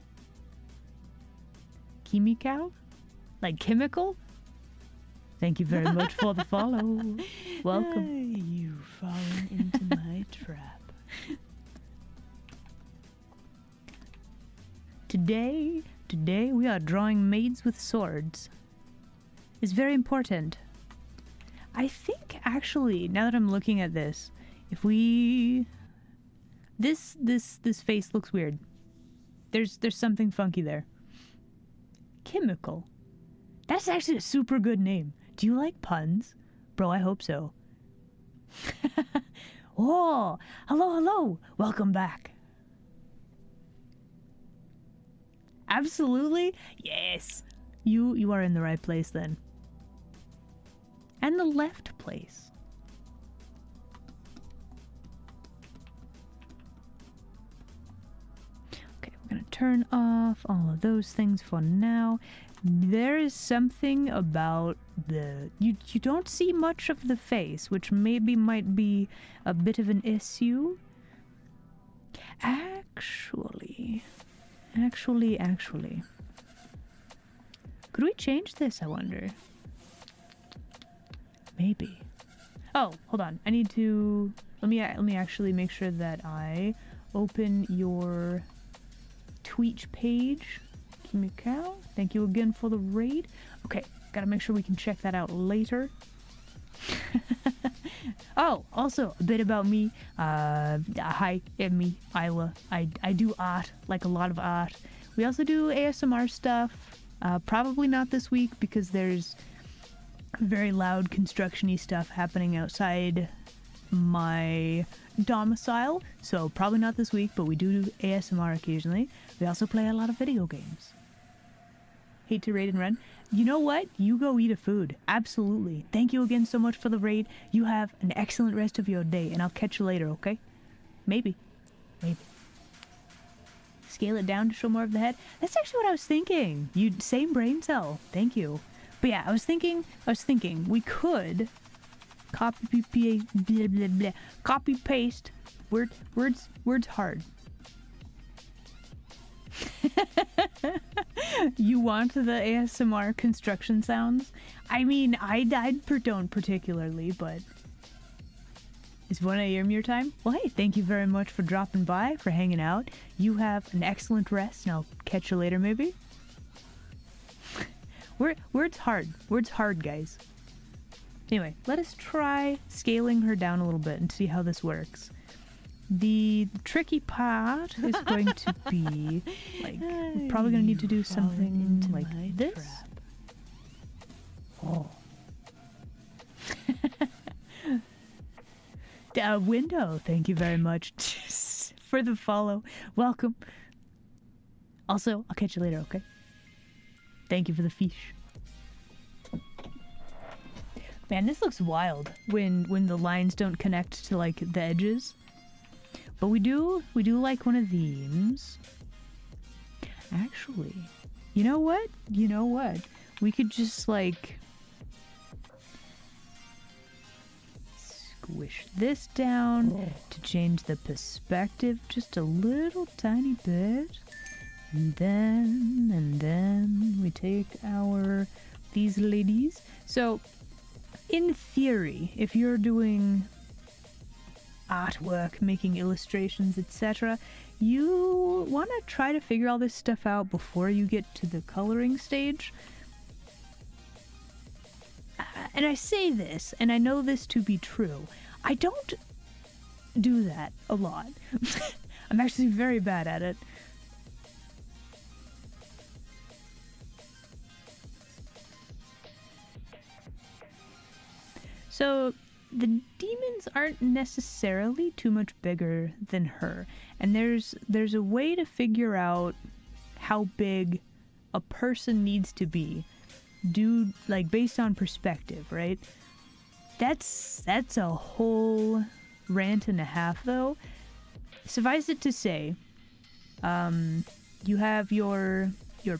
Kimikal? Like chemical? Thank you very much for the follow. Welcome. You've fallen into my trap. Today we are drawing maids with swords. It's very important. I think actually, now that I'm looking at this, if we this face looks weird. There's something funky there. Chemical. That's actually a super good name. Do you like puns? Bro, I hope so. Oh, hello. Welcome back. Absolutely. Yes. You are in the right place then. And the left place. Okay, we're gonna turn off all of those things for now. There is something about you don't see much of the face, which maybe might be a bit of an issue. Actually. Could we change this, I wonder? Maybe. Oh, hold on. I need to let me actually make sure that I open your Twitch page. Kimikal, thank you again for the raid. Okay, gotta make sure we can check that out later. Oh, also a bit about me. Hi, it's me, Isla. I do art, like a lot of art. We also do ASMR stuff. Probably not this week because there's very loud construction-y stuff happening outside my domicile. So probably not this week, but we do ASMR occasionally. We also play a lot of video games. Hate to raid and run. You know what? You go eat a food. Absolutely. Thank you again so much for the raid. You have an excellent rest of your day, and I'll catch you later, okay? Maybe. Scale it down to show more of the head. That's actually what I was thinking. Same brain cell. Thank you. But yeah, I was thinking we could copy blah, blah, blah, copy paste words hard. You want the ASMR construction sounds? I mean, I don't particularly, but it's 1 a.m. your time? Well, hey, thank you very much for dropping by, for hanging out. You have an excellent rest, and I'll catch you later, maybe? Words hard. Words hard, guys. Anyway, let us try scaling her down a little bit and see how this works. The tricky part is going to be, like, we're probably going to need to do something like this. Oh. Window, thank you very much for the follow. Welcome. Also, I'll catch you later, okay? Thank you for the fish. Man, this looks wild when the lines don't connect to, like, the edges. But we do like one of these. Actually, you know what? We could just, like, squish this down to change the perspective just a little tiny bit. And then we take these ladies. So, in theory, if you're doing artwork, making illustrations, etc., you want to try to figure all this stuff out before you get to the coloring stage. And I say this, and I know this to be true, I don't do that a lot. I'm actually very bad at it. So the demons aren't necessarily too much bigger than her, and there's a way to figure out how big a person needs to be, like based on perspective, right? That's a whole rant and a half, though. Suffice it to say, you have your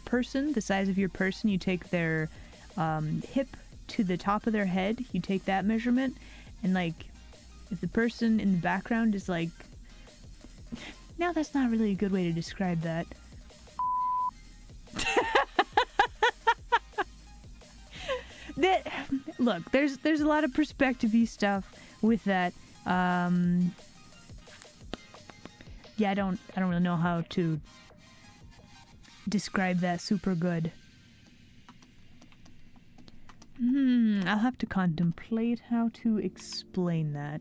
person, the size of your person. You take their hip to the top of their head. You take that measurement. And, like, if the person in the background is, like... Now, that's not really a good way to describe that. Look, there's a lot of perspective-y stuff with that. Yeah, I don't really know how to describe that super good. I'll have to contemplate how to explain that.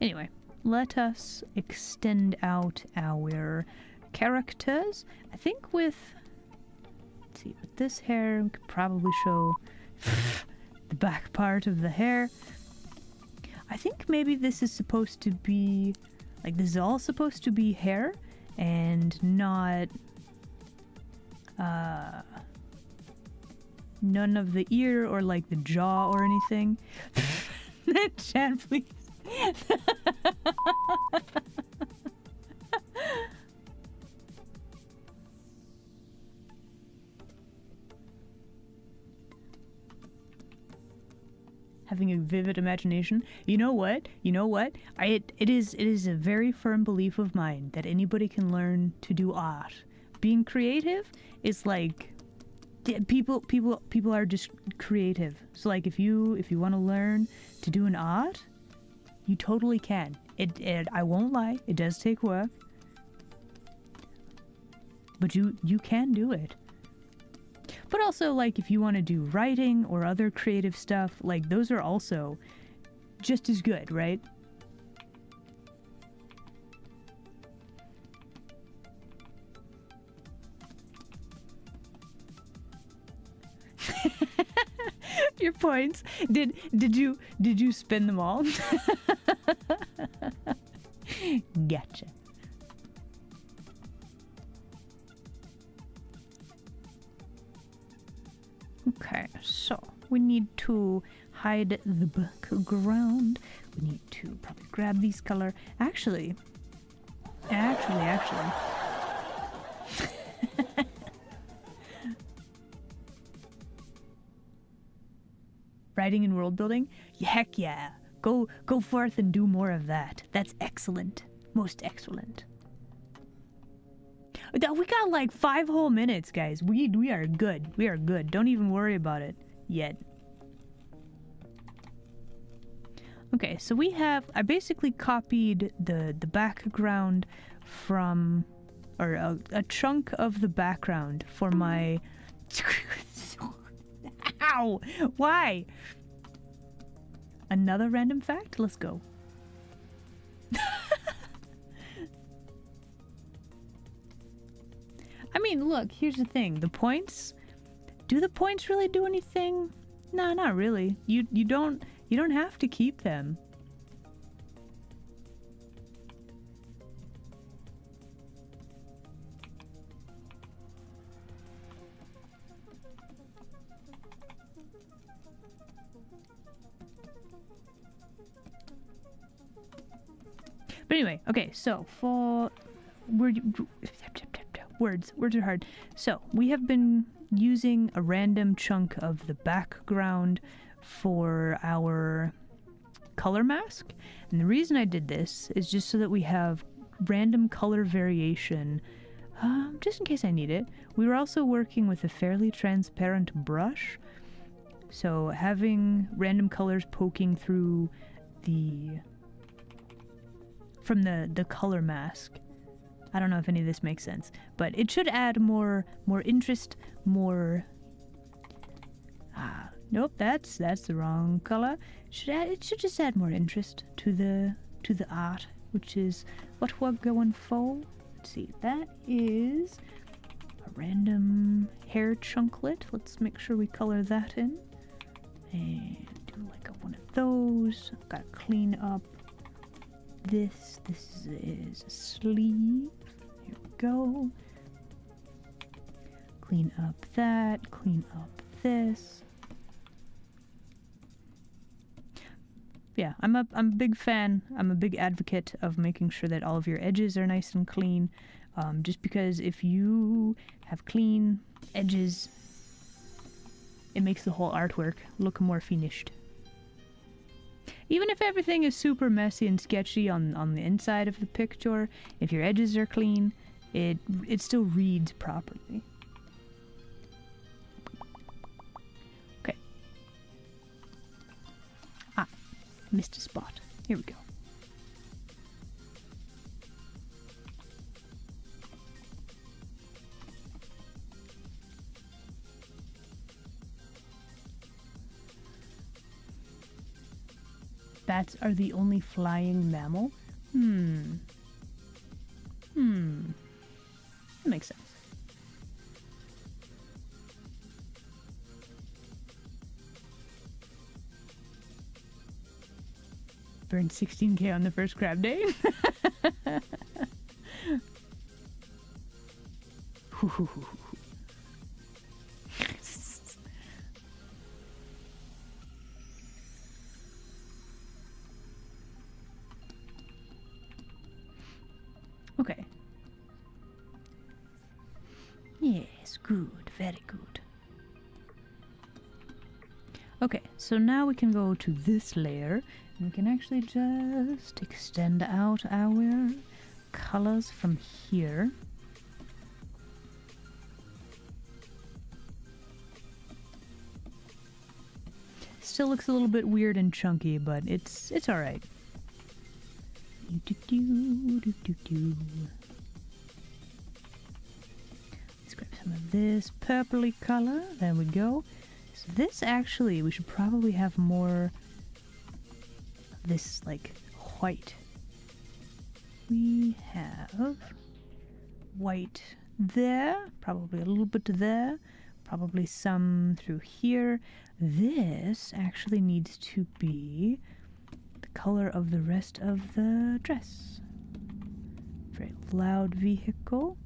Anyway, let us extend out our characters. I think with this hair, we could probably show the back part of the hair. I think maybe this is supposed to be... Like, this is all supposed to be hair, and not, none of the ear or, like, the jaw or anything. Chat, please. Having a vivid imagination. You know what? It is a very firm belief of mine that anybody can learn to do art. Being creative is like people are just creative. So, like, if you want to learn to do an art, you totally can. I won't lie, it does take work. But you can do it. But also, like, if you want to do writing or other creative stuff, like, those are also just as good, right? Your points. Did you spend them all? Gotcha. Okay, so we need to hide the background. We need to probably grab these color. Actually, Actually. Writing and world building? Heck yeah. Go forth and do more of that. That's excellent. Most excellent. We got like 5 whole minutes, guys. We are good. We are good. Don't even worry about it yet. Okay, so I basically copied the background from, or a chunk of the background for my... Ow! Why? Another random fact? Let's go. I mean, look, here's the thing. The points... Do the points really do anything? No, not really. You don't have to keep them. But anyway, okay, so for words are hard. So we have been using a random chunk of the background for our color mask, and the reason I did this is just so that we have random color variation, just in case I need it. We were also working with a fairly transparent brush, so having random colors poking through from the color mask. I don't know if any of this makes sense, but it should add more interest, more... nope, that's the wrong color. It should just add more interest to the art, which is what we're going for. Let's see, that is a random hair chunklet. Let's make sure we color that in. And do like one of those. I've got to clean up this. This is a sleeve. Here we go. Clean up that. Clean up this. Yeah, I'm a big fan. I'm a big advocate of making sure that all of your edges are nice and clean. Just because if you have clean edges, it makes the whole artwork look more finished. Even if everything is super messy and sketchy on the inside of the picture, if your edges are clean, it still reads properly. Okay. Missed a spot. Here we go. Bats are the only flying mammal? That makes sense. Burned 16K on the first crab day? Okay. Yes, good, very good. Okay, so now we can go to this layer, and we can actually just extend out our colors from here. Still looks a little bit weird and chunky, but it's all right. Let's grab some of this purpley color. There we go. So this actually, we should probably have more of this like white. We have white there, probably a little bit there, probably some through here. This actually needs to be color of the rest of the dress. Very loud vehicle.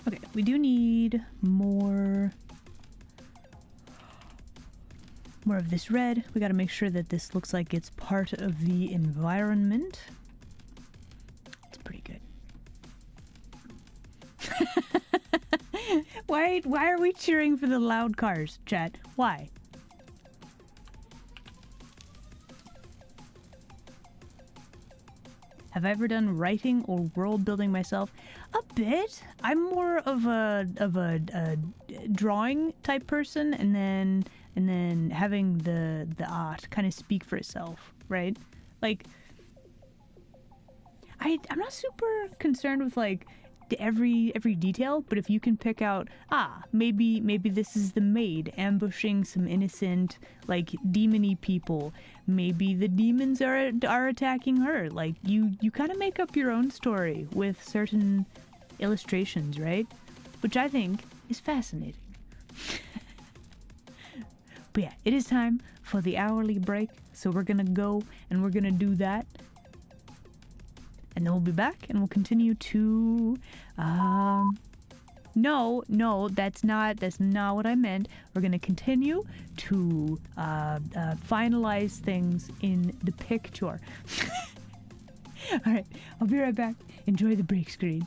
Okay, we do need more of this red. We got to make sure that this looks like it's part of the environment. It's pretty good. Why are we cheering for the loud cars, chat? Why? Have I ever done writing or world building myself? A bit. I'm more of a drawing type person, and then having the art kind of speak for itself, right? Like, I'm not super concerned with like every detail, but if you can pick out, maybe this is the maid ambushing some innocent like demony people, maybe the demons are attacking her, like you kind of make up your own story with certain illustrations, right? Which I think is fascinating. But yeah, it is time for the hourly break, so we're gonna go and we're gonna do that. And then we'll be back and we'll continue to, no, that's not what I meant. We're going to continue to finalize things in the picture. All right, I'll be right back. Enjoy the break screen.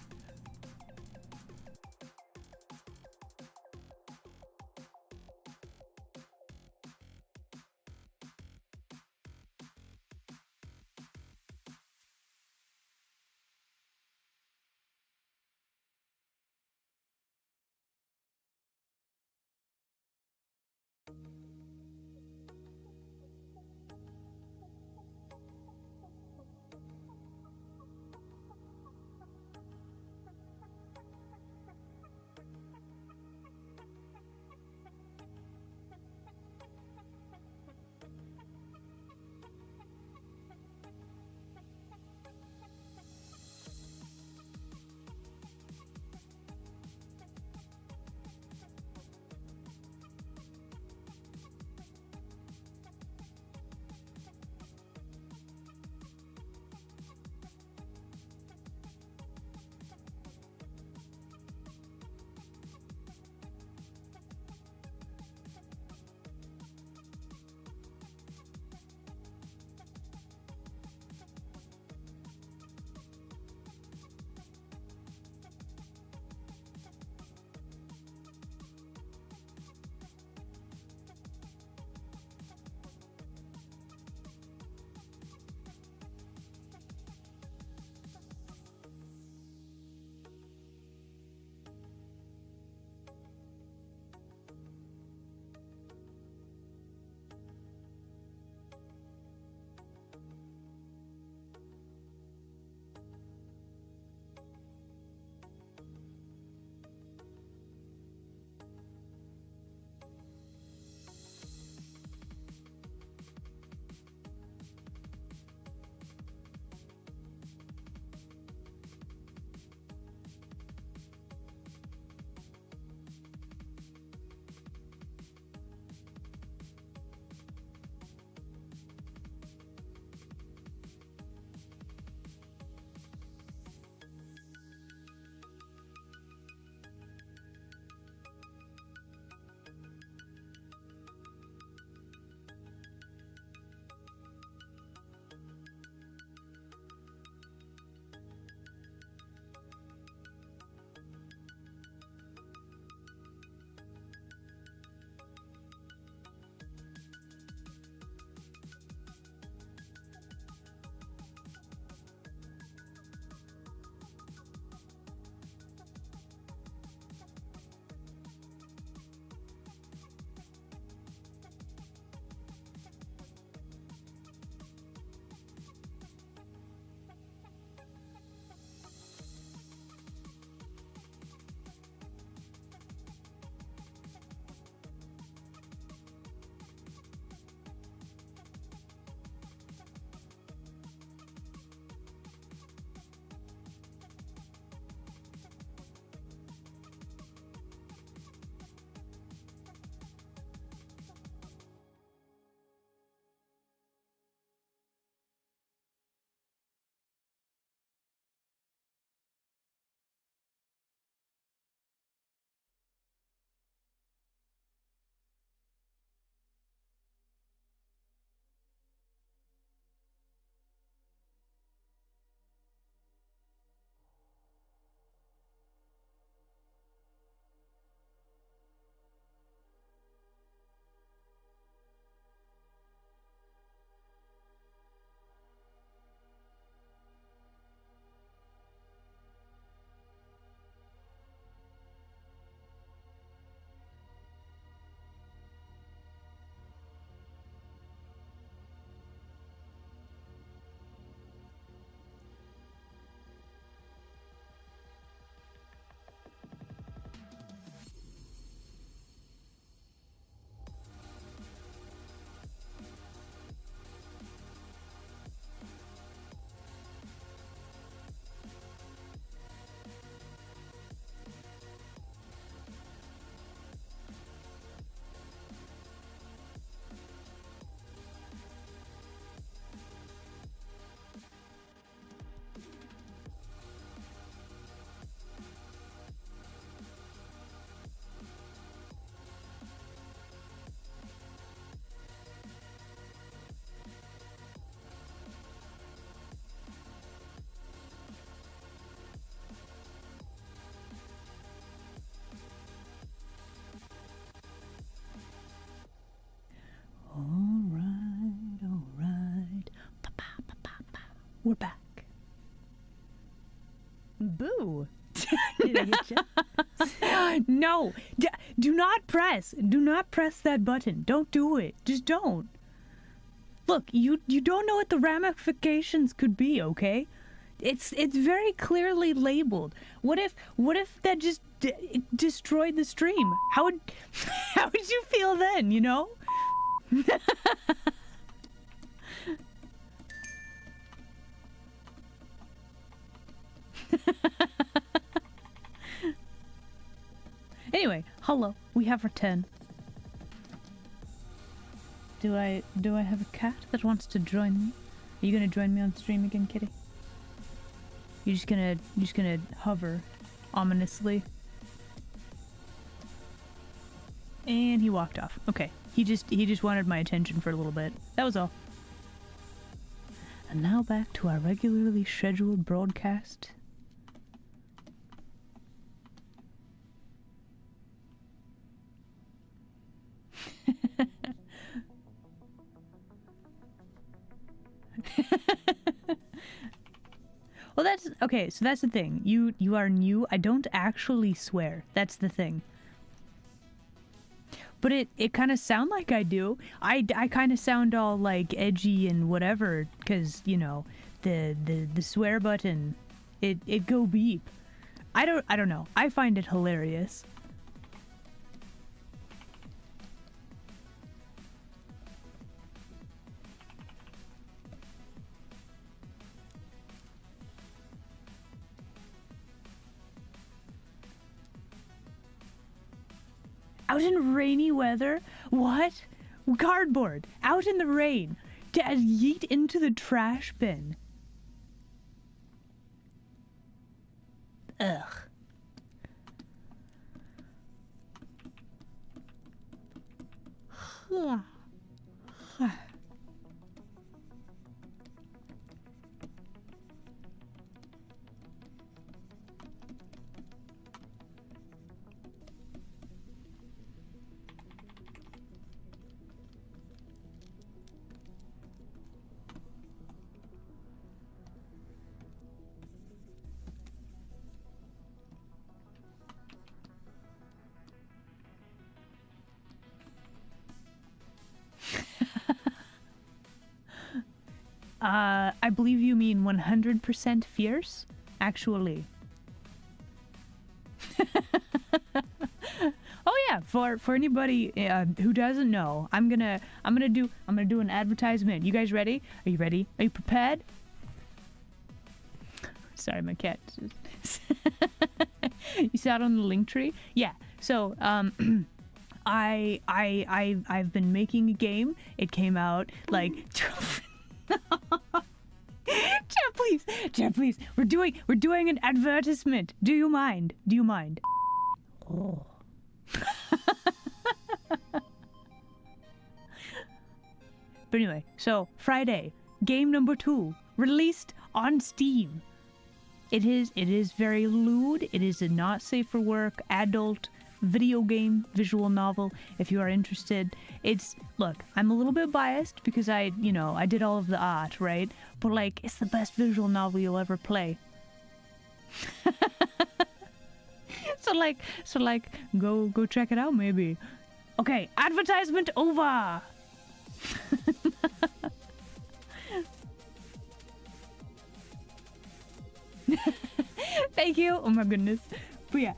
we're back. Boo! Did I get you? No! Do not press! Do not press that button. Don't do it. Just don't. Look, you don't know what the ramifications could be, okay? It's very clearly labeled. What if that just destroyed the stream? How would you feel then, you know? Anyway, hello. We have our 10. Do I have a cat that wants to join me? Are you gonna join me on stream again, kitty? You're just gonna hover ominously. And he walked off. Okay. He just wanted my attention for a little bit. That was all. And now back to our regularly scheduled broadcast. Well, that's okay. So that's the thing. You are new. I don't actually swear. That's the thing. But it kind of sound like I do. I kind of sound all like edgy and whatever, because you know the swear button, it go beep. I don't know. I find it hilarious. Out in rainy weather? What? Cardboard. Out in the rain. To yeet into the trash bin. Ugh. I believe you mean 100% fierce, actually. Oh yeah, for anybody who doesn't know, I'm gonna do an advertisement. You guys ready? Are you ready? Are you prepared? Sorry, my cat. You saw it on the link tree? Yeah. So I've been making a game. It came out like Chat, please. We're doing an advertisement. Do you mind? Oh. But anyway, so Friday, game number 2, released on Steam. It is very lewd. It is a not safe for work, adult video game, visual novel. If you are interested, look, I'm a little bit biased because I did all of the art, right? But like, it's the best visual novel you'll ever play. So like, go check it out maybe. Okay, advertisement over. Thank you. Oh my goodness. But yeah,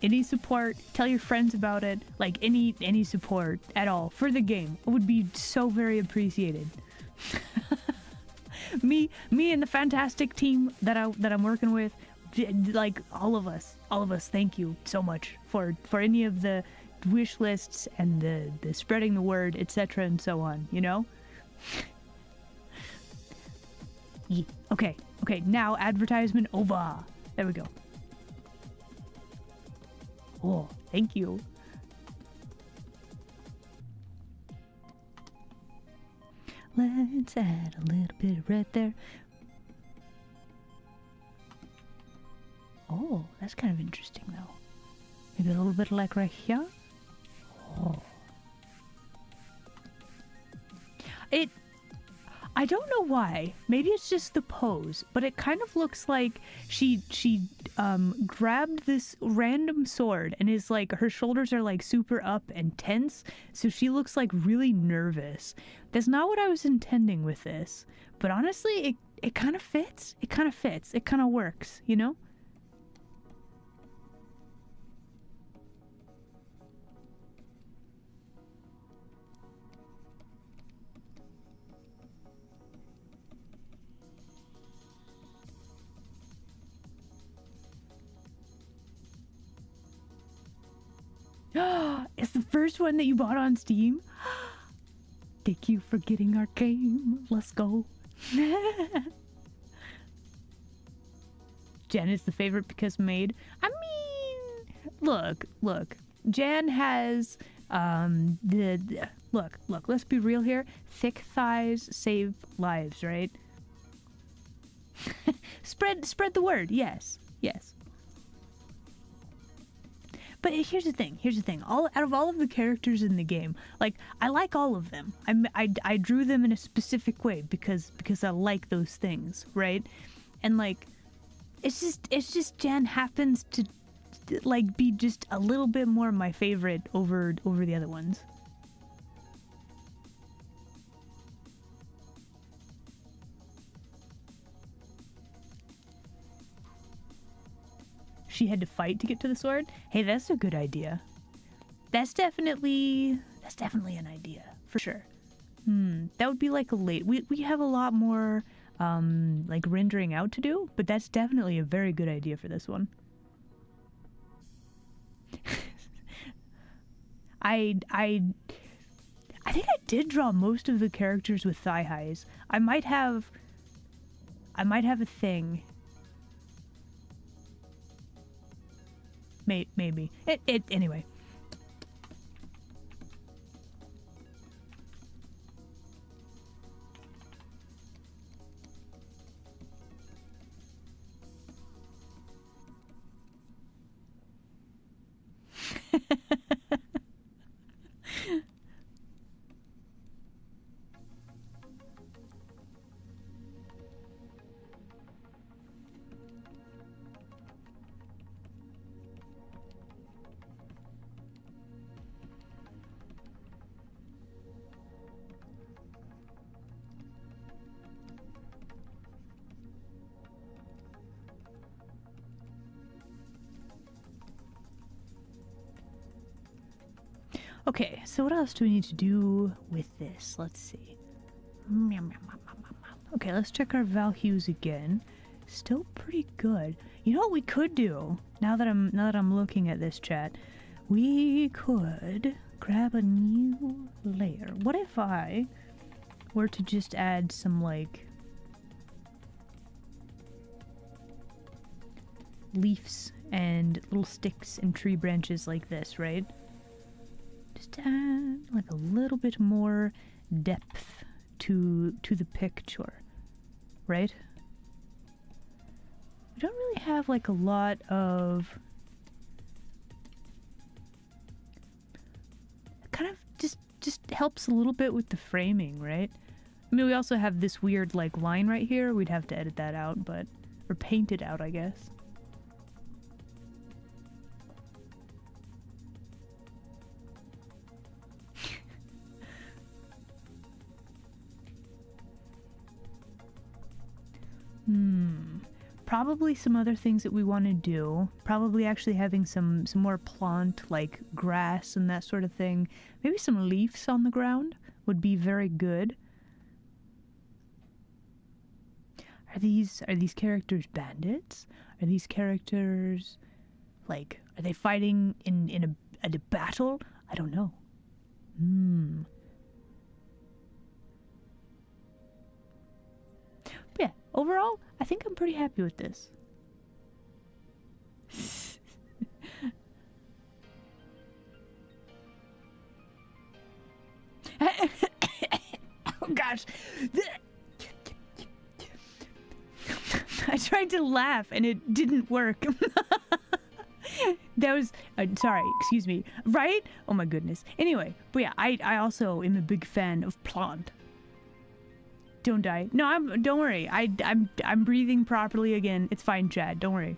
any support, tell your friends about it, like any support at all for the game would be so very appreciated. me and the fantastic team that I'm working with, like all of us, thank you so much for any of the wish lists and the spreading the word, etc. and so on, you know? Yeah. Okay, now advertisement over. There we go. Oh, thank you. Let's add a little bit of red there. Oh, that's kind of interesting though. Maybe a little bit like right here. Oh. I don't know why. Maybe it's just the pose, but it kind of looks like she grabbed this random sword and is like, her shoulders are like super up and tense, so she looks like really nervous. That's not what I was intending with this, but honestly, it kind of fits. It kind of fits. It kind of works, you know? It's the first one that you bought on Steam? Thank you for getting our game. Let's go. Jen is the favorite because Maid. I mean, look. Jen has look, let's be real here. Thick thighs save lives, right? Spread the word. Yes. But here's the thing. Out of all of the characters in the game, like, I like all of them. I drew them in a specific way because I like those things, right? And like, it's just Jen happens to like be just a little bit more my favorite over the other ones. She had to fight to get to the sword. Hey, that's a good idea. That's definitely an idea for sure. That would be like a late. We have a lot more like rendering out to do, but that's definitely a very good idea for this one. I think I did draw most of the characters with thigh highs. I might have a thing. Maybe. Anyway. Okay, so what else do we need to do with this? Let's see. Okay, let's check our values again. Still pretty good. You know what we could do? Now that I'm looking at this chat, we could grab a new layer. What if I were to just add some like leaves and little sticks and tree branches like this, right? Just add like a little bit more depth to the picture, right? We don't really have like a lot of kind of just helps a little bit with the framing, right? I mean, we also have this weird like line right here. We'd have to edit that out, but or paint it out, I guess. Probably some other things that we want to do. Probably actually having some more plant, like grass and that sort of thing. Maybe some leaves on the ground would be very good. Are these characters bandits? Are these characters like, are they fighting in a battle? I don't know. But yeah, overall, I think I'm pretty happy with this. Oh gosh. I tried to laugh and it didn't work. That was sorry, excuse me. Right? Oh my goodness. Anyway, but yeah, I also am a big fan of plant. Don't die. No, don't worry. I'm breathing properly again. It's fine, Chad. Don't worry.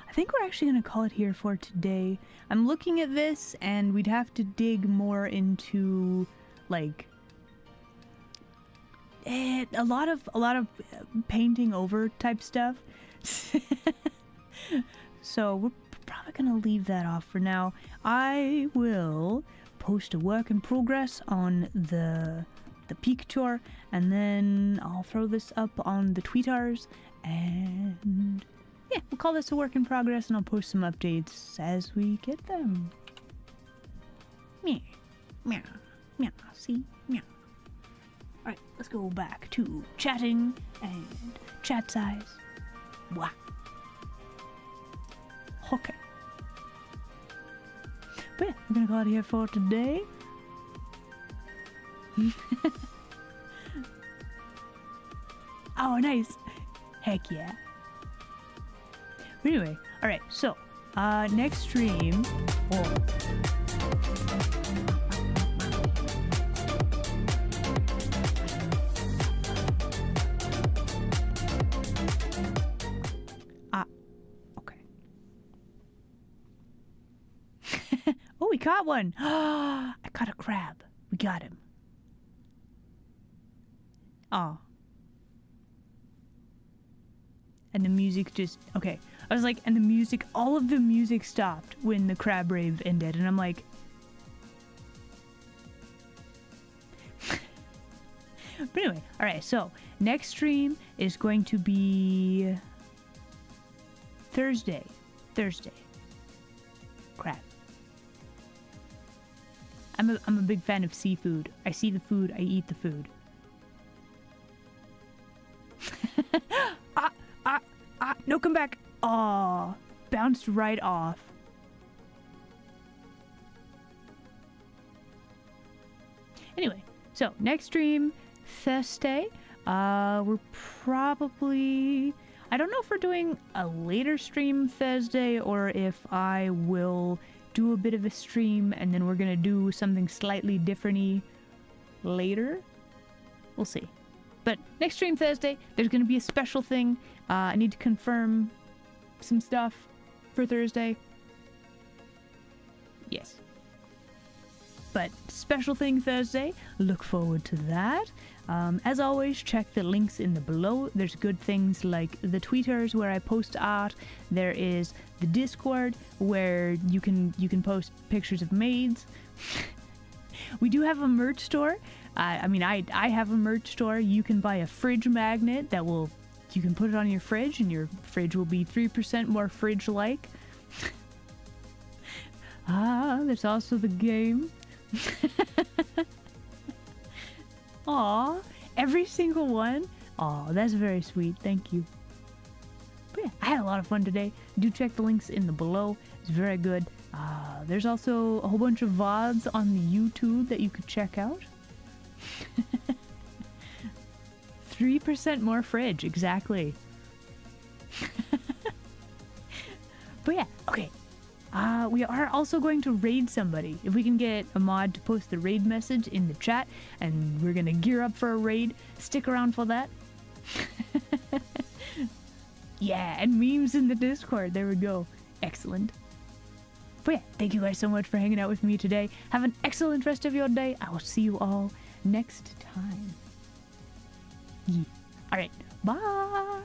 I think we're actually going to call it here for today. I'm looking at this and we'd have to dig more into like a lot of painting over type stuff. So we're probably going to leave that off for now. I will post a work in progress on the peak tour, and then I'll throw this up on the tweeters, and yeah, we'll call this a work in progress, and I'll post some updates as we get them. Meow, meow, meow, see? Meow. Alright, let's go back to chatting and chat size. Wow. Okay. But yeah, we're gonna call it here for today. Oh, nice. Heck yeah. But anyway, alright, so, next stream. Oh. Okay. Oh, we caught one. I caught a crab. We got him. Oh. And the music just, okay. I was like, and the music, all of the music stopped when the crab rave ended. And I'm like. But anyway, alright, so next stream is going to be Thursday. Crab. I'm a big fan of seafood. I see the food, I eat the food. No, come back. Aw, bounced right off. Anyway, so next stream, Thursday. We're probably, I don't know if we're doing a later stream Thursday or if I will do a bit of a stream and then we're gonna do something slightly different-y later. We'll see. But next stream Thursday, there's gonna be a special thing. I need to confirm some stuff for Thursday. Yes. But special thing Thursday, look forward to that. As always, check the links in the below. There's good things like the tweeters where I post art. There is the Discord where you can post pictures of maids. We do have a merch store. I have a merch store. You can buy a fridge magnet that will, you can put it on your fridge and your fridge will be 3% more fridge-like. There's also the game. Aw, every single one. Aw, that's very sweet. Thank you. But yeah, I had a lot of fun today. Do check the links in the below. It's very good. There's also a whole bunch of VODs on the YouTube that you could check out. 3% more fridge, exactly. But yeah, okay. We are also going to raid somebody. If we can get a mod to post the raid message in the chat, and we're gonna gear up for a raid, stick around for that. Yeah, and memes in the Discord. There we go. Excellent. But yeah, thank you guys so much for hanging out with me today. Have an excellent rest of your day. I will see you all next time. Yeah. Alright, bye!